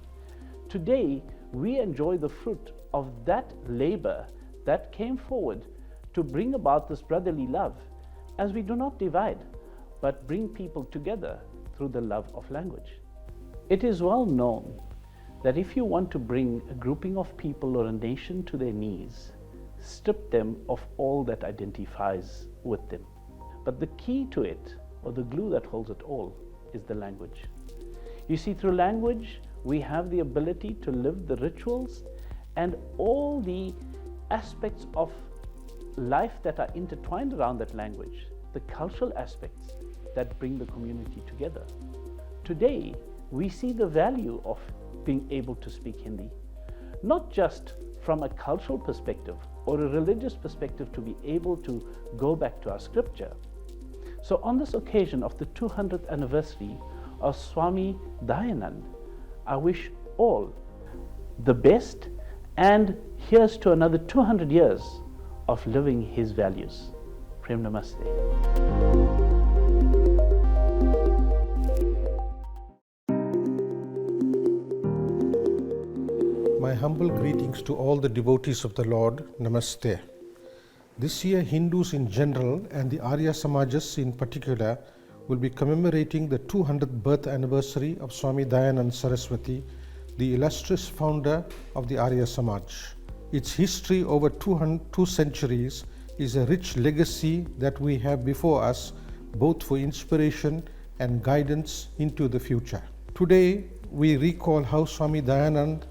Today, we enjoy the fruit of that labor that came forward to bring about this brotherly love, as we do not divide, but bring people together through the love of language. It is well known that if you want to bring a grouping of people or a nation to their knees, strip them of all that identifies with them. But the key to it, or the glue that holds it all, is the language. You see, through language, we have the ability to live the rituals and all the aspects of life that are intertwined around that language, the cultural aspects that bring the community together. Today, we see the value of being able to speak Hindi, not just from a cultural perspective or a religious perspective, to be able to go back to our scripture. So on this occasion of the 200th anniversary of Swami Dayanand, I wish all the best, and here's to another 200 years of living his values. Prem Namaste. My humble greetings to all the devotees of the Lord. Namaste. This year, Hindus in general and the Arya Samajas in particular will be commemorating the 200th birth anniversary of Swami Dayanand Saraswati, the illustrious founder of the Arya Samaj. Its history over 2 centuries is a rich legacy that we have before us, both for inspiration and guidance into the future. Today, we recall how Swami Dayanand,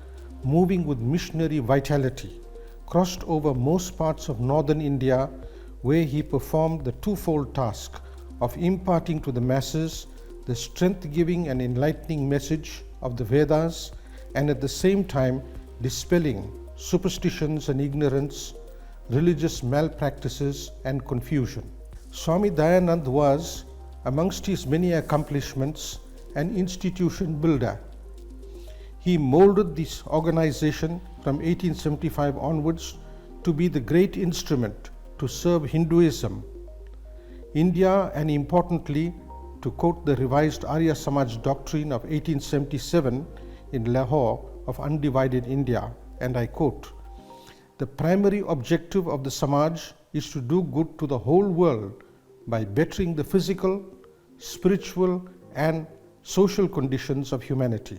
moving with missionary vitality, crossed over most parts of northern India, where he performed the twofold task of imparting to the masses the strength-giving and enlightening message of the Vedas, and at the same time dispelling superstitions and ignorance, religious malpractices and confusion. Swami Dayanand was, amongst his many accomplishments, an institution builder. He molded this organization from 1875 onwards to be the great instrument to serve Hinduism, India, and importantly, to quote the revised Arya Samaj doctrine of 1877 in Lahore of undivided India, and I quote, "The primary objective of the Samaj is to do good to the whole world by bettering the physical, spiritual, and social conditions of humanity."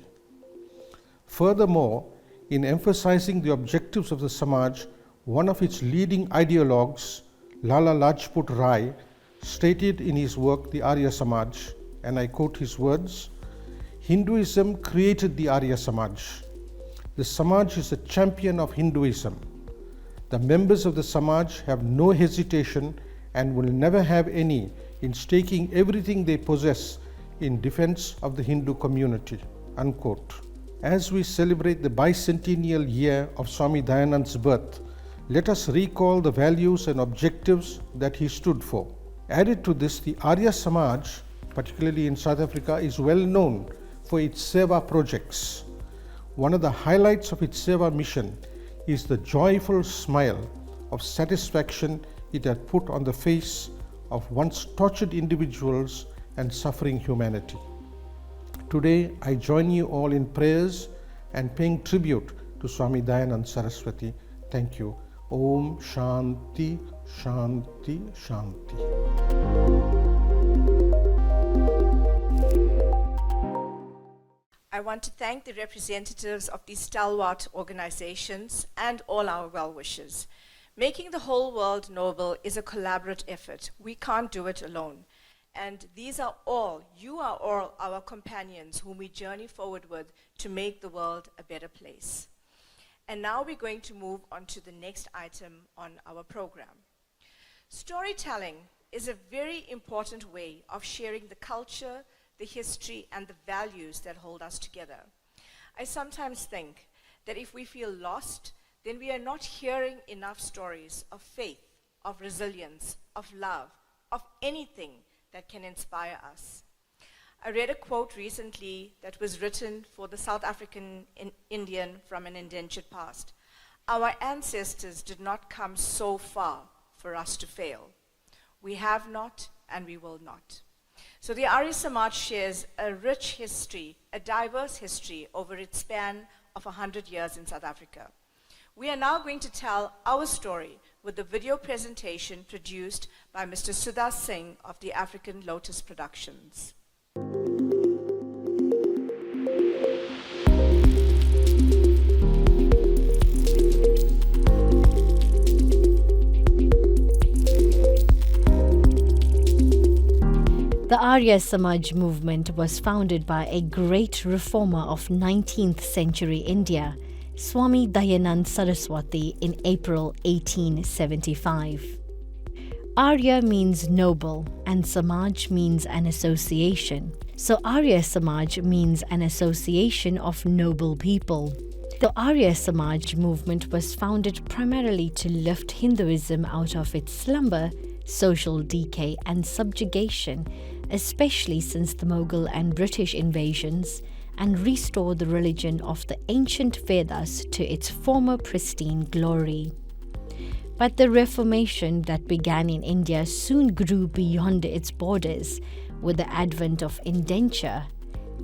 Furthermore, in emphasizing the objectives of the Samaj, one of its leading ideologues, Lala Lajpat Rai, stated in his work, The Arya Samaj, and I quote his words, "Hinduism created the Arya Samaj. The Samaj is a champion of Hinduism. The members of the Samaj have no hesitation and will never have any in staking everything they possess in defense of the Hindu community." Unquote. As we celebrate the bicentennial year of Swami Dayanand's birth, let us recall the values and objectives that he stood for. Added to this, the Arya Samaj, particularly in South Africa, is well known for its Seva projects. One of the highlights of its Seva mission is the joyful smile of satisfaction it had put on the face of once tortured individuals and suffering humanity. Today, I join you all in prayers and paying tribute to Swami Dayanand Saraswati. Thank you. Om Shanti, Shanti, Shanti. I want to thank the representatives of these stalwart organizations and all our well-wishers. Making the whole world noble is a collaborative effort. We can't do it alone. And you are all our companions whom we journey forward with to make the world a better place. And now we're going to move on to the next item on our program. Storytelling is a very important way of sharing the culture, the history, and the values that hold us together. I sometimes think that if we feel lost, then we are not hearing enough stories of faith, of resilience, of love, of anything that can inspire us. I read a quote recently that was written for the South African Indian from an indentured past. Our ancestors did not come so far for us to fail. We have not, and we will not. So the Arya Samaj shares a rich history, a diverse history over its span of 100 years in South Africa. We are now going to tell our story with the video presentation produced by Mr. Sudha Singh of the African Lotus Productions. The Arya Samaj movement was founded by a great reformer of 19th century India, Swami Dayanand Saraswati, in April 1875. Arya means noble and Samaj means an association. So Arya Samaj means an association of noble people. The Arya Samaj movement was founded primarily to lift Hinduism out of its slumber, social decay and subjugation, especially since the Mughal and British invasions, and restore the religion of the ancient Vedas to its former pristine glory. But the Reformation that began in India soon grew beyond its borders. With the advent of indenture,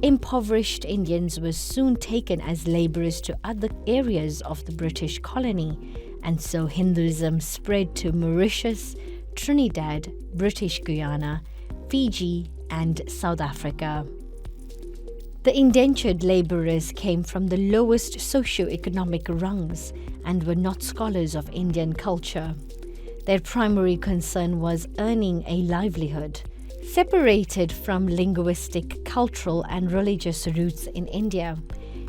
impoverished Indians were soon taken as labourers to other areas of the British colony, and so Hinduism spread to Mauritius, Trinidad, British Guiana, Fiji, and South Africa. The indentured labourers came from the lowest socio-economic rungs and were not scholars of Indian culture. Their primary concern was earning a livelihood. Separated from linguistic, cultural and religious roots in India,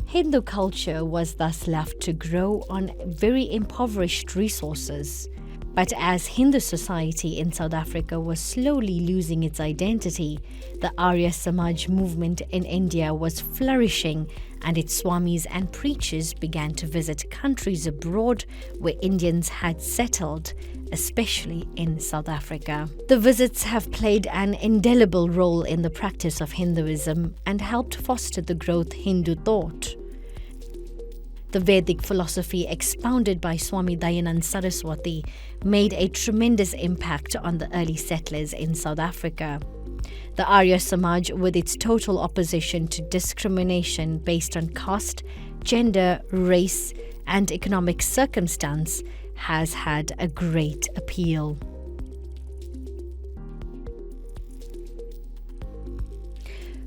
Hindu culture was thus left to grow on very impoverished resources. But as Hindu society in South Africa was slowly losing its identity, the Arya Samaj movement in India was flourishing, and its swamis and preachers began to visit countries abroad where Indians had settled, especially in South Africa. The visits have played an indelible role in the practice of Hinduism and helped foster the growth of Hindu thought. The Vedic philosophy expounded by Swami Dayanand Saraswati made a tremendous impact on the early settlers in South Africa. The Arya Samaj, with its total opposition to discrimination based on caste, gender, race, and economic circumstance, has had a great appeal.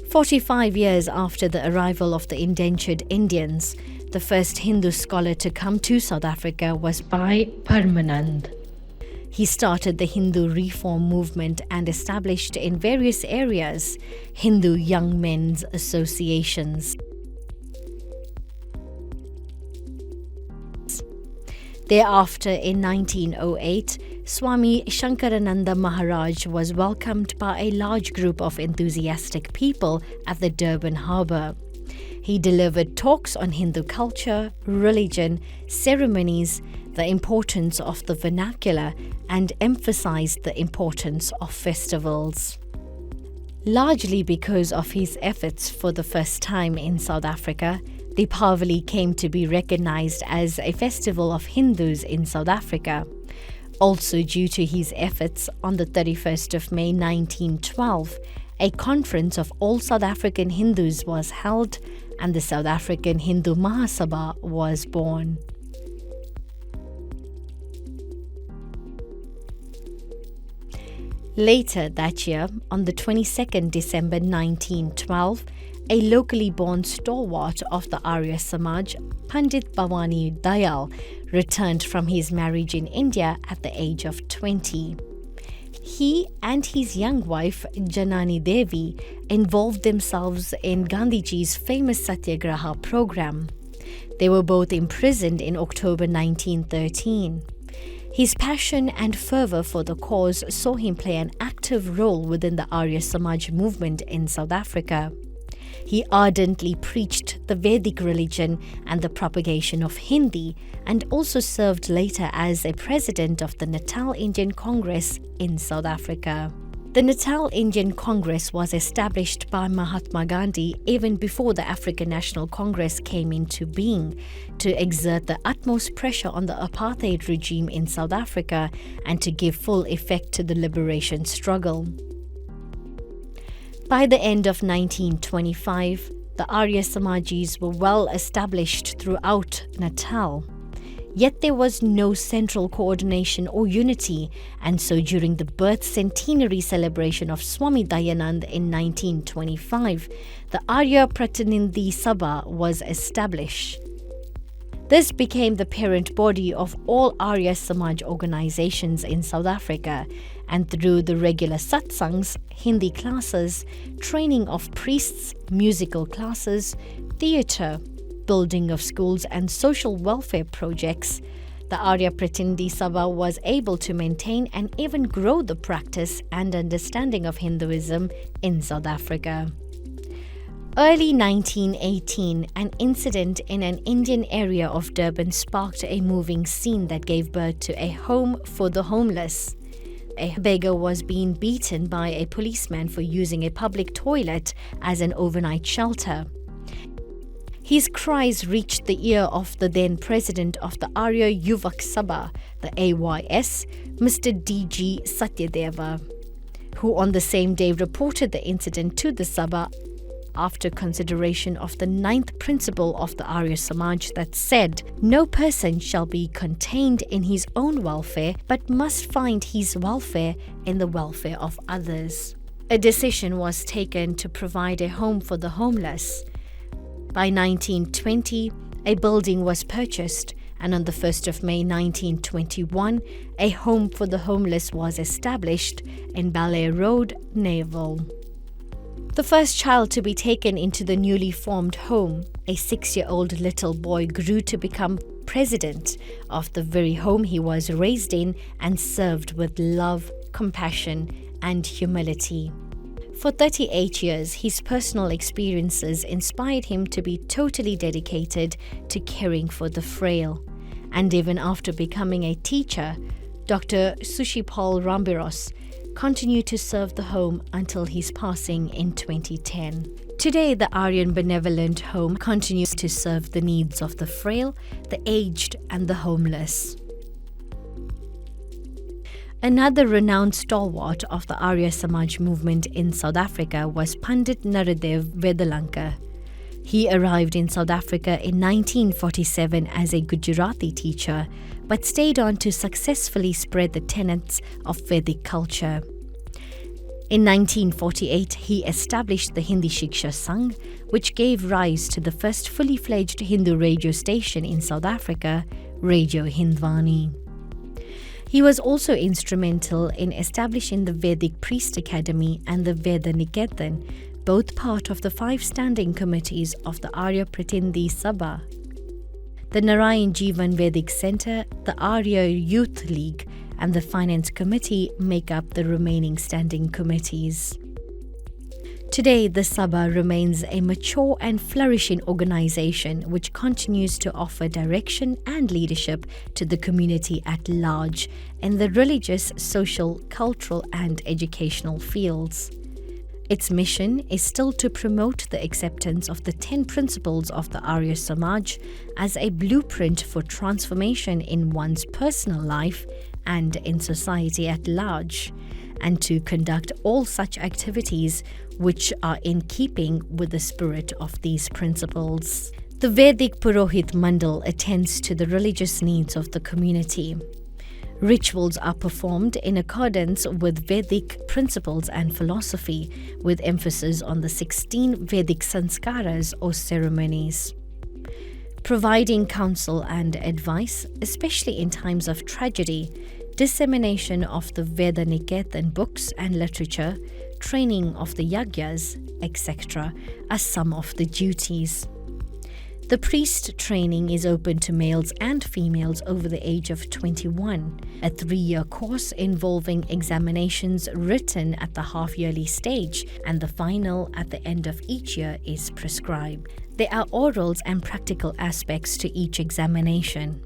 "45 years after the arrival of the indentured Indians, the first Hindu scholar to come to South Africa was Bhai Parmanand. He started the Hindu reform movement and established in various areas Hindu young men's associations. Thereafter, in 1908, Swami Shankarananda Maharaj was welcomed by a large group of enthusiastic people at the Durban harbour. He delivered talks on Hindu culture, religion, ceremonies, the importance of the vernacular, and emphasized the importance of festivals. Largely because of his efforts for the first time in South Africa, Deepavali came to be recognized as a festival of Hindus in South Africa. Also due to his efforts, on the 31st of May 1912, a conference of all South African Hindus was held and the South African Hindu Mahasabha was born. Later that year, on the 22nd December 1912, a locally born stalwart of the Arya Samaj, Pandit Bhavani Dayal, returned from his marriage in India at the age of 20. He and his young wife, Janani Devi, involved themselves in Gandhiji's famous Satyagraha program. They were both imprisoned in October 1913. His passion and fervour for the cause saw him play an active role within the Arya Samaj movement in South Africa. He ardently preached the Vedic religion and the propagation of Hindi, and also served later as a president of the Natal Indian Congress in South Africa. The Natal Indian Congress was established by Mahatma Gandhi even before the African National Congress came into being, to exert the utmost pressure on the apartheid regime in South Africa and to give full effect to the liberation struggle. By the end of 1925, the Arya Samajis were well established throughout Natal. Yet there was no central coordination or unity, and so during the birth centenary celebration of Swami Dayanand in 1925, the Arya Pratinidhi Sabha was established. This became the parent body of all Arya Samaj organizations in South Africa, and through the regular satsangs, Hindi classes, training of priests, musical classes, theatre, building of schools and social welfare projects, the Arya Pratinidhi Sabha was able to maintain and even grow the practice and understanding of Hinduism in South Africa. Early 1918, an incident in an Indian area of Durban sparked a moving scene that gave birth to a home for the homeless. A beggar was being beaten by a policeman for using a public toilet as an overnight shelter. His cries reached the ear of the then president of the Arya Yuvak Sabha, the AYS, Mr. D.G. Satyadeva, who on the same day reported the incident to the Sabha after consideration of the 9th principle of the Arya Samaj that said, "No person shall be contained in his own welfare, but must find his welfare in the welfare of others." A decision was taken to provide a home for the homeless. By 1920, a building was purchased, and on the 1st of May 1921, a home for the homeless was established in Ballet Road, Naval. The first child to be taken into the newly formed home, a 6-year-old little boy, grew to become president of the very home he was raised in and served with love, compassion, and humility. For 38 years, his personal experiences inspired him to be totally dedicated to caring for the frail. And even after becoming a teacher, Dr. Sushipal Rambiros continued to serve the home until his passing in 2010. Today, the Aryan Benevolent Home continues to serve the needs of the frail, the aged, and the homeless. Another renowned stalwart of the Arya Samaj movement in South Africa was Pandit Naradev Vedalanka. He arrived in South Africa in 1947 as a Gujarati teacher, but stayed on to successfully spread the tenets of Vedic culture. In 1948, he established the Hindi Shiksha Sangh, which gave rise to the first fully fledged Hindu radio station in South Africa, Radio Hindwani. He was also instrumental in establishing the Vedic Priest Academy and the Veda Niketan, both part of the 5 standing committees of the Arya Pratinidhi Sabha. The Narayan Jeevan Vedic Center, the Arya Youth League, and the Finance Committee make up the remaining standing committees. Today, the Sabha remains a mature and flourishing organization which continues to offer direction and leadership to the community at large in the religious, social, cultural, and educational fields. Its mission is still to promote the acceptance of the 10 principles of the Arya Samaj as a blueprint for transformation in one's personal life and in society at large, and to conduct all such activities which are in keeping with the spirit of these principles. The Vedic Purohit Mandal attends to the religious needs of the community. Rituals are performed in accordance with Vedic principles and philosophy, with emphasis on the 16 Vedic sanskaras or ceremonies. Providing counsel and advice, especially in times of tragedy, dissemination of the Veda Niketan books and literature, training of the yagyas, etc., are some of the duties. The priest training is open to males and females over the age of 21, a 3-year course involving examinations written at the half-yearly stage, and the final at the end of each year is prescribed. There are orals and practical aspects to each examination.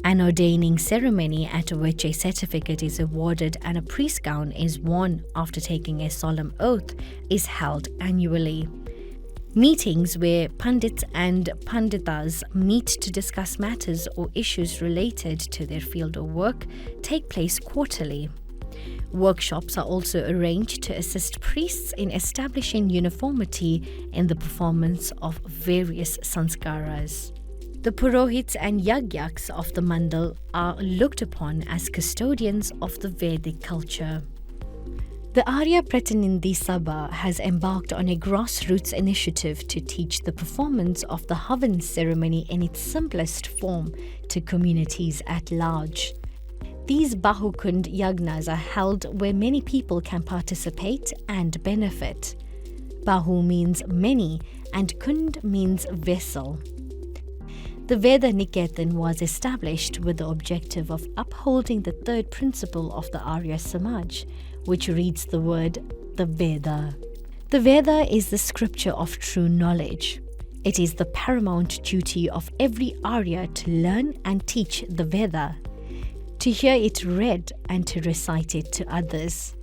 An ordaining ceremony at which a certificate is awarded and a priest gown is worn after taking a solemn oath is held annually. Meetings where Pandits and Panditas meet to discuss matters or issues related to their field of work take place quarterly. Workshops are also arranged to assist priests in establishing uniformity in the performance of various sanskaras. The Purohits and Yagyaks of the Mandal are looked upon as custodians of the Vedic culture. The Arya Pratinindhi Sabha has embarked on a grassroots initiative to teach the performance of the Havan ceremony in its simplest form to communities at large. These Bahukund Yagnas are held where many people can participate and benefit. Bahu means many and Kund means vessel. The Veda Niketan was established with the objective of upholding the third principle of the Arya Samaj, which reads the word the Veda. The Veda is the scripture of true knowledge. It is the paramount duty of every Arya to learn and teach the Veda, to hear it read and to recite it to others.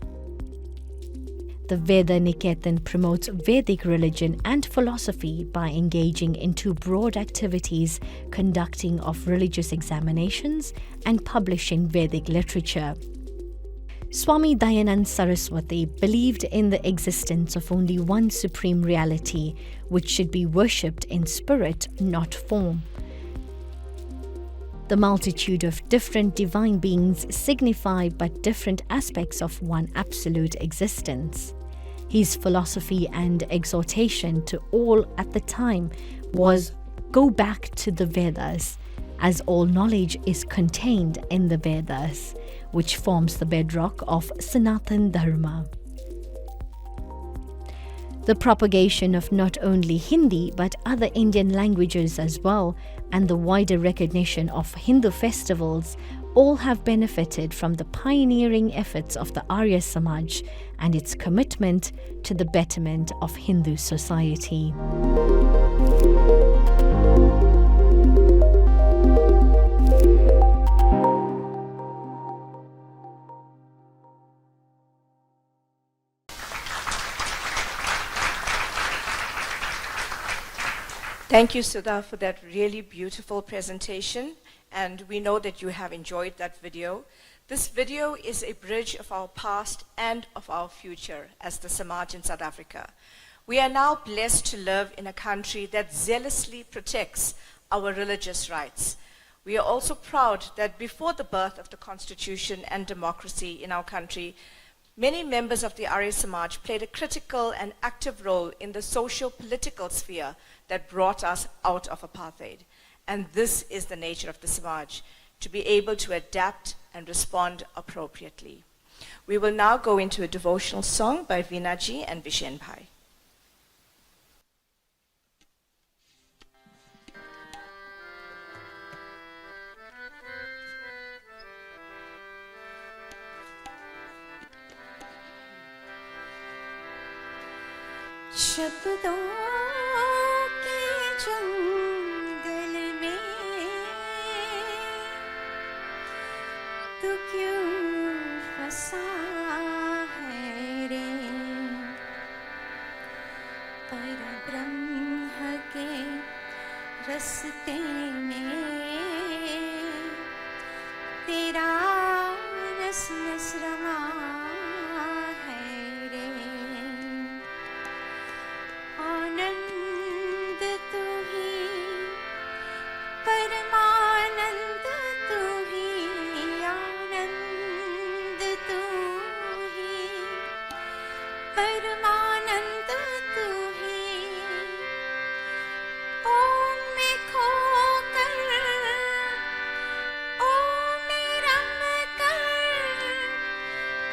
The Veda Niketan promotes Vedic religion and philosophy by engaging in 2 broad activities: conducting of religious examinations and publishing Vedic literature. Swami Dayanand Saraswati believed in the existence of only one supreme reality, which should be worshipped in spirit, not form. The multitude of different divine beings signify but different aspects of one absolute existence. His philosophy and exhortation to all at the time was, go back to the Vedas, as all knowledge is contained in the Vedas, which forms the bedrock of Sanatan Dharma. The propagation of not only Hindi but other Indian languages as well, and the wider recognition of Hindu festivals all have benefited from the pioneering efforts of the Arya Samaj and its commitment to the betterment of Hindu society. Thank you, Sudha, for that really beautiful presentation. And we know that you have enjoyed that video. This video is a bridge of our past and of our future as the Samaj in South Africa. We are now blessed to live in a country that zealously protects our religious rights. We are also proud that before the birth of the Constitution and democracy in our country, many members of the Arya Samaj played a critical and active role in the socio-political sphere that brought us out of apartheid. And this is the nature of the Samaj, to be able to adapt and respond appropriately. We will now go into a devotional song by Veena-ji and Vishen Bhai. शब्दों के जंगल में तू क्यों फंसा है रे, पर ब्रह्म के रस्ते में तेरा नस नस रमा है रे। आनंद तू ही, परमानंद तू ही, आनंद तू ही, परमानंद तू ही। ओम में खोकर, ओम में रम कर,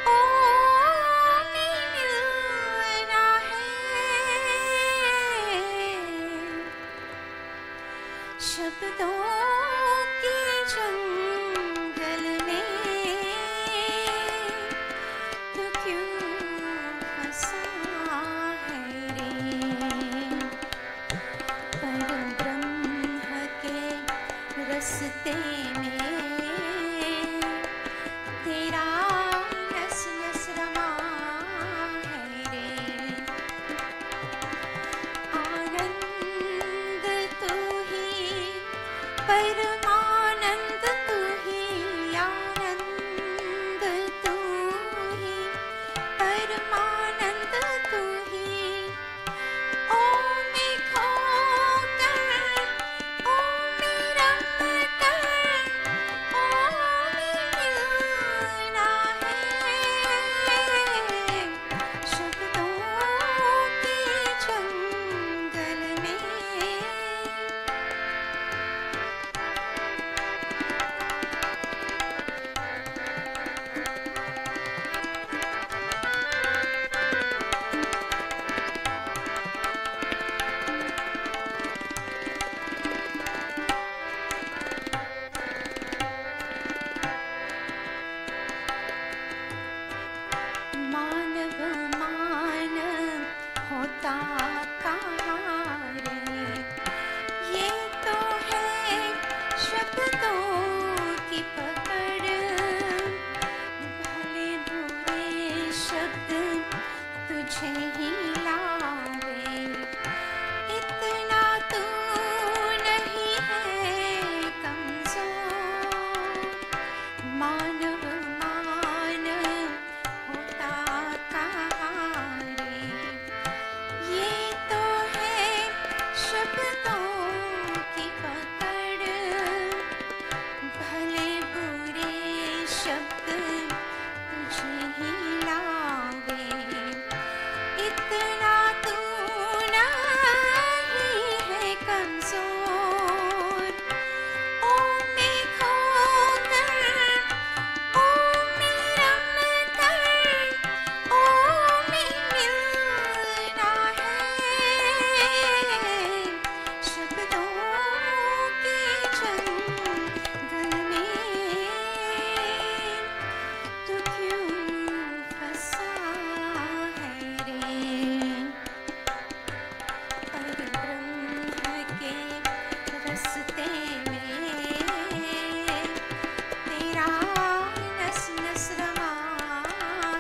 ओम में मिलना है। शब्दों के जंगल में तू क्यों फंसा है रे, पर ब्रह्म के रस्ते में तेरा नस नस रमा है रे। आनंद तू ही, परमानंद तू ही, आनंद तू ही, परमानंद तू ही। ओम में खोकर, ओम में रम कर, ओम में मिलना है। शब्दों के जंगल में मानव मान होता कहाँ रे, ये तो है शब्दों की पकड़। भले बुरे शब्द तुझे ही लावे, इतना तू नहीं है कमजोर। मानव मान होता कहाँ रे, ये तो है शब्दों की पकड़। भले बुरे शब्द तुझे ही लावे, इतना तू नहीं है कमजोर। ओम में खोकर, ओम में रम कर, ओम में मिलना है। शब्दों के जंगल में तू क्यों फंसा है रे, पर ब्रह्म के रस्ते में तेरा नस नस रमा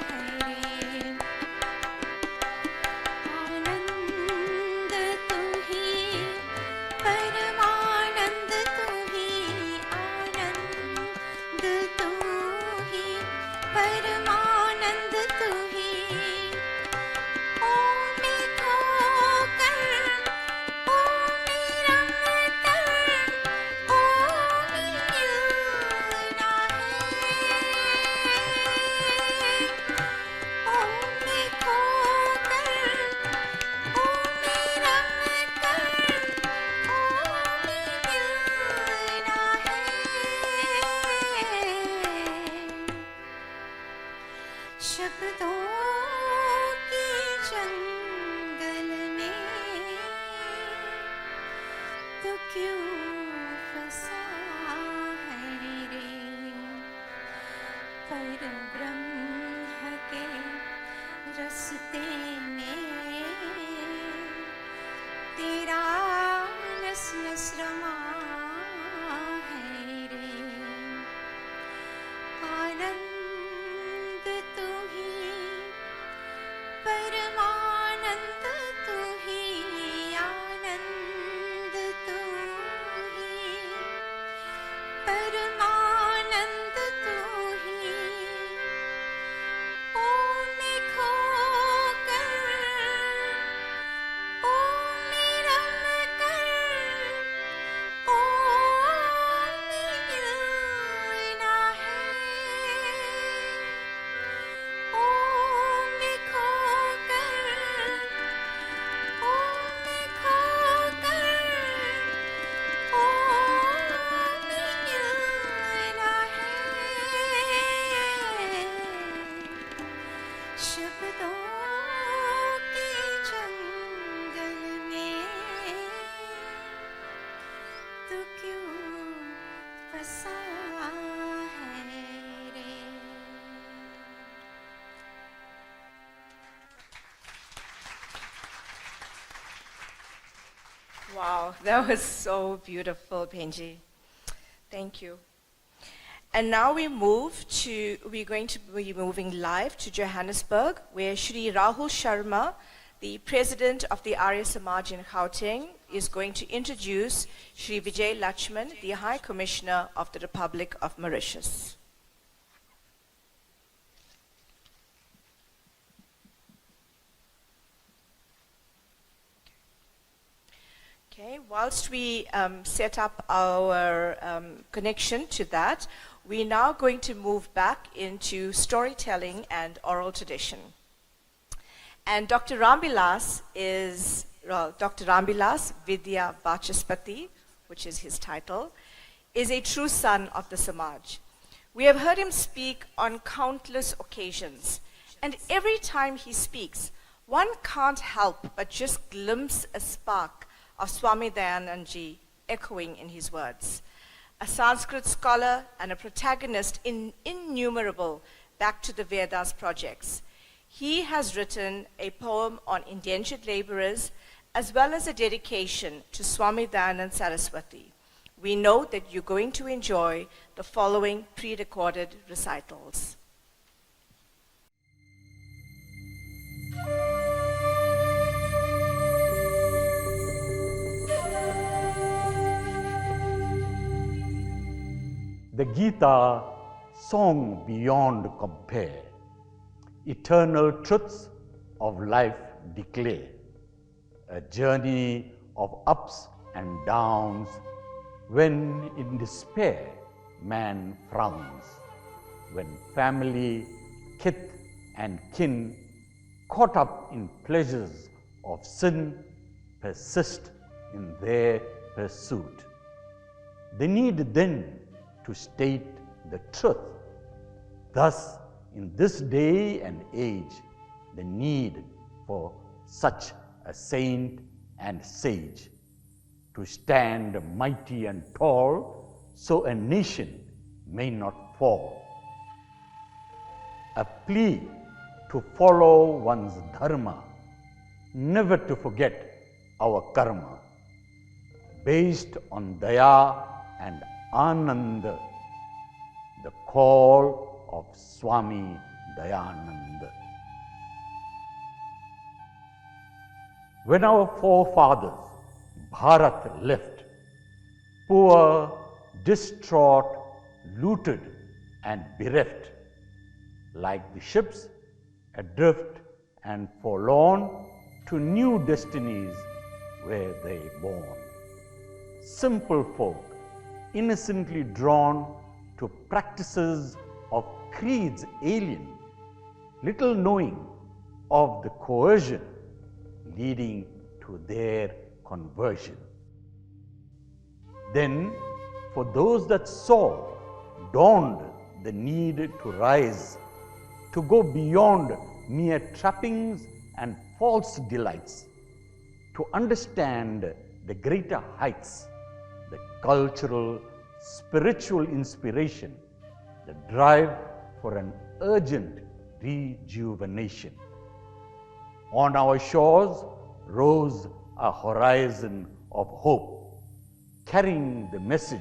है रे। आनंद तू ही, परमानंद तू ही, आनंद तू ही, परमानंद तू ही। ओम में खोकर, ओम में रम कर, ओम में मिलना है। ओम में खोकर, ओम में रम कर, ओम में मिलना है। शब्दों के जंगल में तू क्यों फंसा है रे, पर ब्रह्म के रस्ते में तू ही परमानंद तू ही आनंद तू ही परमानंद तू ही ओ मैं खोकर ओ मैं रम कर ओ मैं गिरना है ओ मैं खोकर ओ मैं खोकर ओ मैं गिरना है शब्दों के जंगल में तू क्यों फंसा है रे। Wow, that was so beautiful, Benji. Thank you. And now we're going to be moving live to Johannesburg, where Shri Rahul Sharma, the president of the Arya Samaj in Gauteng, is going to introduce Shri Vijay Lachman, the High Commissioner of the Republic of Mauritius. Okay, whilst we set up our connection to that, we're now going to move back into storytelling and oral tradition. And Dr. Rambilas Dr. Rambilas Vidya Vachaspati, which is his title, is a true son of the Samaj. We have heard him speak on countless occasions, and every time he speaks, one can't help but just glimpse a spark of Swami Dayanand echoing in his words. A Sanskrit scholar and a protagonist in innumerable Back to the Vedas projects. He has written a poem on indentured laborers as well as a dedication to Swami Dayanand Saraswati. We know that you're going to enjoy the following pre-recorded recitals. The Gita, song beyond compare, eternal truths of life declare, a journey of ups and downs, when in despair man frowns, when family, kith and kin, caught up in pleasures of sin, persist in their pursuit. They need then to state the truth. Thus, in this day and age, the need for such a saint and sage to stand mighty and tall, so a nation may not fall. A plea to follow one's dharma, never to forget our karma, based on daya and Ananda, the call of Swami Dayanand. When our forefathers Bharat left, poor, distraught, looted and bereft, like the ships adrift and forlorn, to new destinies were they born. Simple folk, innocently drawn to practices of creeds alien, little knowing of the coercion leading to their conversion. Then, for those that saw, dawned the need to rise, to go beyond mere trappings and false delights, to understand the greater heights, the cultural, spiritual inspiration, the drive for an urgent rejuvenation. On our shores rose a horizon of hope, carrying the message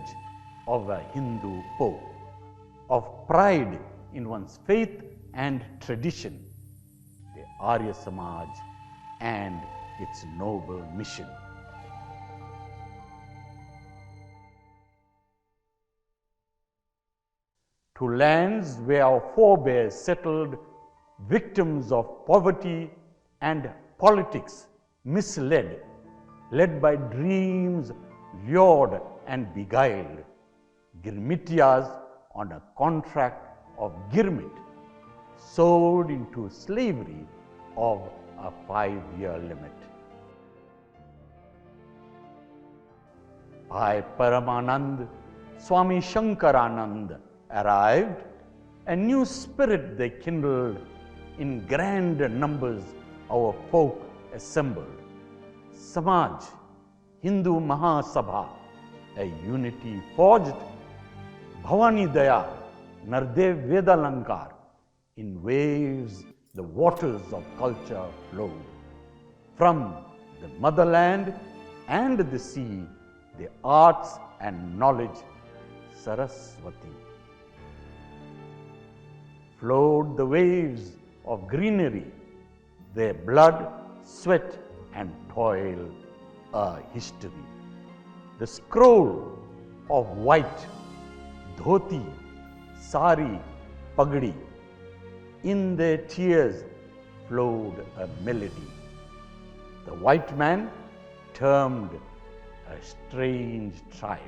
of a Hindu Pope, of pride in one's faith and tradition, the Arya Samaj and its noble mission. To lands where our forebears settled, victims of poverty and politics misled, led by dreams lured and beguiled, Girmitias on a contract of Girmit, sold into slavery of a 5-year limit. Bhai Paramanand, Swami Shankaranand arrived, a new spirit they kindled, in grand numbers our folk assembled. Samaj, Hindu Mahasabha, a unity forged, Bhavani Daya, Nardev Vedalankar, in waves the waters of culture flowed. From the motherland and the sea, the arts and knowledge, Saraswati. Flowed the waves of greenery, their blood, sweat and toil, a history. The scroll of white, dhoti, sari, pagdi, in their tears flowed a melody. The white man termed a strange tribe.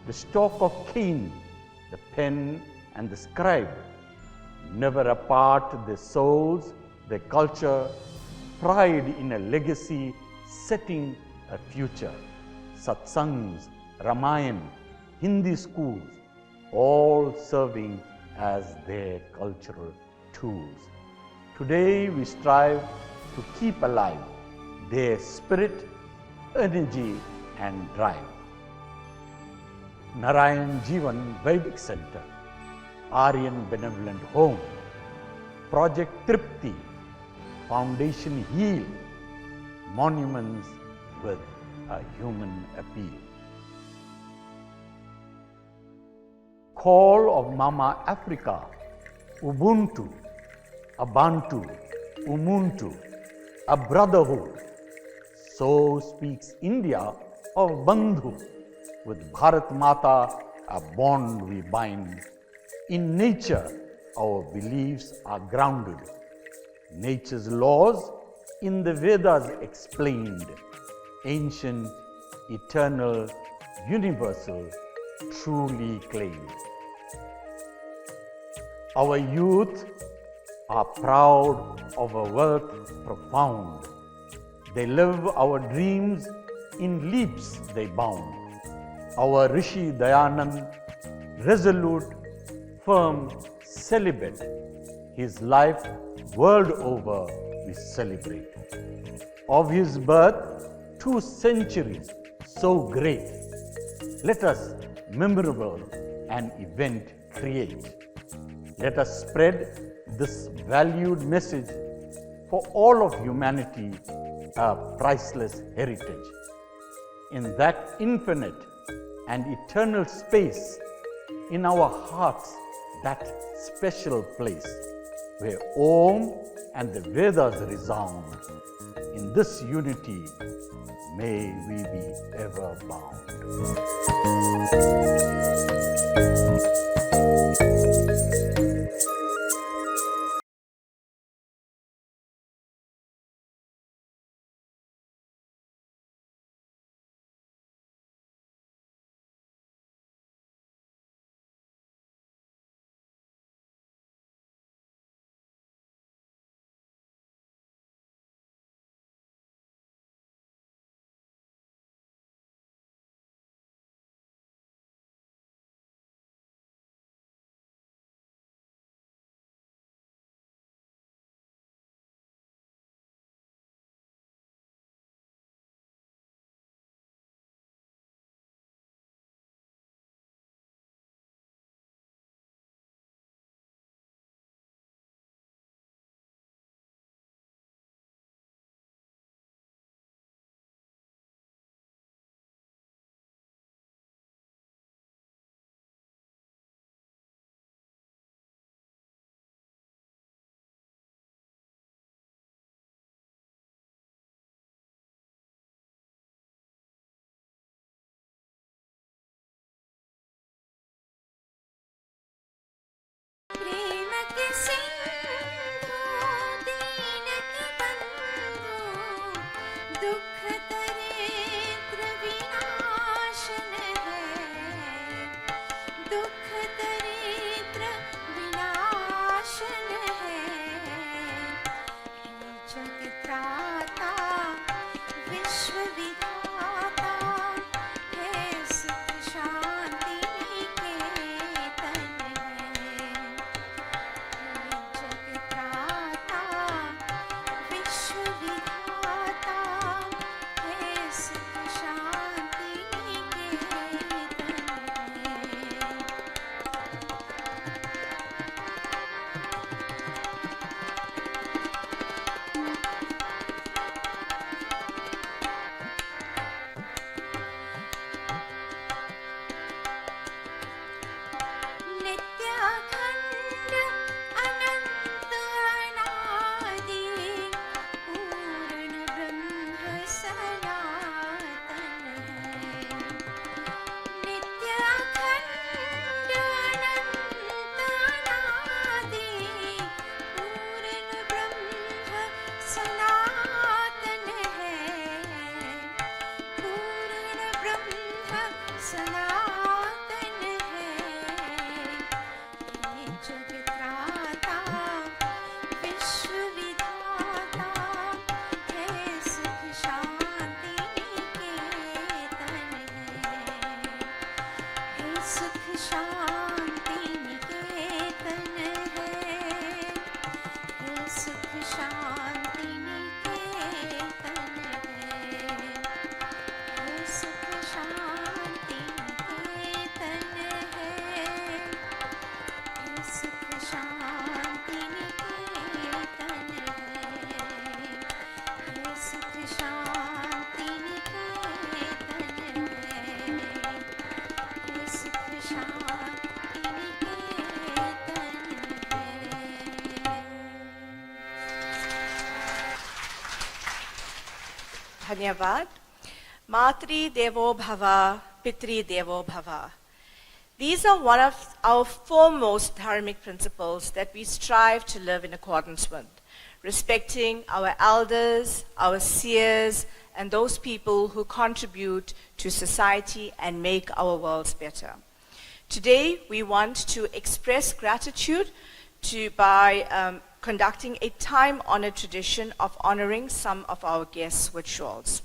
The stalk of Cain, the pen and the scribe, never apart their souls, their culture, pride in a legacy setting a future. Satsangs, Ramayana, Hindi schools, all serving as their cultural tools. Today we strive to keep alive their spirit, energy and drive. Narayan Jeevan Vedic Center, Aryan Benevolent Home, Project Tripti, Foundation Heal, monuments with a human appeal. Call of Mama Africa, Ubuntu, Abantu, Umuntu, a brotherhood. So speaks India of Bandhu. With Bharat Mata, a bond we bind. In nature, our beliefs are grounded. Nature's laws in the Vedas explained. Ancient, eternal, universal, truly claimed. Our youth are proud of a worth profound. They live our dreams, in leaps they bound. Our Rishi Dayanand, resolute, firm, celibate, his life world over we celebrate. Of his birth, 2 centuries so great, let us memorable an event create. Let us spread this valued message for all of humanity, a priceless heritage. In that infinite and eternal space, in our hearts, that special place where Om and the Vedas resound. In this unity, may we be ever bound. Dhanyavad. Matri Devo Bhava, Pitri Devo Bhava. These are one of our foremost dharmic principles that we strive to live in accordance with, respecting our elders, our seers, and those people who contribute to society and make our worlds better. Today, we want to express gratitude by conducting a time-honored tradition of honoring some of our guests with shawls.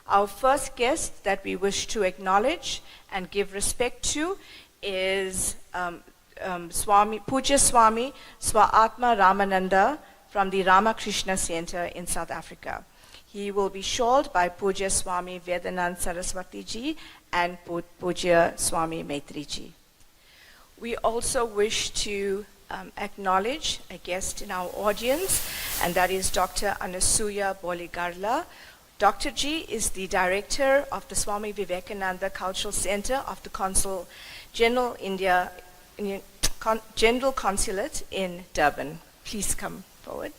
Our first guest that we wish to acknowledge and give respect to is Puja Swami Swatma Ramananda from the Ramakrishna Center in South Africa. He will be shawled by Puja Swami Dayanand Saraswati ji and Puja Swami Maitri ji. We also wish to acknowledge a guest in our audience, and that is Dr. Anasuya Boligarla. Dr. G is the director of the Swami Vivekananda Cultural Center of the General Consulate in Durban. Please come forward.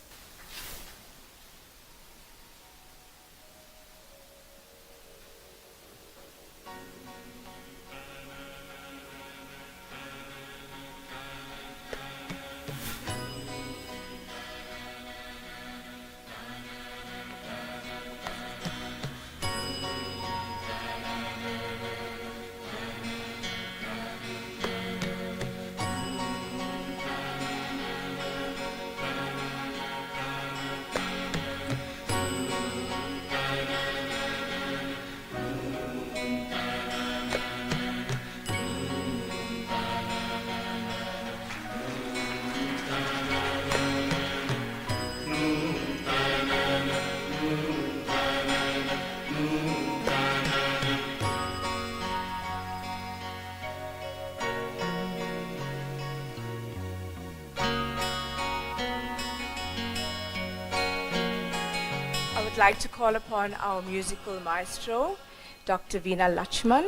I would like to call upon our musical maestro, Dr. Veena Lachman.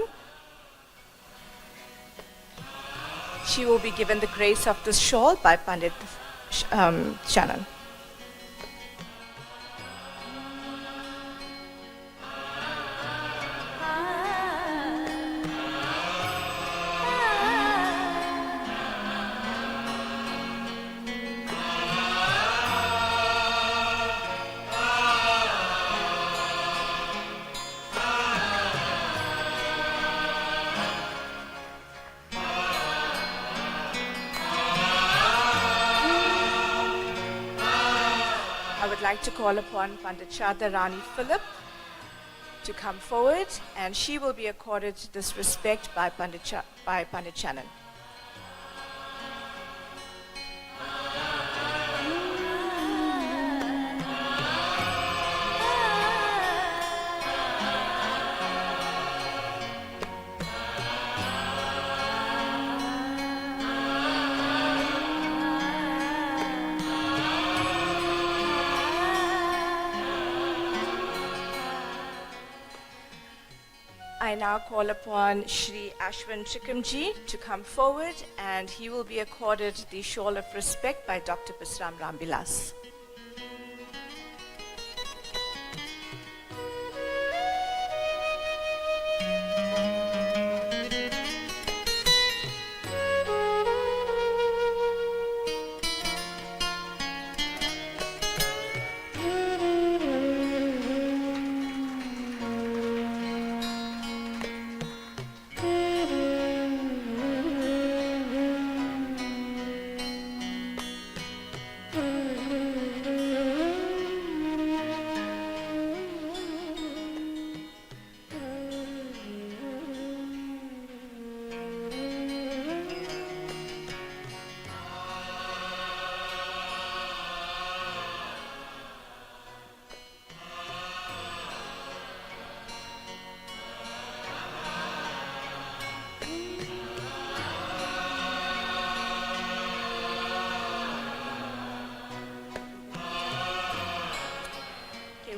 She will be given the grace of this shawl by Pandit Shannon. I would like to call upon Pandit Shada Rani Philip to come forward, and she will be accorded this respect by Pandit Shannon. I now call upon Shri Ashwin Shikamji to come forward, and he will be accorded the shawl of respect by Dr. Bisram Rambilas.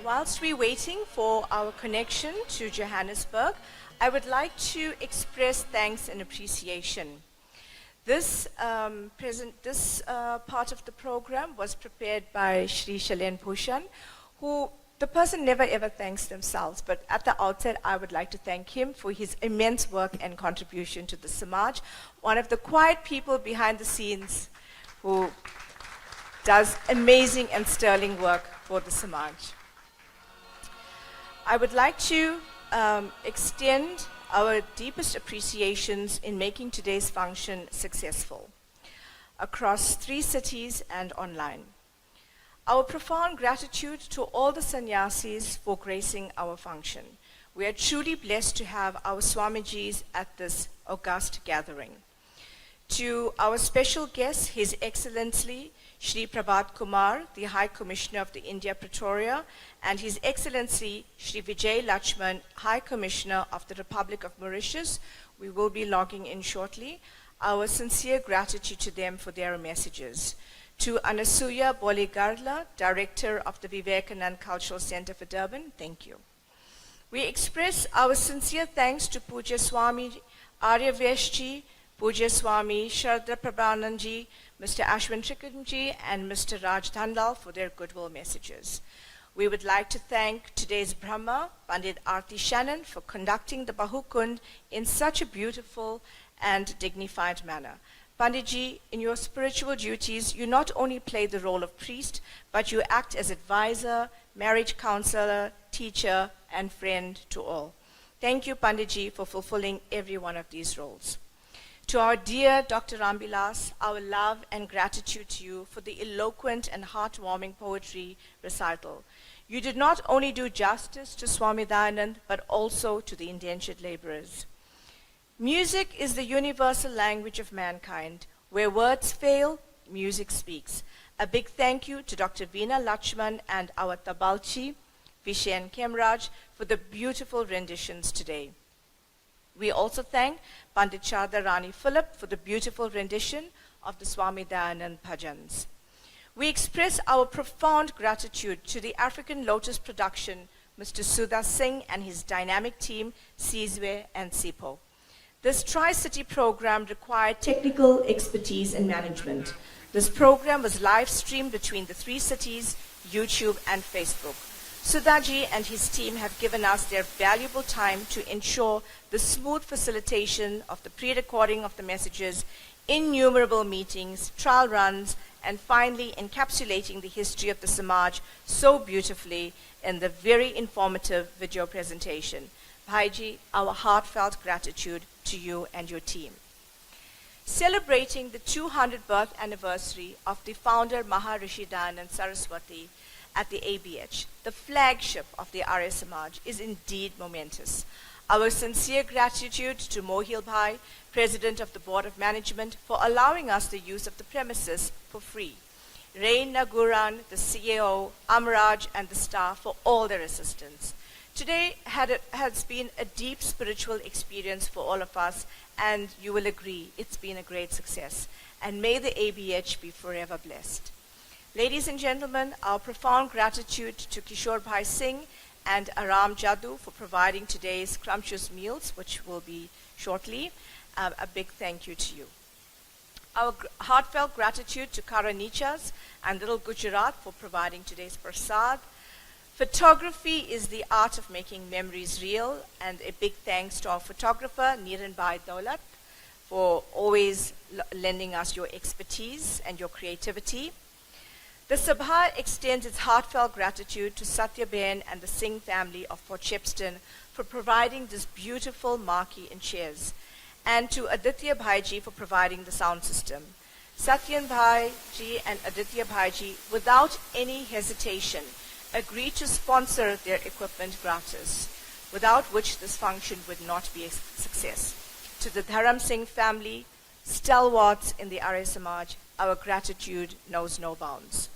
Whilst we're waiting for our connection to Johannesburg, I would like to express thanks and appreciation. This part of the program was prepared by Shri Shalen Bhushan, who The person never ever thanks themselves, but at the outset, I would like to thank him for his immense work and contribution to the Samaj, one of the quiet people behind the scenes who does amazing and sterling work for the Samaj. I would like to extend our deepest appreciations in making today's function successful across 3 cities and online. Our profound gratitude to all the sannyasis for gracing our function. We are truly blessed to have our Swamijis at this august gathering. To our special guest, His Excellency Shri Prabhat Kumar, the High Commissioner of the India Pretoria, and His Excellency Shri Vijay Lachman, High Commissioner of the Republic of Mauritius, we will be logging in shortly. Our sincere gratitude to them for their messages. To Anasuya Boligarla, Director of the Vivekanand Cultural Center for Durban, thank you. We express our sincere thanks to Pujya Swami Aryaveshji, Pujya Swami Shardra Prabhananji, Mr. Ashwin Shikamji, and Mr. Raj Thandal for their goodwill messages. We would like to thank today's Brahma, Pandit Arti Shannon, for conducting the Bahukund in such a beautiful and dignified manner. Panditji, in your spiritual duties, you not only play the role of priest, but you act as advisor, marriage counselor, teacher, and friend to all. Thank you, Panditji, for fulfilling every one of these roles. To our dear Dr. Rambilas, our love and gratitude to you for the eloquent and heartwarming poetry recital. You did not only do justice to Swami Dayanand, but also to the indentured laborers. Music is the universal language of mankind. Where words fail, music speaks. A big thank you to Dr. Veena Lachman and our Tabalchi, Vishen Kemraj, for the beautiful renditions today. We also thank Pandit Sharda Rani Philip for the beautiful rendition of the Swami Dayanand Bhajans. We express our profound gratitude to the African Lotus production, Mr. Sudha Singh and his dynamic team, Sizwe and Sipo. This Tri-City program required technical expertise and management. This program was live-streamed between the 3 cities, YouTube and Facebook. Sudhaji and his team have given us their valuable time to ensure the smooth facilitation of the pre-recording of the messages, innumerable meetings, trial runs, and finally encapsulating the history of the Samaj so beautifully in the very informative video presentation. Bhaiji, our heartfelt gratitude to you and your team. Celebrating the 200th birth anniversary of the founder Maharshi Dayanand Saraswati at the ABH, the flagship of the Arya Samaj, is indeed momentous. Our sincere gratitude to Mohil Bhai, President of the Board of Management, for allowing us the use of the premises for free. Rain Naguran, the CEO, Amraj, and the staff for all their assistance. Today has been a deep spiritual experience for all of us, and you will agree it's been a great success. And may the ABH be forever blessed. Ladies and gentlemen, our profound gratitude to Kishore Bhai Singh and Aram Jadoo for providing today's scrumptious meals, which will be shortly. A big thank you to you. Our heartfelt gratitude to Karanichas and Little Gujarat for providing today's prasad. Photography is the art of making memories real, and a big thanks to our photographer, Niranbhai Daulat, for always lending us your expertise and your creativity. The Sabha extends its heartfelt gratitude to Satya Ben and the Singh family of Port Shepstone for providing this beautiful marquee and chairs, and to Aditya Bhaiji for providing the sound system. Satyan Bhaiji and Aditya Bhaiji, without any hesitation, agreed to sponsor their equipment gratis, without which this function would not be a success. To the Dharam Singh family, stalwarts in the Arya Samaj, our gratitude knows no bounds.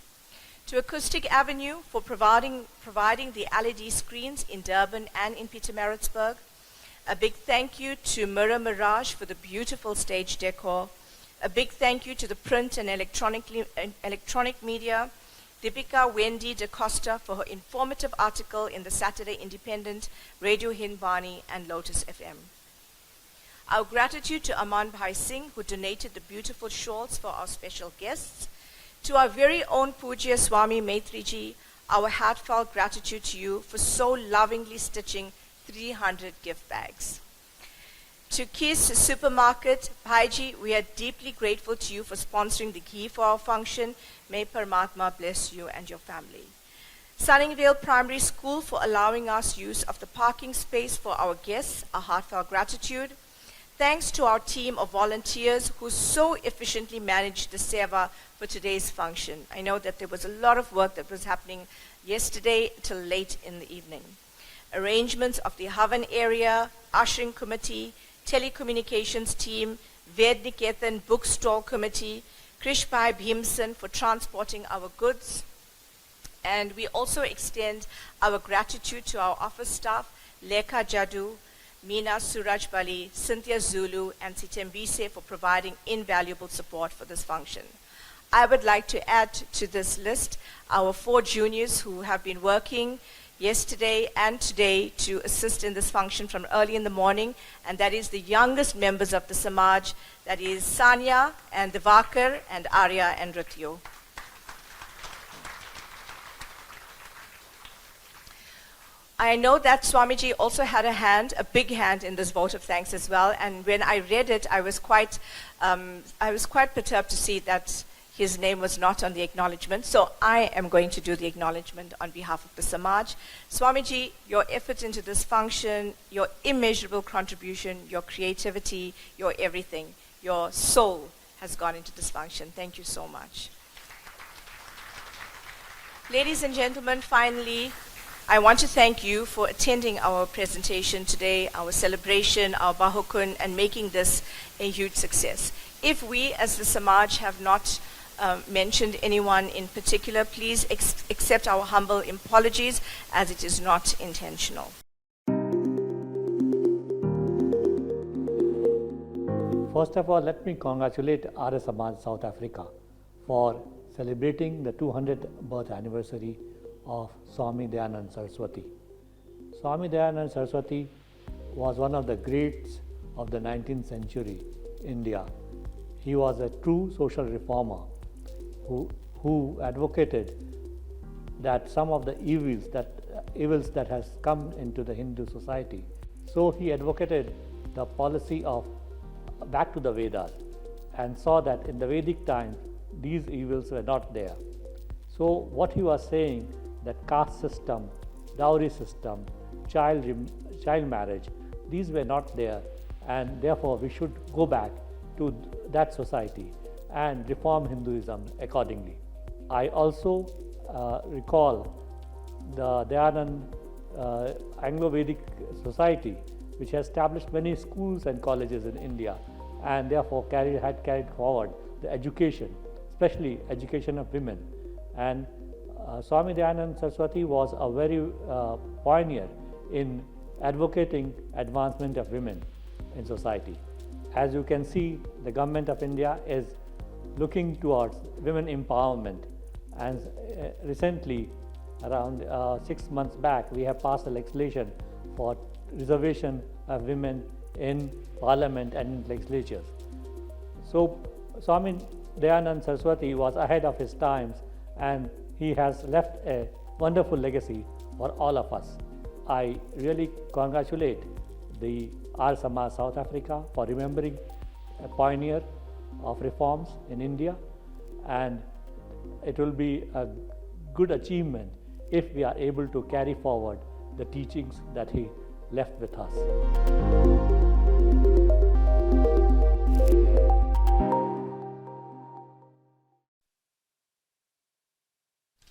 To Acoustic Avenue for providing the LED screens in Durban and in Pietermaritzburg. A big thank you to Mirror Mirage for the beautiful stage decor. A big thank you to the print and electronic media. Deepika Wendy Da Costa for her informative article in the Saturday Independent, Radio Hindwani, and Lotus FM. Our gratitude to Aman Bhai Singh, who donated the beautiful shawls for our special guests. To our very own Pujya Swami Maitriji, our heartfelt gratitude to you for so lovingly stitching 300 gift bags. To Kiss Supermarket, Bhaiji, we are deeply grateful to you for sponsoring the ghee for our function. May Paramatma bless you and your family. Sunningdale Primary School for allowing us use of the parking space for our guests, a heartfelt gratitude. Thanks to our team of volunteers who so efficiently managed the seva for today's function. I know that there was a lot of work that was happening yesterday till late in the evening. Arrangements of the Havan area, ushering committee, telecommunications team, Vedniketan bookstall committee, Krishpai Bhimsen for transporting our goods. And we also extend our gratitude to our office staff, Lekha Jadu, Meena Suraj Bali, Cynthia Zulu, and Sitembise for providing invaluable support for this function. I would like to add to this list our 4 juniors who have been working yesterday and today to assist in this function from early in the morning, and that is the youngest members of the Samaj, that is Sanya and Divakar and Arya and Rityo. I know that Swamiji also had a big hand in this vote of thanks as well, and when I read it, I was quite perturbed to see that his name was not on the acknowledgement, so I am going to do the acknowledgement on behalf of the Samaj. Swamiji, your effort into this function, your immeasurable contribution, your creativity, your everything, your soul has gone into this function. Thank you so much. Ladies and gentlemen, finally, I want to thank you for attending our presentation today, our celebration, our Bahukun, and making this a huge success. If we as the Samaj have not mentioned anyone in particular, please accept our humble apologies as it is not intentional. First of all, let me congratulate Arya Samaj South Africa for celebrating the 200th birth anniversary of Swami Dayanand Saraswati. Swami Dayanand Saraswati was one of the greats of the 19th century India. He was a true social reformer who advocated that some of the evils that has come into the Hindu society. So he advocated the policy of back to the Vedas and saw that in the Vedic times these evils were not there. So what he was saying, that caste system, dowry system, child marriage, these were not there, and therefore we should go back to that society and reform Hinduism accordingly. I also recall the Dayanand Anglo-Vedic Society, which has established many schools and colleges in India, and therefore had carried forward the education, especially education of women. And Swami Dayanand Saraswati was a very pioneer in advocating advancement of women in society. As you can see, the government of India is looking towards women empowerment, and recently, around 6 months back, we have passed a legislation for reservation of women in parliament and in legislatures. So Swami Dayanand Saraswati was ahead of his times, and he has left a wonderful legacy for all of us. I really congratulate the Arya Samaj South Africa for remembering a pioneer of reforms in India, and it will be a good achievement if we are able to carry forward the teachings that he left with us.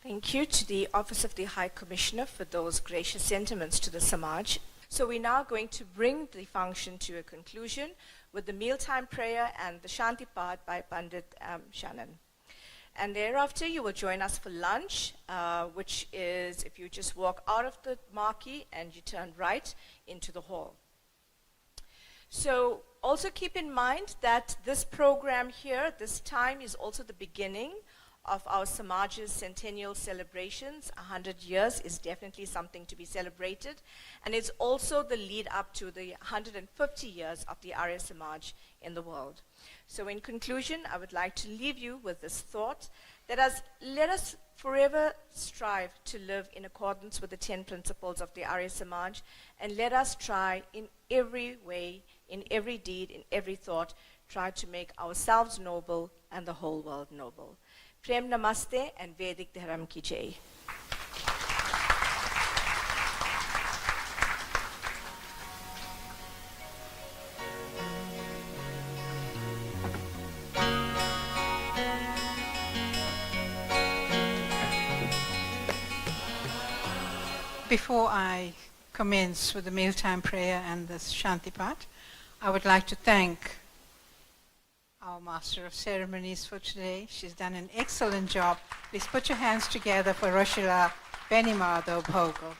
Thank you to the Office of the High Commissioner for those gracious sentiments to the Samaj. So we're now going to bring the function to a conclusion with the mealtime prayer and the Shanti Path by Pandit Shannon. And thereafter you will join us for lunch, which is if you just walk out of the marquee and you turn right into the hall. So also keep in mind that this program here, this time is also the beginning of our Samaj's centennial celebrations. 100 years is definitely something to be celebrated, and it's also the lead up to the 150 years of the Arya Samaj in the world. So in conclusion, I would like to leave you with this thought that let us forever strive to live in accordance with the 10 principles of the Arya Samaj, and let us try in every way, in every deed, in every thought, try to make ourselves noble and the whole world noble. Prem Namaste and Vedic Dharam Ki Jai. Before I commence with the mealtime prayer and the Shantipat, I would like to thank our Master of Ceremonies for today. She's done an excellent job. Please put your hands together for Roshila Benimado Bhogo.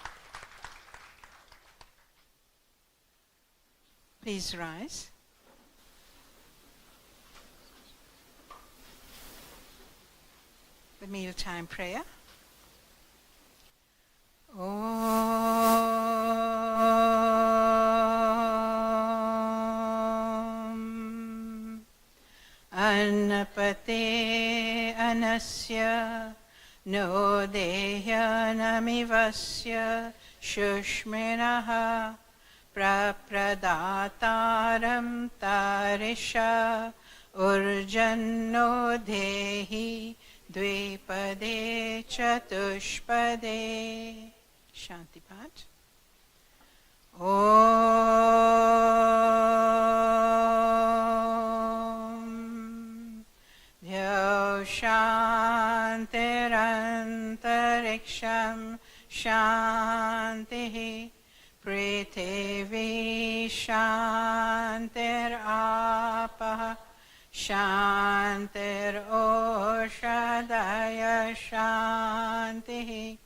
Please rise. The mealtime prayer. Om Annapate Anasya No Deya Namivasya Shushminaha Prapradataram Tarisha Urjanno Dehi Dvipade Chatushpade. Shantipat. Om Dhyo Shantirantariksham Shantihi Prithivi Shantirapah Shantir Oshadaya Shantihi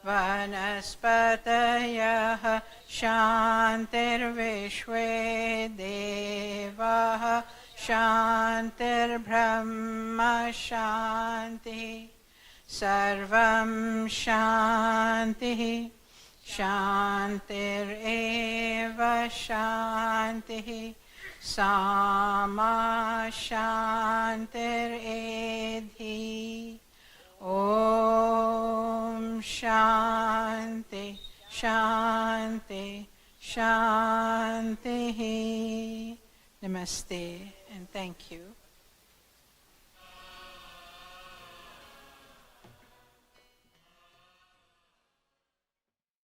Vanaspatayah Shantir Vishwe Devah Shantir Brahma Shanti Sarvam Shanti Shantir Eva Shanti Sama Shantir Edhi Om Shanti Shanti Shanti. Namaste and thank you.